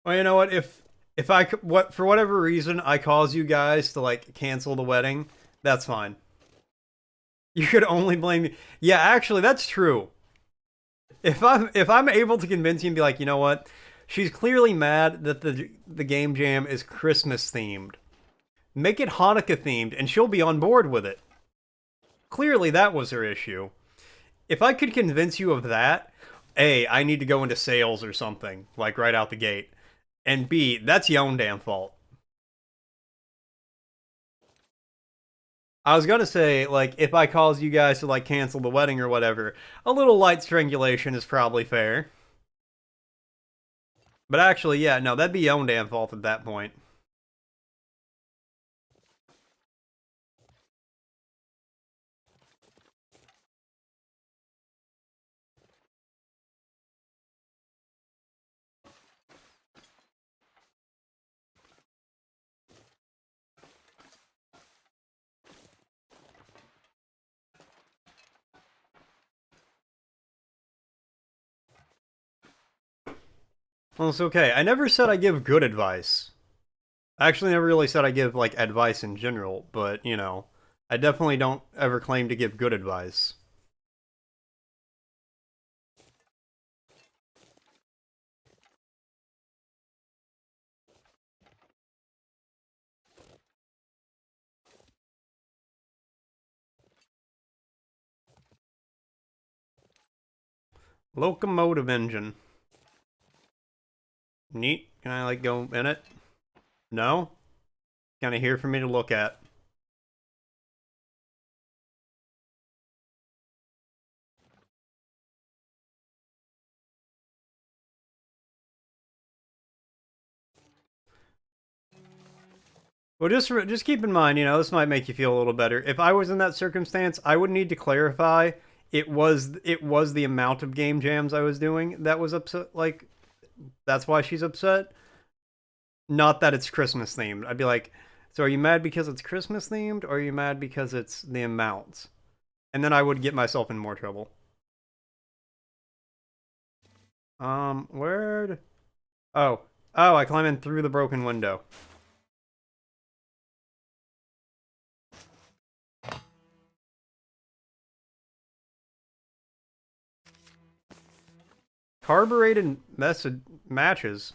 Well, you know what? If I what for whatever reason I cause you guys to like cancel the wedding, that's fine. You could only blame me. Yeah, actually, that's true. If I'm able to convince you and be like, you know what, she's clearly mad that the game jam is Christmas themed. Make it Hanukkah themed, and she'll be on board with it. Clearly, that was her issue. If I could convince you of that, A, I need to go into sales or something, like right out the gate. And B, that's your own damn fault. I was gonna say, like, if I cause you guys to, like, cancel the wedding or whatever, a little light strangulation is probably fair. But actually, yeah, no, that'd be your own damn fault at that point. Well, it's okay. I never said I give good advice. I actually never really said I give, like, advice in general, but, you know, I definitely don't ever claim to give good advice. Locomotive engine. Neat. Can I, like, go in it? No? Kind of here for me to look at. Well, just keep in mind, you know, this might make you feel a little better. If I was in that circumstance, I would need to clarify it was the amount of game jams I was doing that was upset. Like, that's why she's upset. Not that it's Christmas themed. I'd be like, so are you mad because it's Christmas themed, or are you mad because it's the amounts? And then I would get myself in more trouble. Where'd? Oh, I climb in through the broken window. Carbureted message matches.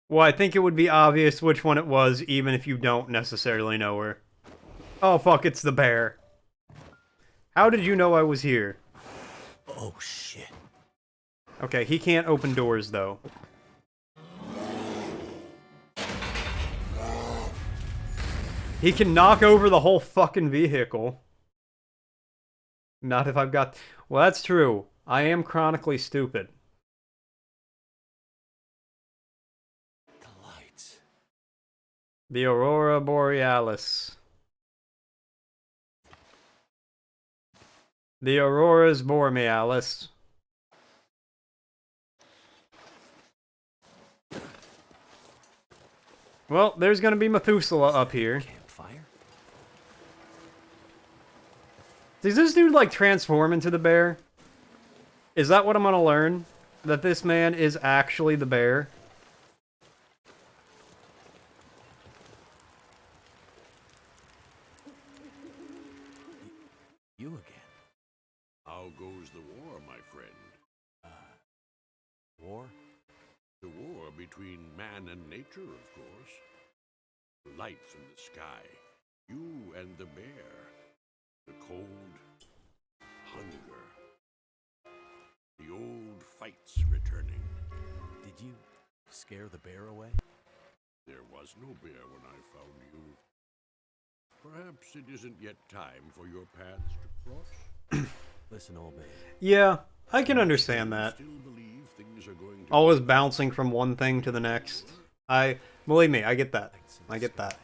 Well, I think it would be obvious which one it was, even if you don't necessarily know her. Oh, fuck, it's the bear. How did you know I was here? Oh, shit. Okay, he can't open doors, though. He can knock over the whole fucking vehicle. Not if I've got... Well, that's true. I am chronically stupid. The lights. The Aurora Borealis. The Aurora's Borealis. Well, there's gonna be Methuselah up here. Campfire? Does this dude, like, transform into the bear? Is that what I'm gonna learn? That this man is actually the bear? You again. How goes the war, my friend? War? The war between man and nature, of course. Light from the sky, you and the bear. The cold, hunger. The old fights returning. Did you scare the bear away? There was no bear when I found you. Perhaps it isn't yet time for your paths to cross. Listen, old man. Yeah, I can understand that. Still believe things are going to Always bouncing from one thing to the next. Believe me, I get that. I get that.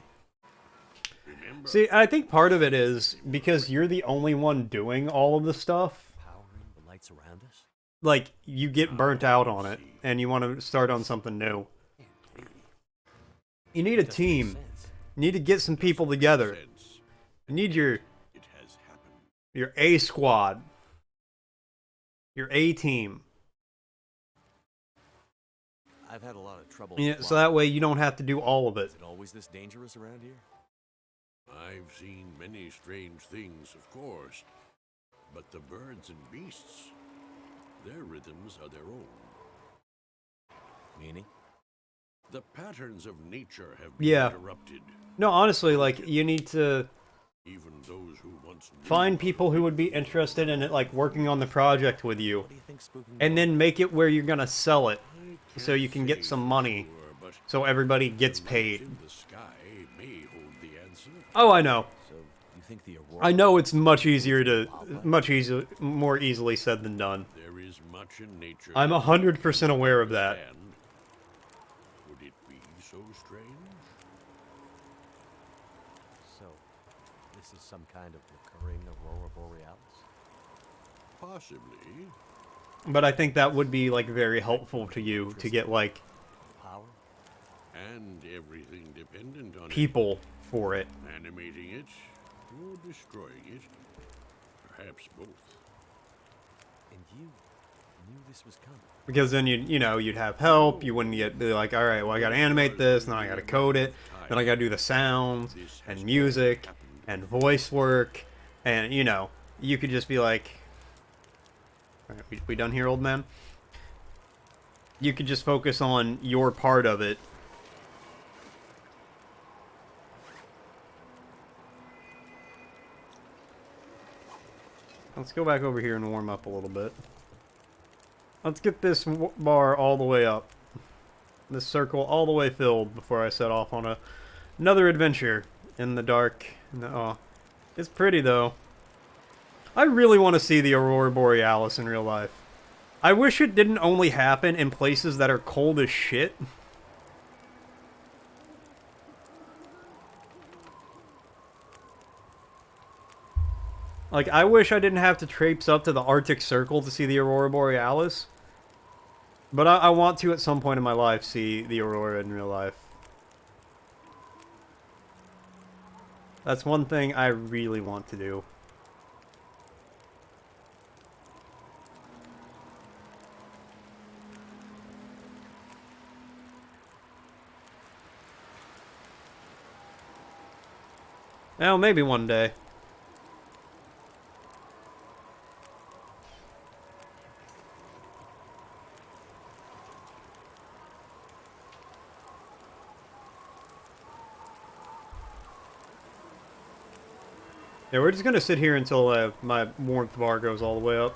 remember. See, I think part of it is because you're the only one doing all of the stuff. Powering the lights around us? Like, you get burnt out on it, and you want to start on something new. You need a Doesn't make team. sense. You need to get some people together. Sense. You need your It has happened. A squad. Your A team. I've had a lot of trouble. Yeah, with so that way you don't have to do all of it. Is it always this dangerous around here? I've seen many strange things, of course, but the birds and beasts, their rhythms are their own. Meaning? The patterns of nature have been Yeah. interrupted. No, honestly, like, you need to Even those who once knew find people who would be interested in it, like, working on the project with you. What do you think spooking And then make it where you're gonna sell it, I so you can can't get say some for money, sure, but so everybody gets the lights paid. in the sky may hold the answer. Oh, I know. So you think the Aurora? I know it's much easier to, Wildlife? more easily said than done. There is much in nature. I'm 100% aware of that. understand. Would it be so strange? So, this is some kind of recurring Aurora Borealis? Possibly. But I think that would be, like, very helpful to you to get, like, Power? And everything dependent on people for it. it. Animating it or destroying it. Perhaps both. And you knew this was coming. Because then you'd have help. You wouldn't be like, all right, well, I got to animate this, and then I got to code it, then I got to do the sounds and music and voice work, and you could just be like, all right, we done here, old man? You could just focus on your part of it. Let's go back over here and warm up a little bit. Let's get this bar all the way up. This circle all the way filled before I set off on another adventure in the dark. Oh, it's pretty though. I really want to see the Aurora Borealis in real life. I wish it didn't only happen in places that are cold as shit. Like, I wish I didn't have to traipse up to the Arctic Circle to see the Aurora Borealis. But I want to, at some point in my life, see the Aurora in real life. That's one thing I really want to do. Well, maybe one day. Yeah, we're just gonna sit here until my warmth bar goes all the way up.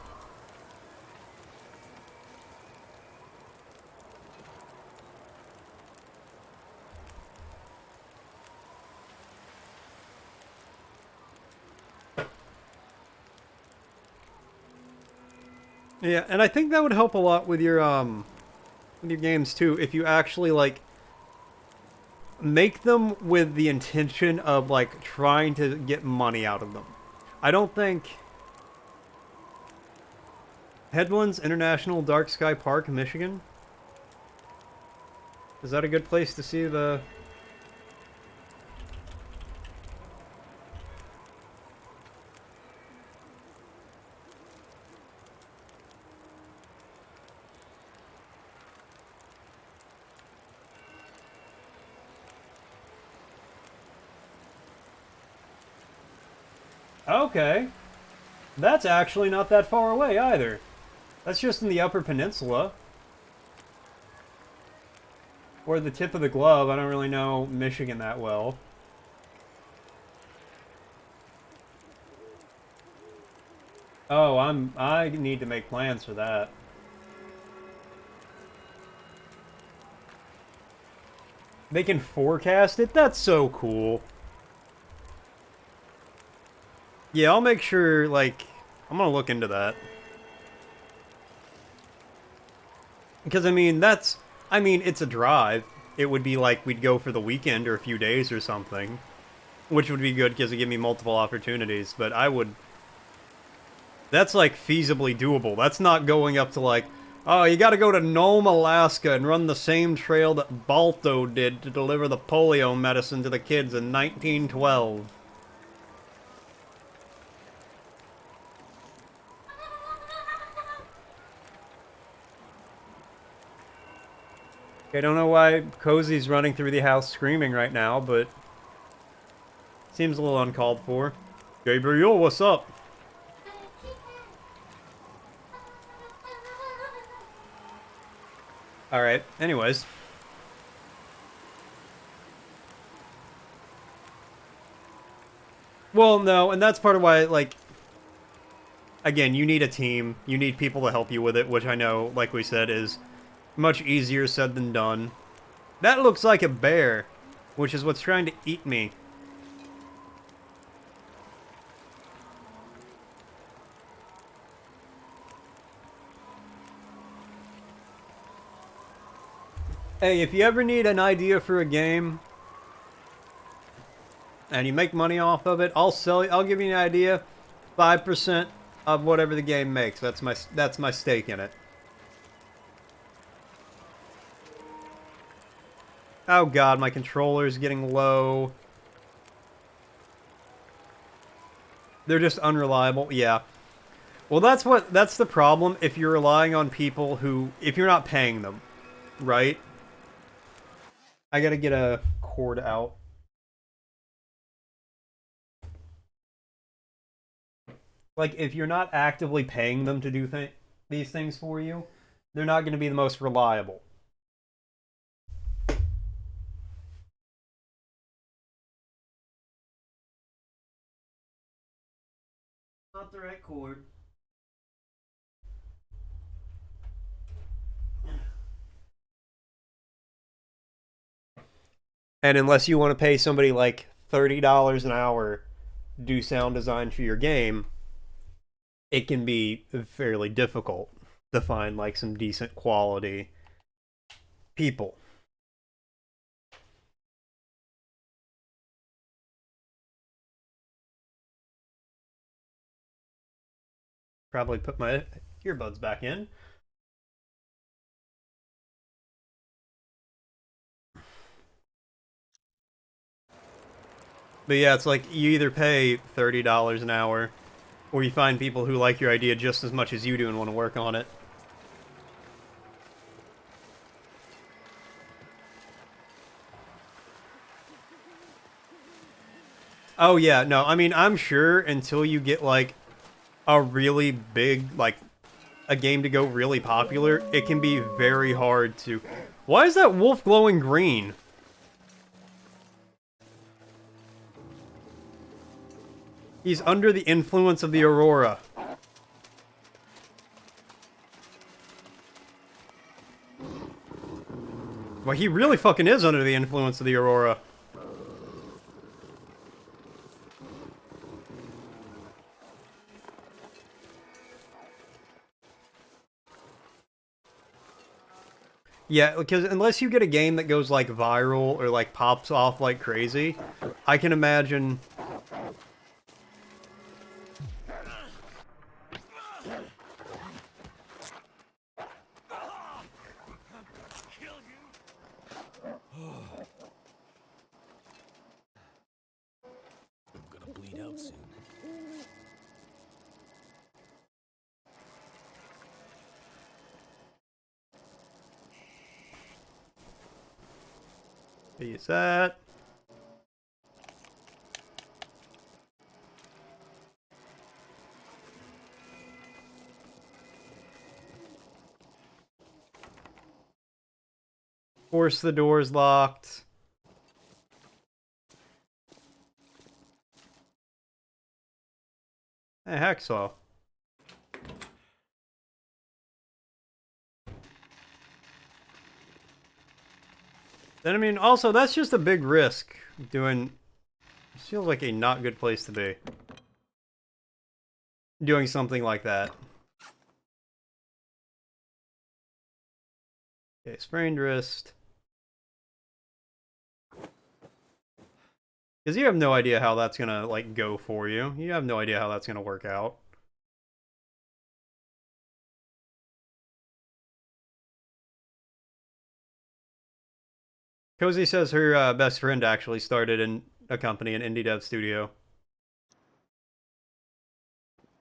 Yeah, and I think that would help a lot with your games too, if you actually like make them with the intention of like trying to get money out of them. I don't think Headlands International Dark Sky Park, Michigan. Is that a good place to see the... Okay. That's actually not that far away either. That's just in the Upper Peninsula. Or the tip of the glove. I don't really know Michigan that well. Oh, I need to make plans for that. They can forecast it? That's so cool. Yeah, I'll make sure, like, I'm gonna look into that. Because, I mean, it's a drive. It would be like we'd go for the weekend or a few days or something. Which would be good because it give me multiple opportunities. But that's, like, feasibly doable. That's not going up to, like, oh, you gotta go to Nome, Alaska and run the same trail that Balto did to deliver the polio medicine to the kids in 1912. I don't know why Cozy's running through the house screaming right now, but seems a little uncalled for. Gabriel, what's up? Alright, anyways. Well, no, and that's part of why, like, again, you need a team. You need people to help you with it, which I know, like we said, is much easier said than done. That looks like a bear, which is what's trying to eat me. Hey, if you ever need an idea for a game and you make money off of it, I'll give you an idea. 5% of whatever the game makes. That's my stake in it. Oh god, my controller's getting low. They're just unreliable. Yeah. Well, that's the problem if you're relying on people if you're not paying them, right? I gotta get a cord out. Like, if you're not actively paying them to do these things for you, they're not going to be the most reliable. Not the right cord. And unless you want to pay somebody like $30 an hour to do sound design for your game, it can be fairly difficult to find like some decent quality people. Probably put my earbuds back in. But yeah, it's like you either pay $30 an hour or you find people who like your idea just as much as you do and want to work on it. Oh yeah, no, I mean, I'm sure until you get like a really big, like a game to go really popular, it can be very hard to... Why is that wolf glowing green? He's under the influence of the Aurora. Well, he really fucking is under the influence of the Aurora. Yeah, because unless you get a game that goes like viral or like pops off like crazy, I can imagine. I'm gonna bleed out soon. Use that. Force the doors locked. Hey, hacksaw. Then I mean, also that's just a big risk doing. This feels like a not good place to be. Doing something like that. Okay, sprained wrist. Because you have no idea how that's gonna, like, go for you. You have no idea how that's gonna work out. Cozy says her best friend actually started in a company, an indie dev studio.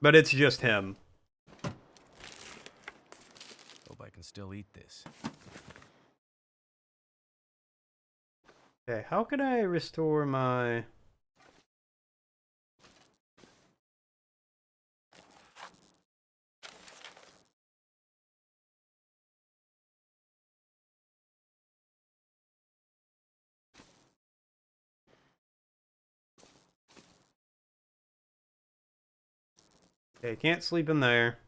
But it's just him. Hope I can still eat this. Okay, how can I restore my... Okay, can't sleep in there.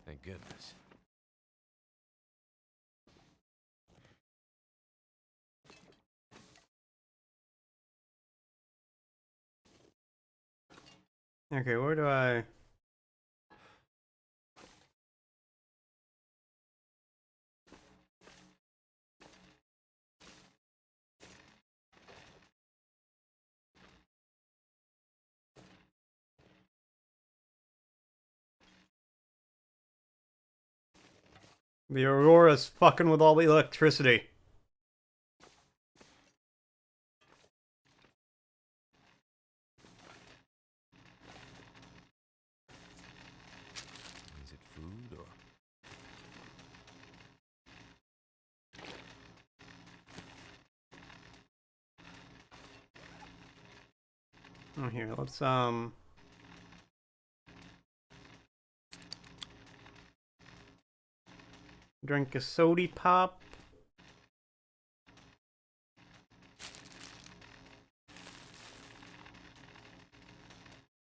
Thank goodness. Okay, where do I... The Aurora's fucking with all the electricity. Is it food or... Oh, here, let's, drink a sody pop.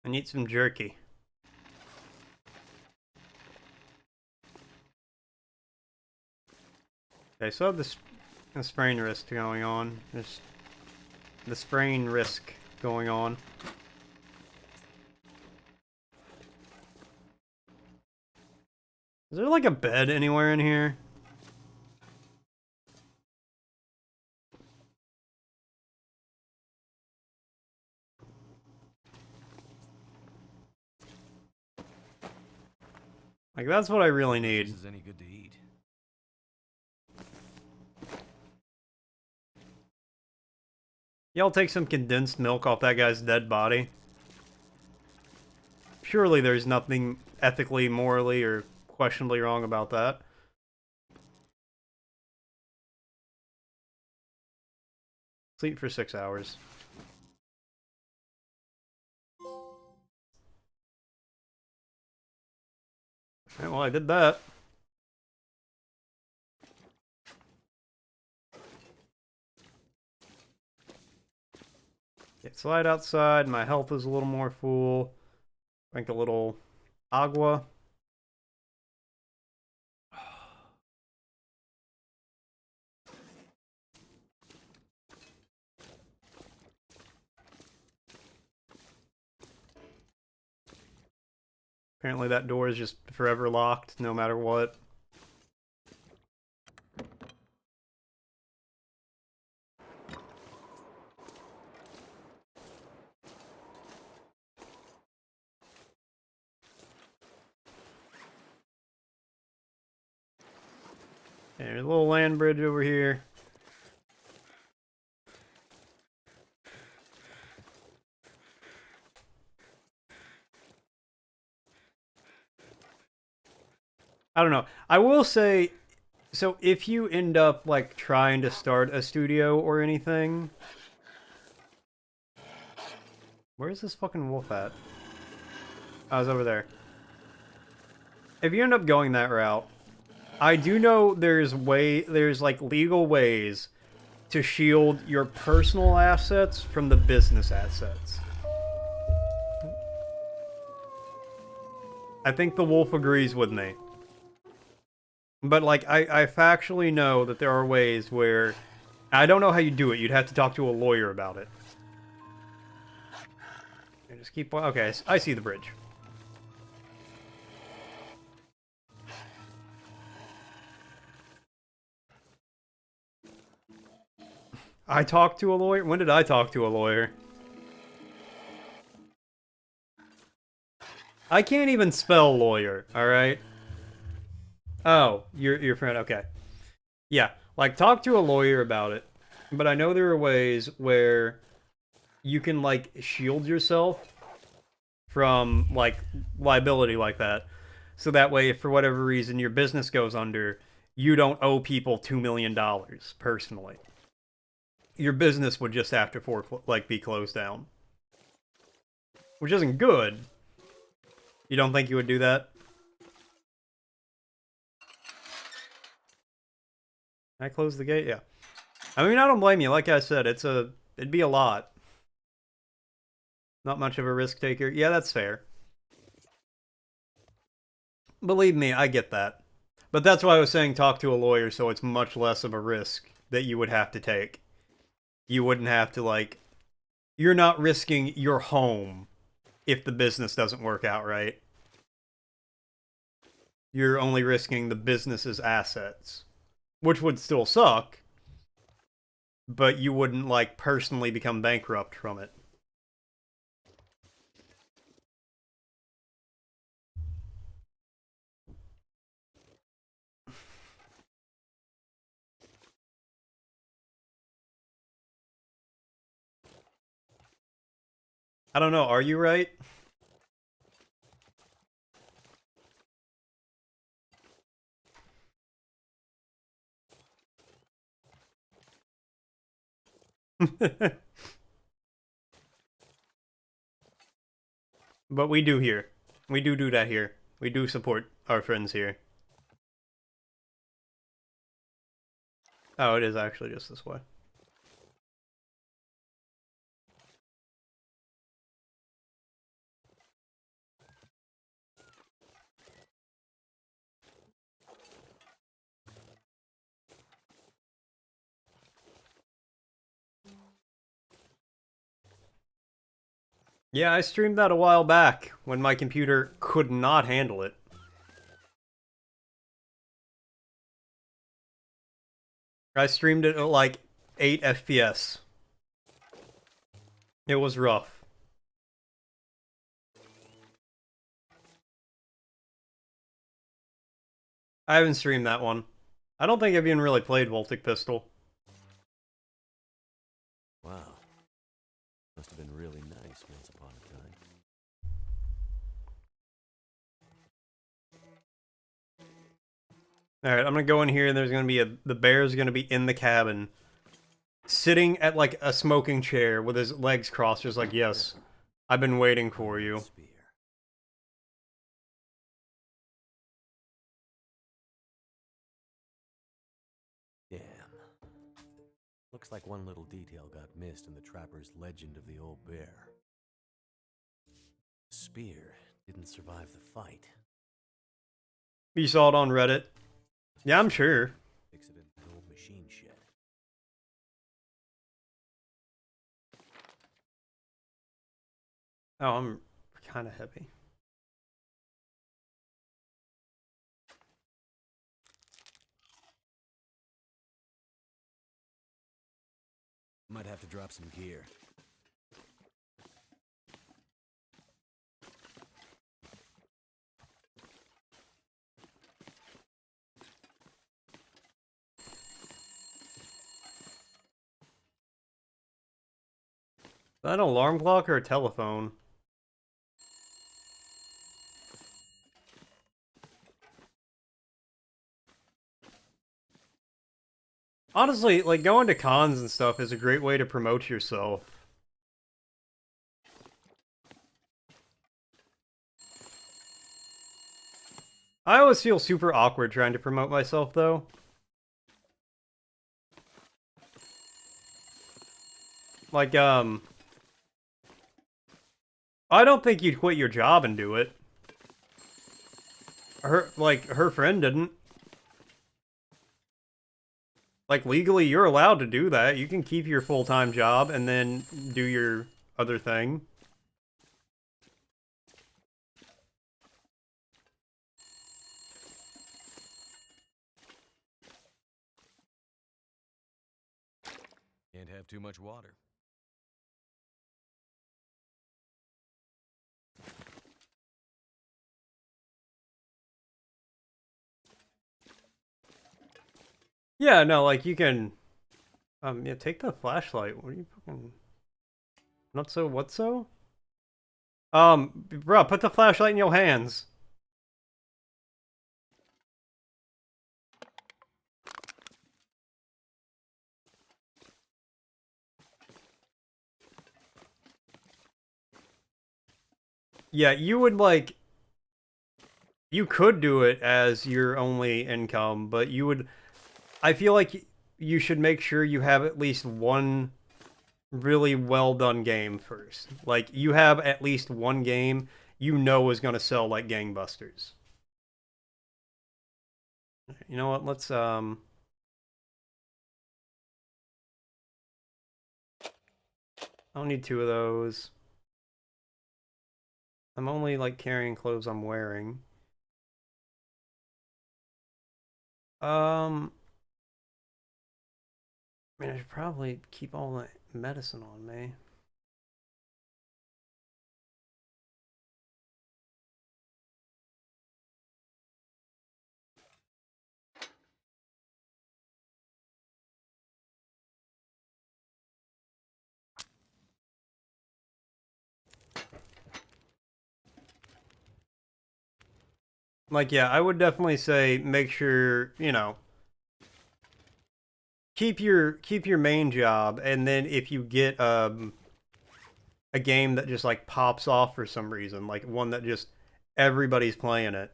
I need some jerky. Okay, so I have this a sprain risk going on. There's the sprain risk going on. Is there like a bed anywhere in here? Like, that's what I really need. This is any good to eat. Y'all take some condensed milk off that guy's dead body. Surely there's nothing ethically, morally, or questionably wrong about that. Sleep for 6 hours. Alright, well, I did that. Okay, slide outside. My health is a little more full. Drink a little agua. Apparently that door is just forever locked, no matter what. There's a little land bridge over here. I don't know. I will say, so if you end up, like, trying to start a studio or anything... Where's this fucking wolf at? Oh, it's over there. If you end up going that route, I do know there's like legal ways to shield your personal assets from the business assets. I think the wolf agrees with me. But, like, I factually know that there are ways where... I don't know how you do it. You'd have to talk to a lawyer about it. I just keep... Okay, I see the bridge. I talked to a lawyer? When did I talk to a lawyer? I can't even spell lawyer, alright? Oh, your friend, okay. Yeah, like, talk to a lawyer about it. But I know there are ways where you can, like, shield yourself from, like, liability like that. So that way, if for whatever reason your business goes under, you don't owe people $2 million, personally. Your business would just have to, be closed down. Which isn't good. You don't think you would do that? Can I close the gate? Yeah. I mean, I don't blame you. Like I said, it'd be a lot. Not much of a risk taker. Yeah, that's fair. Believe me, I get that. But that's why I was saying talk to a lawyer, so it's much less of a risk that you would have to take. You wouldn't have to, like... You're not risking your home if the business doesn't work out right. You're only risking the business's assets. Which would still suck. But you wouldn't, like, personally become bankrupt from it. I don't know, are you right? But we do here. We do that here. We do support our friends here. Oh, it is actually just this way. Yeah, I streamed that a while back, when my computer could not handle it. I streamed it at like 8 FPS. It was rough. I haven't streamed that one. I don't think I've even really played Voltic Pistol. Wow. Must have been really nice once upon a time. Alright, I'm gonna go in here and there's gonna be the bear's gonna be in the cabin. Sitting at like a smoking chair with his legs crossed, just like, yes, I've been waiting for you. Spear. Looks like one little detail got missed in the trapper's legend of the old bear. The spear didn't survive the fight. You saw it on Reddit? Yeah, I'm sure. Fix it in an old machine shed. Oh, I'm kind of heavy. Might have to drop some gear. Is that an alarm clock or a telephone? Honestly, like, going to cons and stuff is a great way to promote yourself. I always feel super awkward trying to promote myself, though. Like, I don't think you'd quit your job and do it. Her friend didn't. Like, legally, you're allowed to do that. You can keep your full-time job and then do your other thing. Can't have too much water. Yeah, no, like, you can... yeah, take the flashlight. What are you fucking... Not so, what so? Bro, put the flashlight in your hands. Yeah, you would, like... You could do it as your only income, but you would... I feel like you should make sure you have at least one really well done game first. Like, you have at least one game you know is going to sell like gangbusters. You know what? Let's I don't need two of those. I'm only like carrying clothes I'm wearing. I mean, I should probably keep all the medicine on me. Like, yeah, I would definitely say make sure, you know, keep your main job, and then if you get a game that just like pops off for some reason, like one that just everybody's playing it.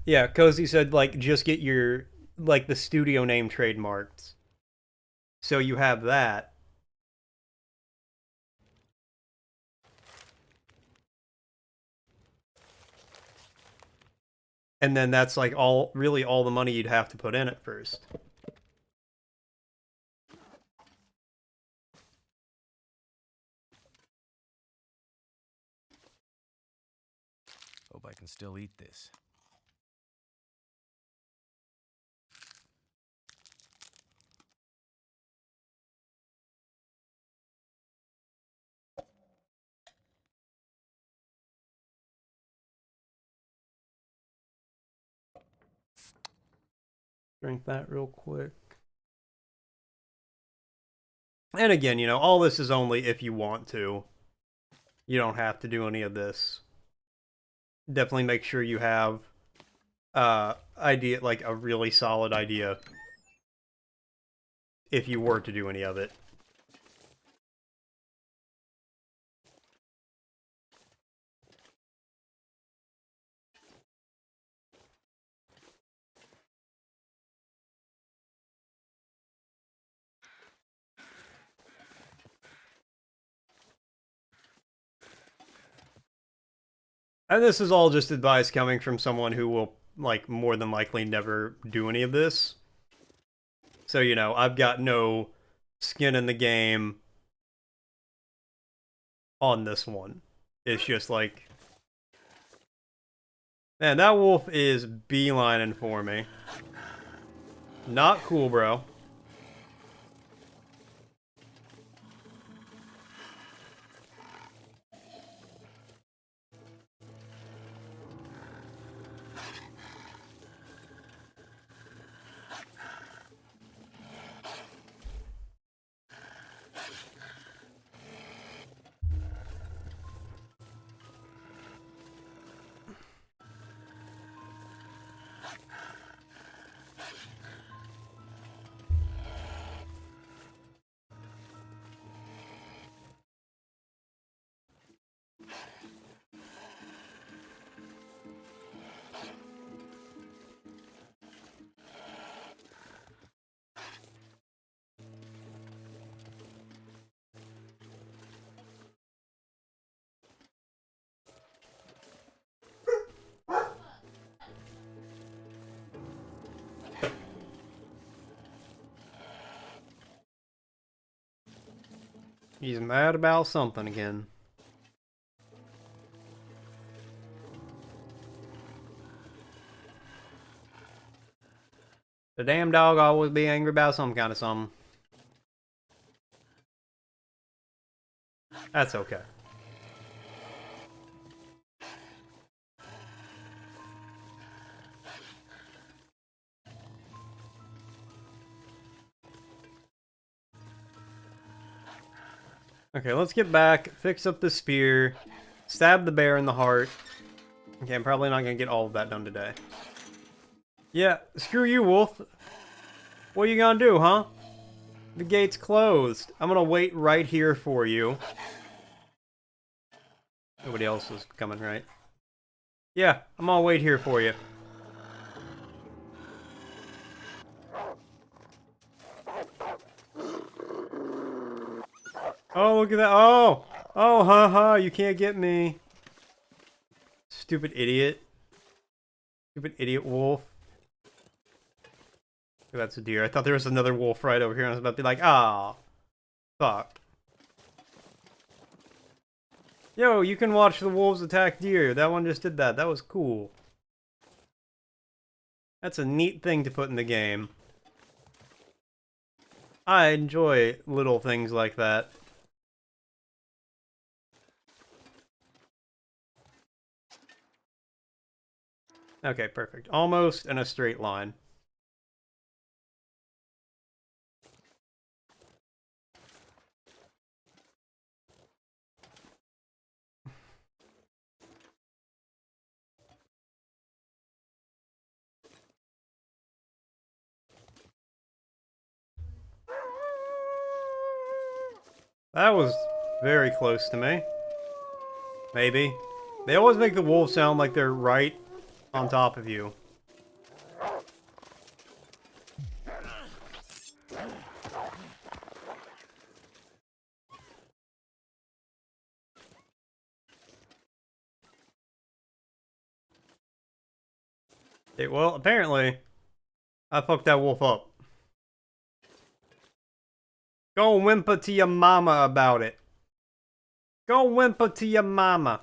Yeah, Cozy said like just get your like the studio name trademarked. So you have that. And then that's like really all the money you'd have to put in at first. Hope I can still eat this. Drink that real quick. And again, you know, all this is only if you want to. You don't have to do any of this. Definitely make sure you have idea, like a really solid idea if you were to do any of it. And this is all just advice coming from someone who will, like, more than likely never do any of this. So, you know, I've got no skin in the game on this one. It's just like... Man, that wolf is beelining for me. Not cool, bro. He's mad about something again. The damn dog always be angry about some kind of something. That's okay. Okay, let's get back, fix up the spear, stab the bear in the heart. Okay, I'm probably not gonna get all of that done today. Yeah, screw you, wolf. What are you gonna do, huh? The gate's closed. I'm gonna wait right here for you. Nobody else is coming, right? Yeah, I'm gonna wait here for you. Oh, look at that. Oh! Oh, haha, you can't get me. Stupid idiot. Stupid idiot wolf. Oh, that's a deer. I thought there was another wolf right over here, and I was about to be like, ah, fuck. Yo, you can watch the wolves attack deer. That one just did that. That was cool. That's a neat thing to put in the game. I enjoy little things like that. Okay, perfect. Almost in a straight line. That was very close to me. Maybe. They always make the wolves sound like they're right on top of you. Well, apparently, I fucked that wolf up. Go whimper to your mama about it. Go whimper to your mama.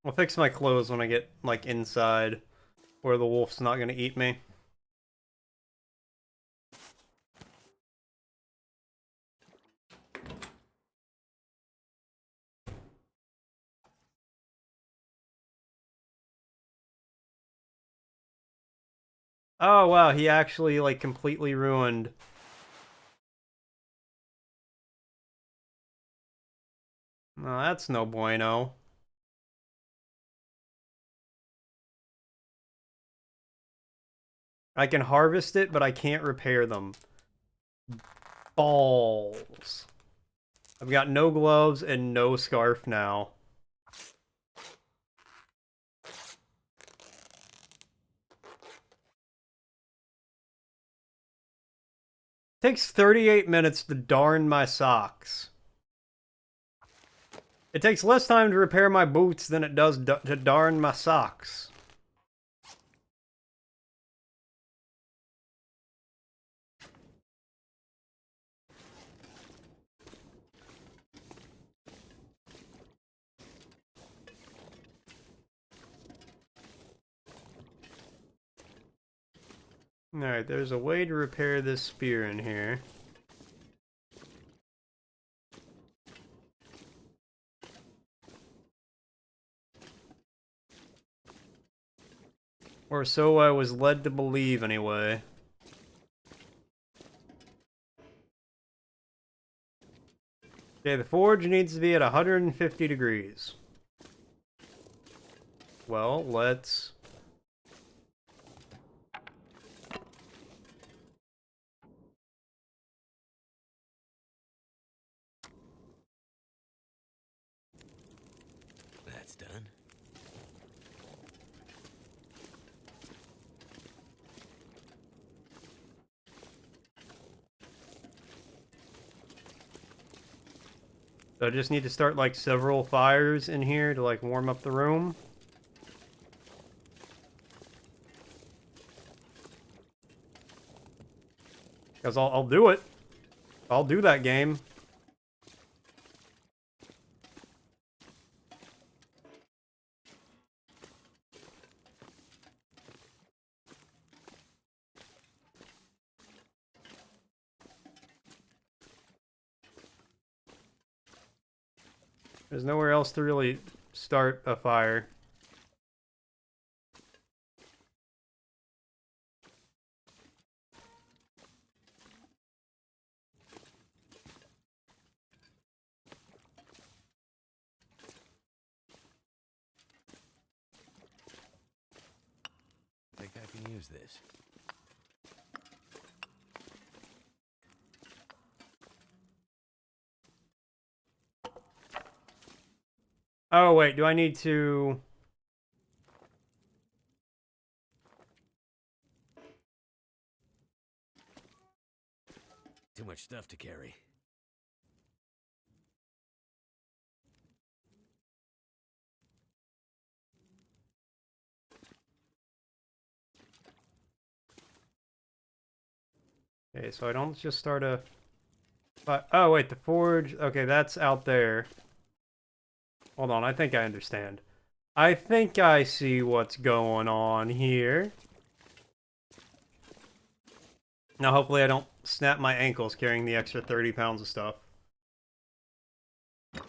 I'll fix my clothes when I get, like, inside, where the wolf's not gonna eat me. Oh, wow, he actually, like, completely ruined No, that's no bueno. I can harvest it, but I can't repair them. Balls. I've got no gloves and no scarf now. Takes 38 minutes to darn my socks. It takes less time to repair my boots than it does to darn my socks. Alright, there's a way to repair this spear in here. Or so I was led to believe, anyway. Okay, the forge needs to be at 150 degrees. Well, let's... That's done. So I just need to start, like, several fires in here to, like, warm up the room. Because I'll do it. I'll do that game. There's nowhere else to really start a fire. I think I can use this. Oh, wait, do I need to... Too much stuff to carry. Okay, so I don't just start a... Oh, wait, the forge... Okay, that's out there. Hold on, I think I understand. I think I see what's going on here. Now, hopefully I don't snap my ankles carrying the extra 30 pounds of stuff. Let's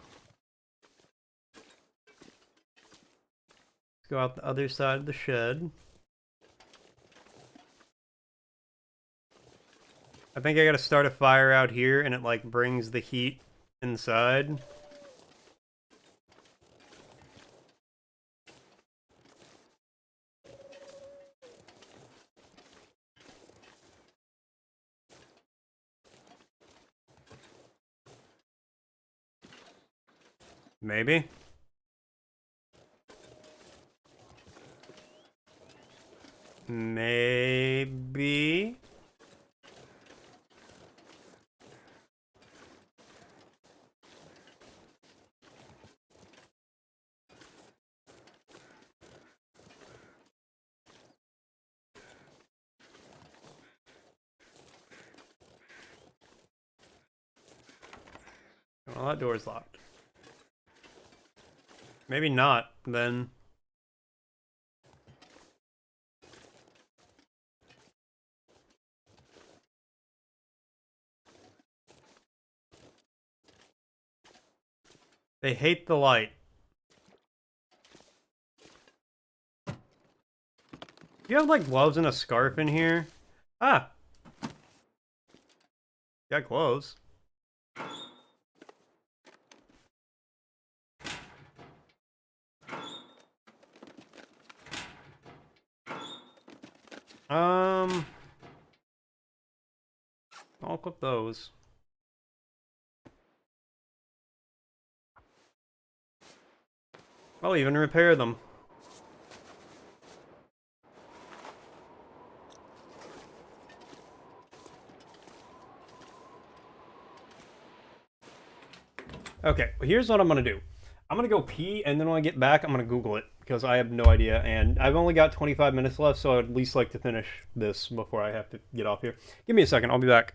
go out the other side of the shed. I think I gotta start a fire out here, and it, like, brings the heat inside. Maybe. Maybe. Well, that door's locked. Maybe not, then. They hate the light. You have, like, gloves and a scarf in here? Ah! Got clothes. I'll equip those. I'll even repair them. Okay, well, here's what I'm gonna do. I'm gonna go pee, and then when I get back, I'm gonna Google it, because I have no idea, and I've only got 25 minutes left, so I'd at least like to finish this before I have to get off here. Give me a second, I'll be back.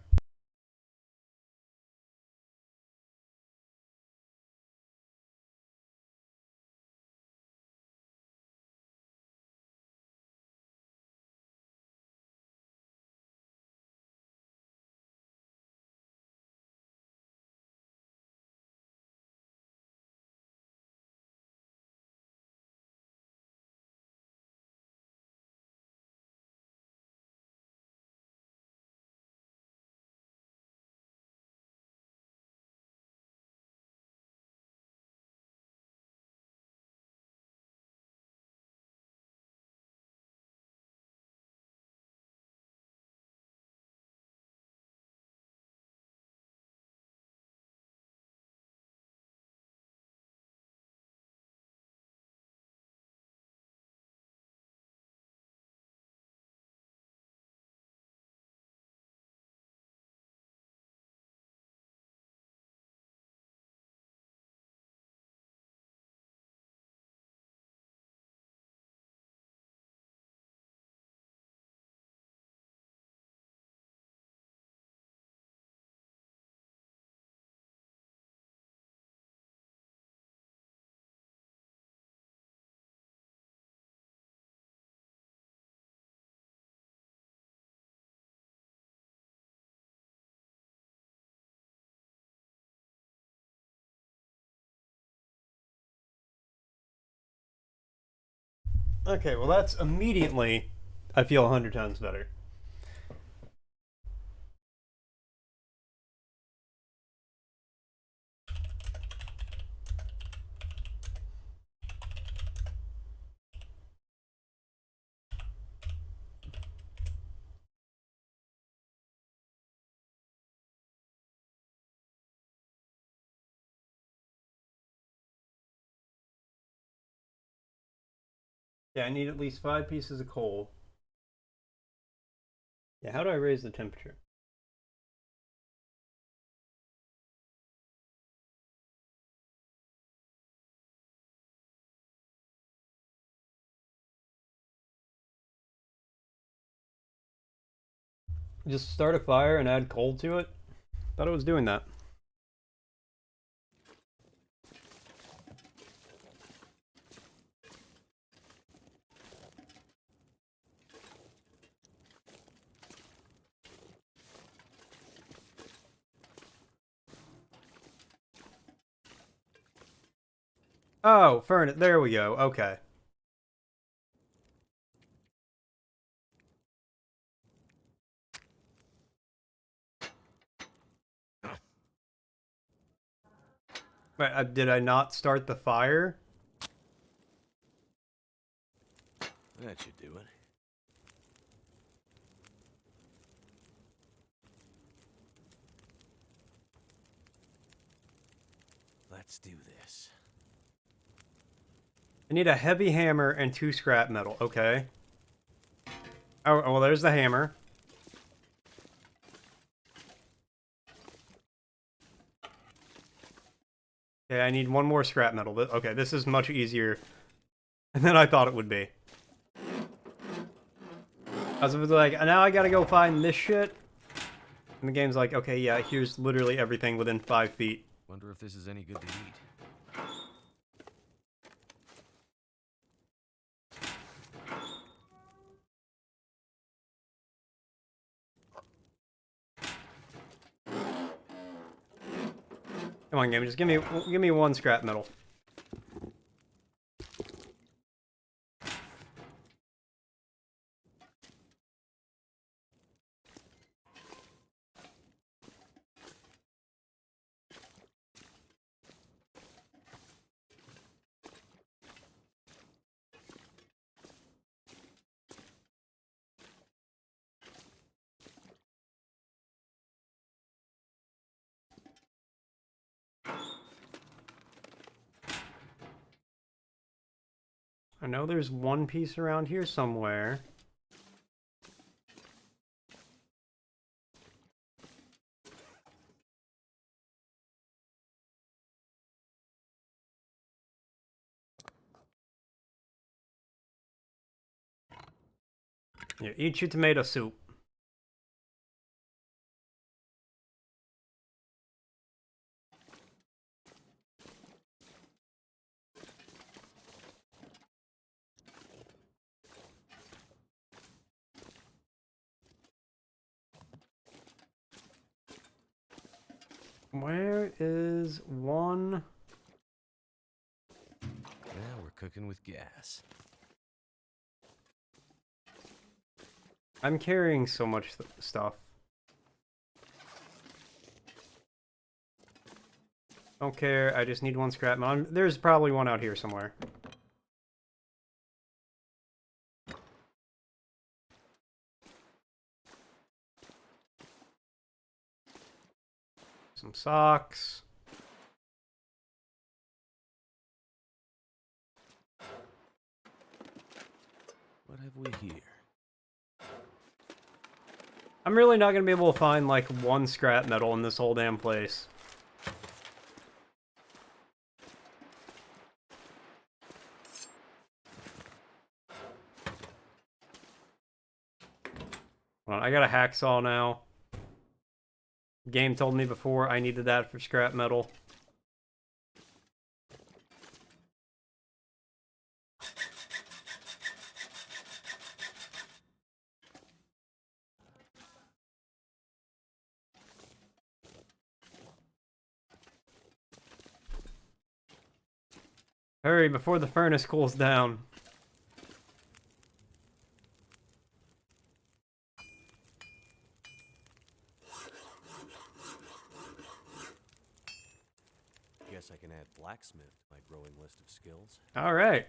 Okay, well that's immediately, I feel 100 times better. Yeah, I need at least 5 pieces of coal. Yeah, how do I raise the temperature? Just start a fire and add coal to it? Thought I was doing that. Oh, furnace. There we go. Okay. Wait, did I not start the fire? That should do it. Let's do this. I need a heavy hammer and 2 scrap metal. Okay. Oh, well, there's the hammer. Okay, I need 1 more scrap metal. Okay, this is much easier than I thought it would be. I was like, now I gotta go find this shit. And the game's like, okay, yeah, here's literally everything within 5 feet. Wonder if this is any good to eat. Come on, game, just give me 1 scrap metal. I know there's one piece around here somewhere. Here, eat your tomato soup. Where is one? Now we're cooking with gas. I'm carrying so much stuff. Don't care, I just need one scrap metal. There's probably one out here somewhere. Some socks. What have we here? I'm really not gonna be able to find like one scrap metal in this whole damn place. Hold on, I got a hacksaw now. Game told me before I needed that for scrap metal. Hurry before the furnace cools down. Guess I can add blacksmith to my growing list of skills. All right.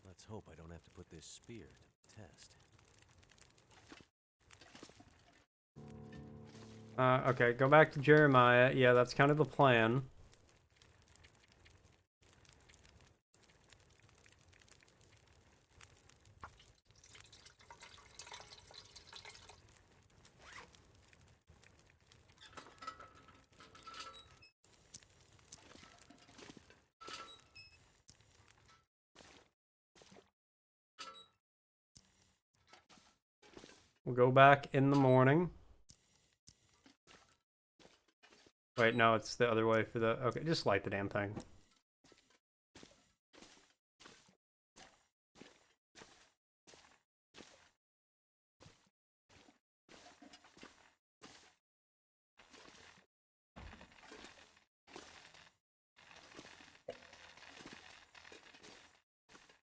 Let's hope I don't have to put this spear to the test. Okay, go back to Jeremiah. Yeah, that's kind of the plan. We'll go back in the morning. Wait, no, it's the other way for the... Okay, just light the damn thing.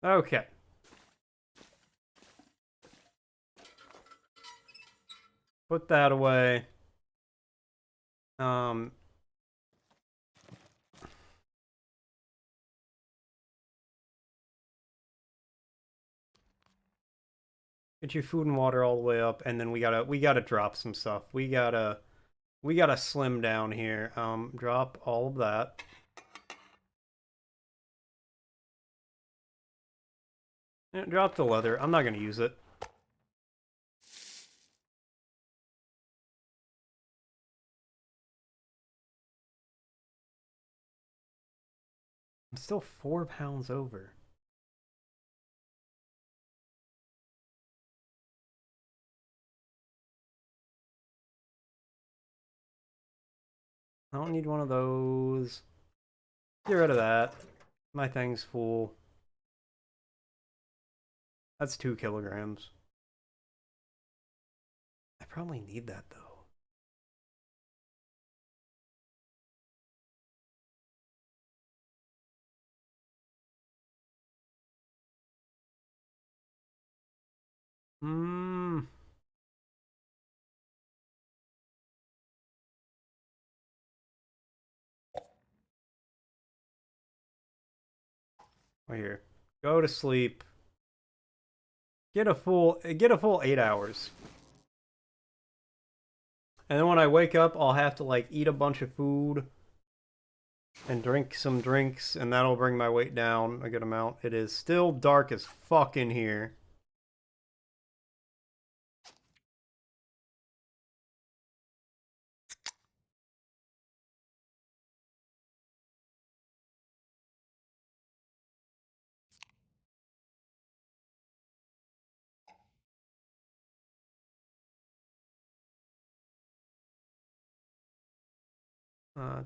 Okay. Put that away. Get your food and water all the way up, and then we gotta drop some stuff. We gotta slim down here. Drop all of that. Yeah, drop the leather. I'm not gonna use it. I'm still 4 pounds over. I don't need one of those. Get rid of that. My thing's full. That's 2 kilograms. I probably need that though. Right here. Go to sleep. Get a full 8 hours. And then when I wake up, I'll have to like eat a bunch of food and drink some drinks, and that'll bring my weight down a good amount. It is still dark as fuck in here.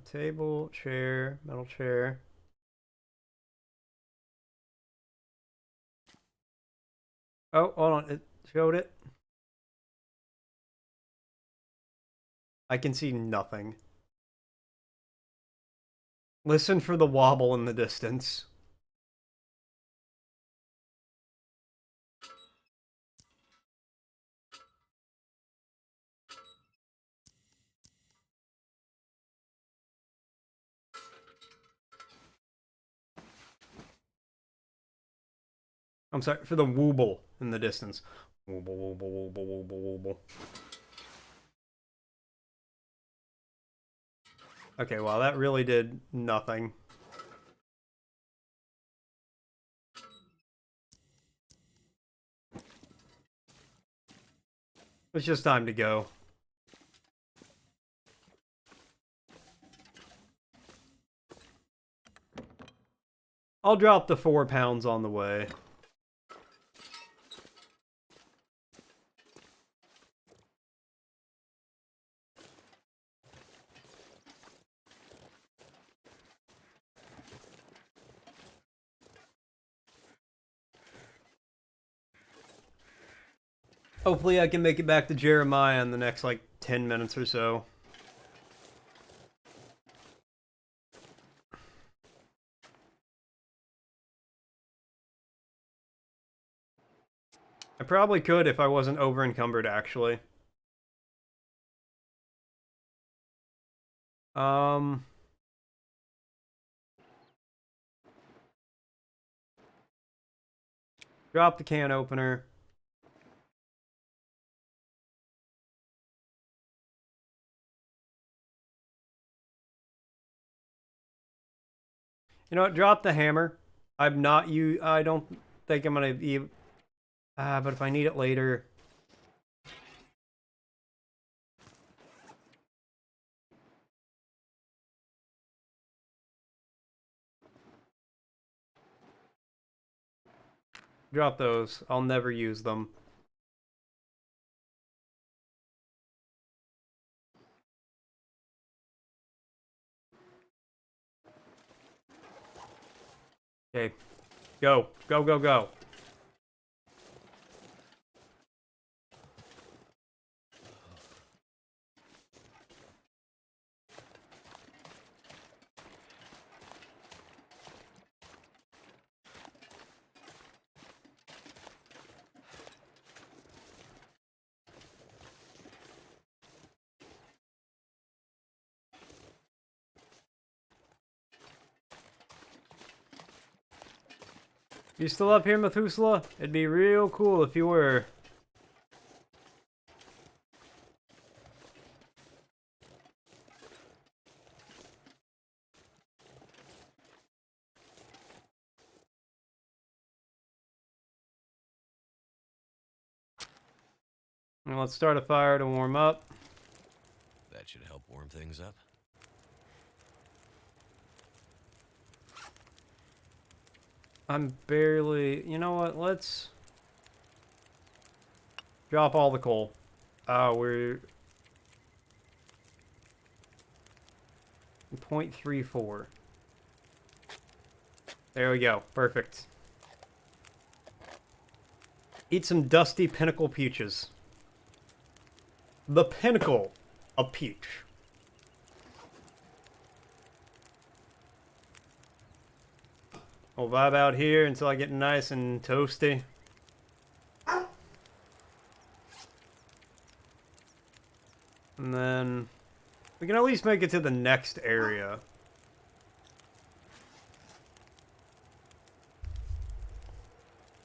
Table, chair, metal chair. Oh, hold on. It showed it. I can see nothing. Listen for the wobble in the distance. I'm sorry, for the wooble in the distance. Wooble, wooble, wooble, wooble, wooble. Okay, well, that really did nothing. It's just time to go. I'll drop the 4 pounds on the way. Hopefully I can make it back to Jeremiah in the next, like, 10 minutes or so. I probably could if I wasn't over encumbered, actually. Drop the can opener. You know what? Drop the hammer. I don't think I'm gonna be. But if I need it later. Drop those. I'll never use them. Okay. Go. Go, go, go. You still up here, Methuselah? It'd be real cool if you were. Well, let's start a fire to warm up. That should help warm things up. I'm barely... You know what? Let's... drop all the coal. We're... 0.34. There we go. Perfect. Eat some dusty pinnacle peaches. The pinnacle of peach. We'll vibe out here until I get nice and toasty. And then we can at least make it to the next area.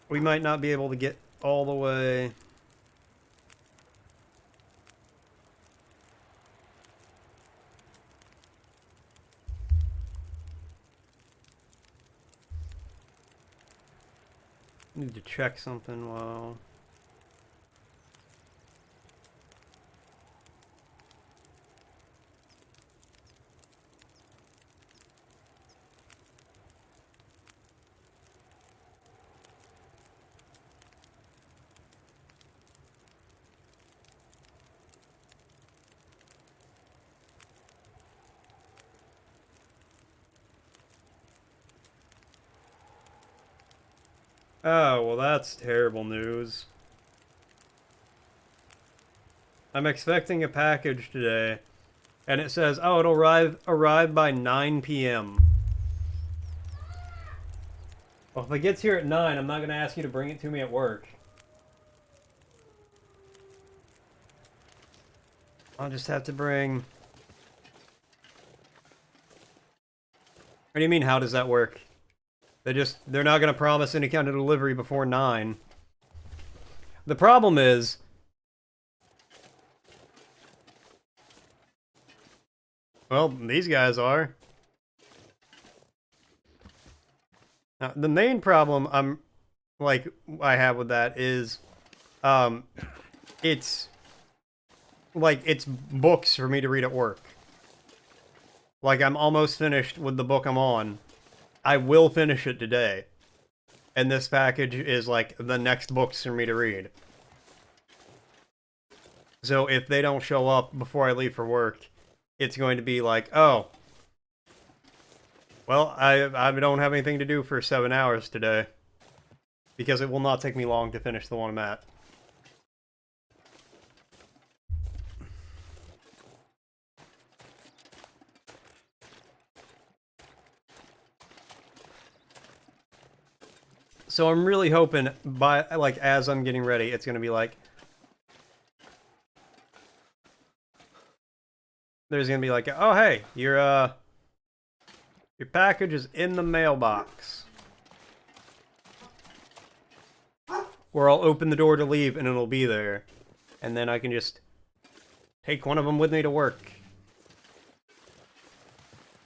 We might not be able to get all the way. Need to check something while... Oh, well that's terrible news. I'm expecting a package today, and it says, oh, it'll arrive by 9 p.m. Well, if it gets here at 9, I'm not going to ask you to bring it to me at work. I'll just have to bring... What do you mean, how does that work? They're not going to promise any kind of delivery before 9. The problem is... Well, these guys are. Now, the main problem I have with that is, it's books for me to read at work. Like, I'm almost finished with the book I'm on. I will finish it today. And this package is, like, the next books for me to read. So if they don't show up before I leave for work, it's going to be like, oh, well, I don't have anything to do for 7 hours today. Because it will not take me long to finish the one I'm at. So I'm really hoping as I'm getting ready, it's gonna be like, there's gonna be like, oh hey, your package is in the mailbox. Or I'll open the door to leave and it'll be there. And then I can just take one of them with me to work.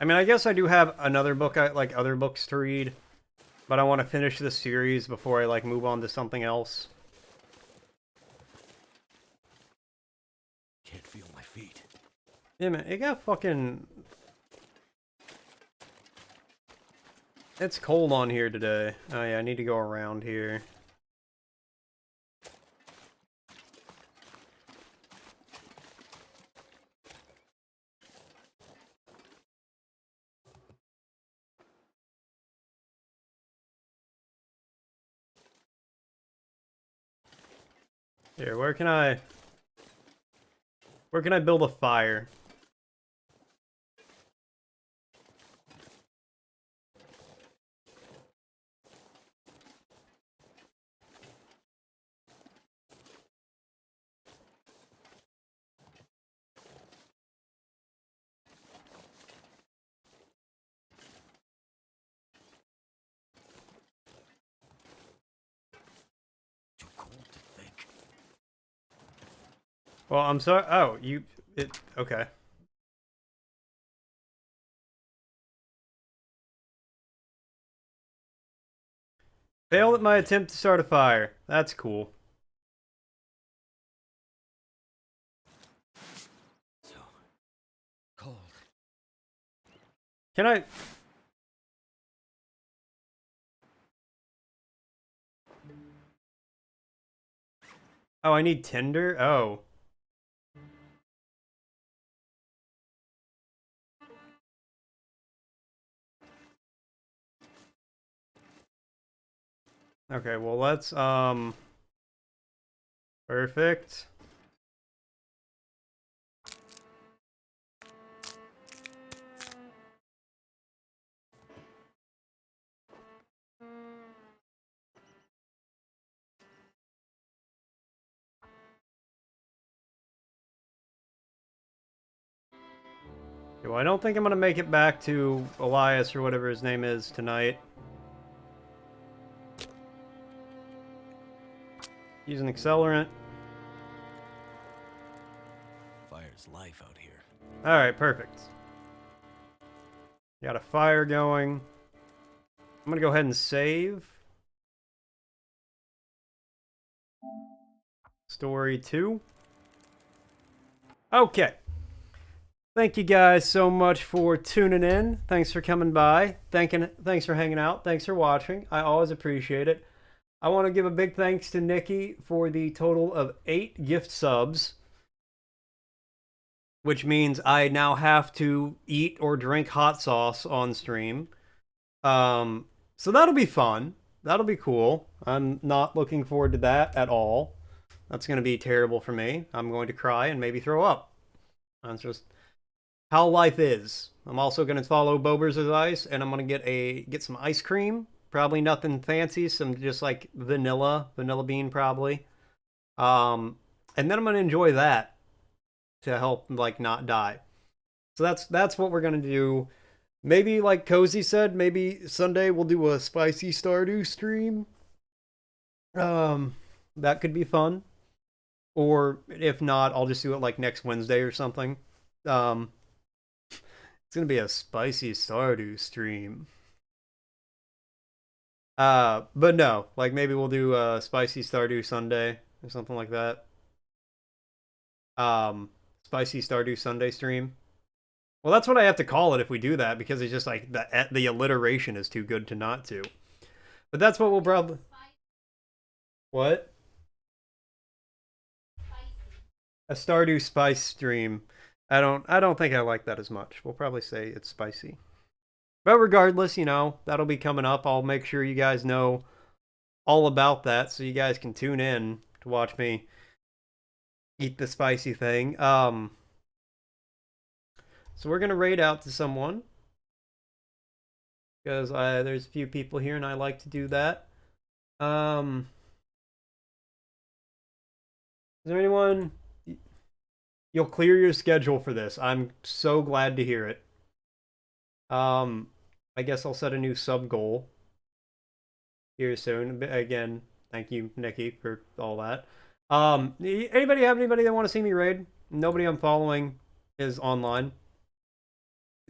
I mean, I guess I do have another book, other books to read. But I want to finish this series before I, move on to something else. Can't feel my feet. Yeah, man, it got fucking... It's cold on here today. Oh yeah, I need to go around here. Here, where can I build a fire? Too cold to think. Well, I'm sorry. Oh, okay. Failed at my attempt to start a fire. That's cool. So cold. Can I... Oh, I need tinder? Oh. Okay, well let's, perfect. Well, I don't think I'm gonna make it back to Elias or whatever his name is tonight. Use an accelerant. Fire's life out here. Alright, perfect. Got a fire going. I'm gonna go ahead and save. Story 2. Okay. Thank you guys so much for tuning in. Thanks for coming by. Thanks for hanging out. Thanks for watching. I always appreciate it. I want to give a big thanks to Nikki for the total of 8 gift subs, which means I now have to eat or drink hot sauce on stream. So that'll be fun. That'll be cool. I'm not looking forward to that at all. That's going to be terrible for me. I'm going to cry and maybe throw up. That's just how life is. I'm also going to follow Bober's advice, and I'm going to get some ice cream. Probably nothing fancy, some just like vanilla bean probably. And then I'm going to enjoy that to help like not die. So that's what we're going to do. Maybe like Cozy said, maybe Sunday we'll do a spicy Stardew stream. That could be fun. Or if not, I'll just do it like next Wednesday or something. It's gonna be a spicy Stardew stream. But no, like maybe we'll do a spicy Stardew Sunday or something like that. Spicy Stardew Sunday stream. Well, that's what I have to call it if we do that, because it's just like the alliteration is too good to not to. But that's what we'll probably. What? A Stardew Spice stream. I don't think I like that as much. We'll probably say it's spicy. But regardless, you know, that'll be coming up. I'll make sure you guys know all about that so you guys can tune in to watch me eat the spicy thing. So we're going to raid out to someone, because there's a few people here and I like to do that. Is there anyone? You'll clear your schedule for this. I'm so glad to hear it. I guess I'll set a new sub goal here soon. Again, thank you, Nikki, for all that. Anybody have anybody that want to see me raid? Nobody I'm following is online.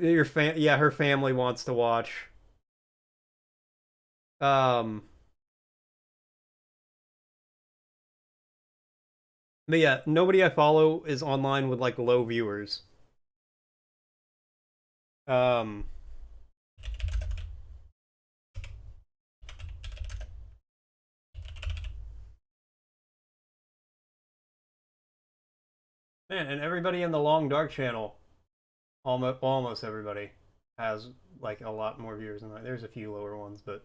Yeah, her family wants to watch. But yeah, nobody I follow is online with like low viewers. Man, and everybody in the Long Dark channel, almost everybody, has like a lot more viewers than that. There's a few lower ones, but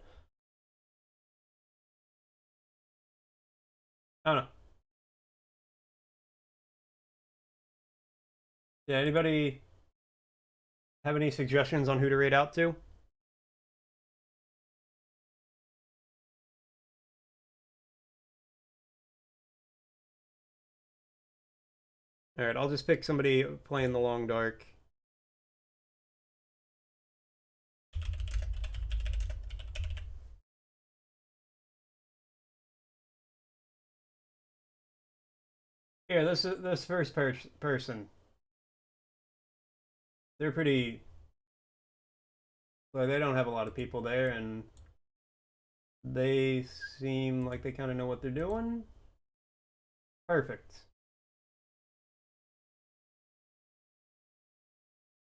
I don't know. Yeah, anybody have any suggestions on who to raid out to? Alright, I'll just pick somebody playing the Long Dark. Here, this first person. They're pretty. Well, they don't have a lot of people there, and they seem like they kind of know what they're doing. Perfect.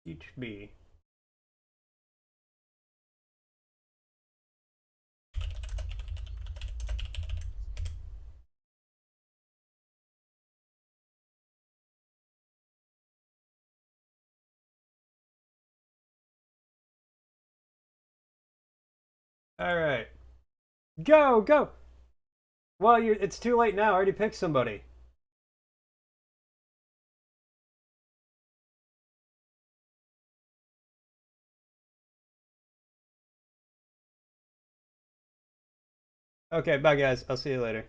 Each B. All right. Go. Well, it's too late now. I already picked somebody. Okay, bye guys. I'll see you later.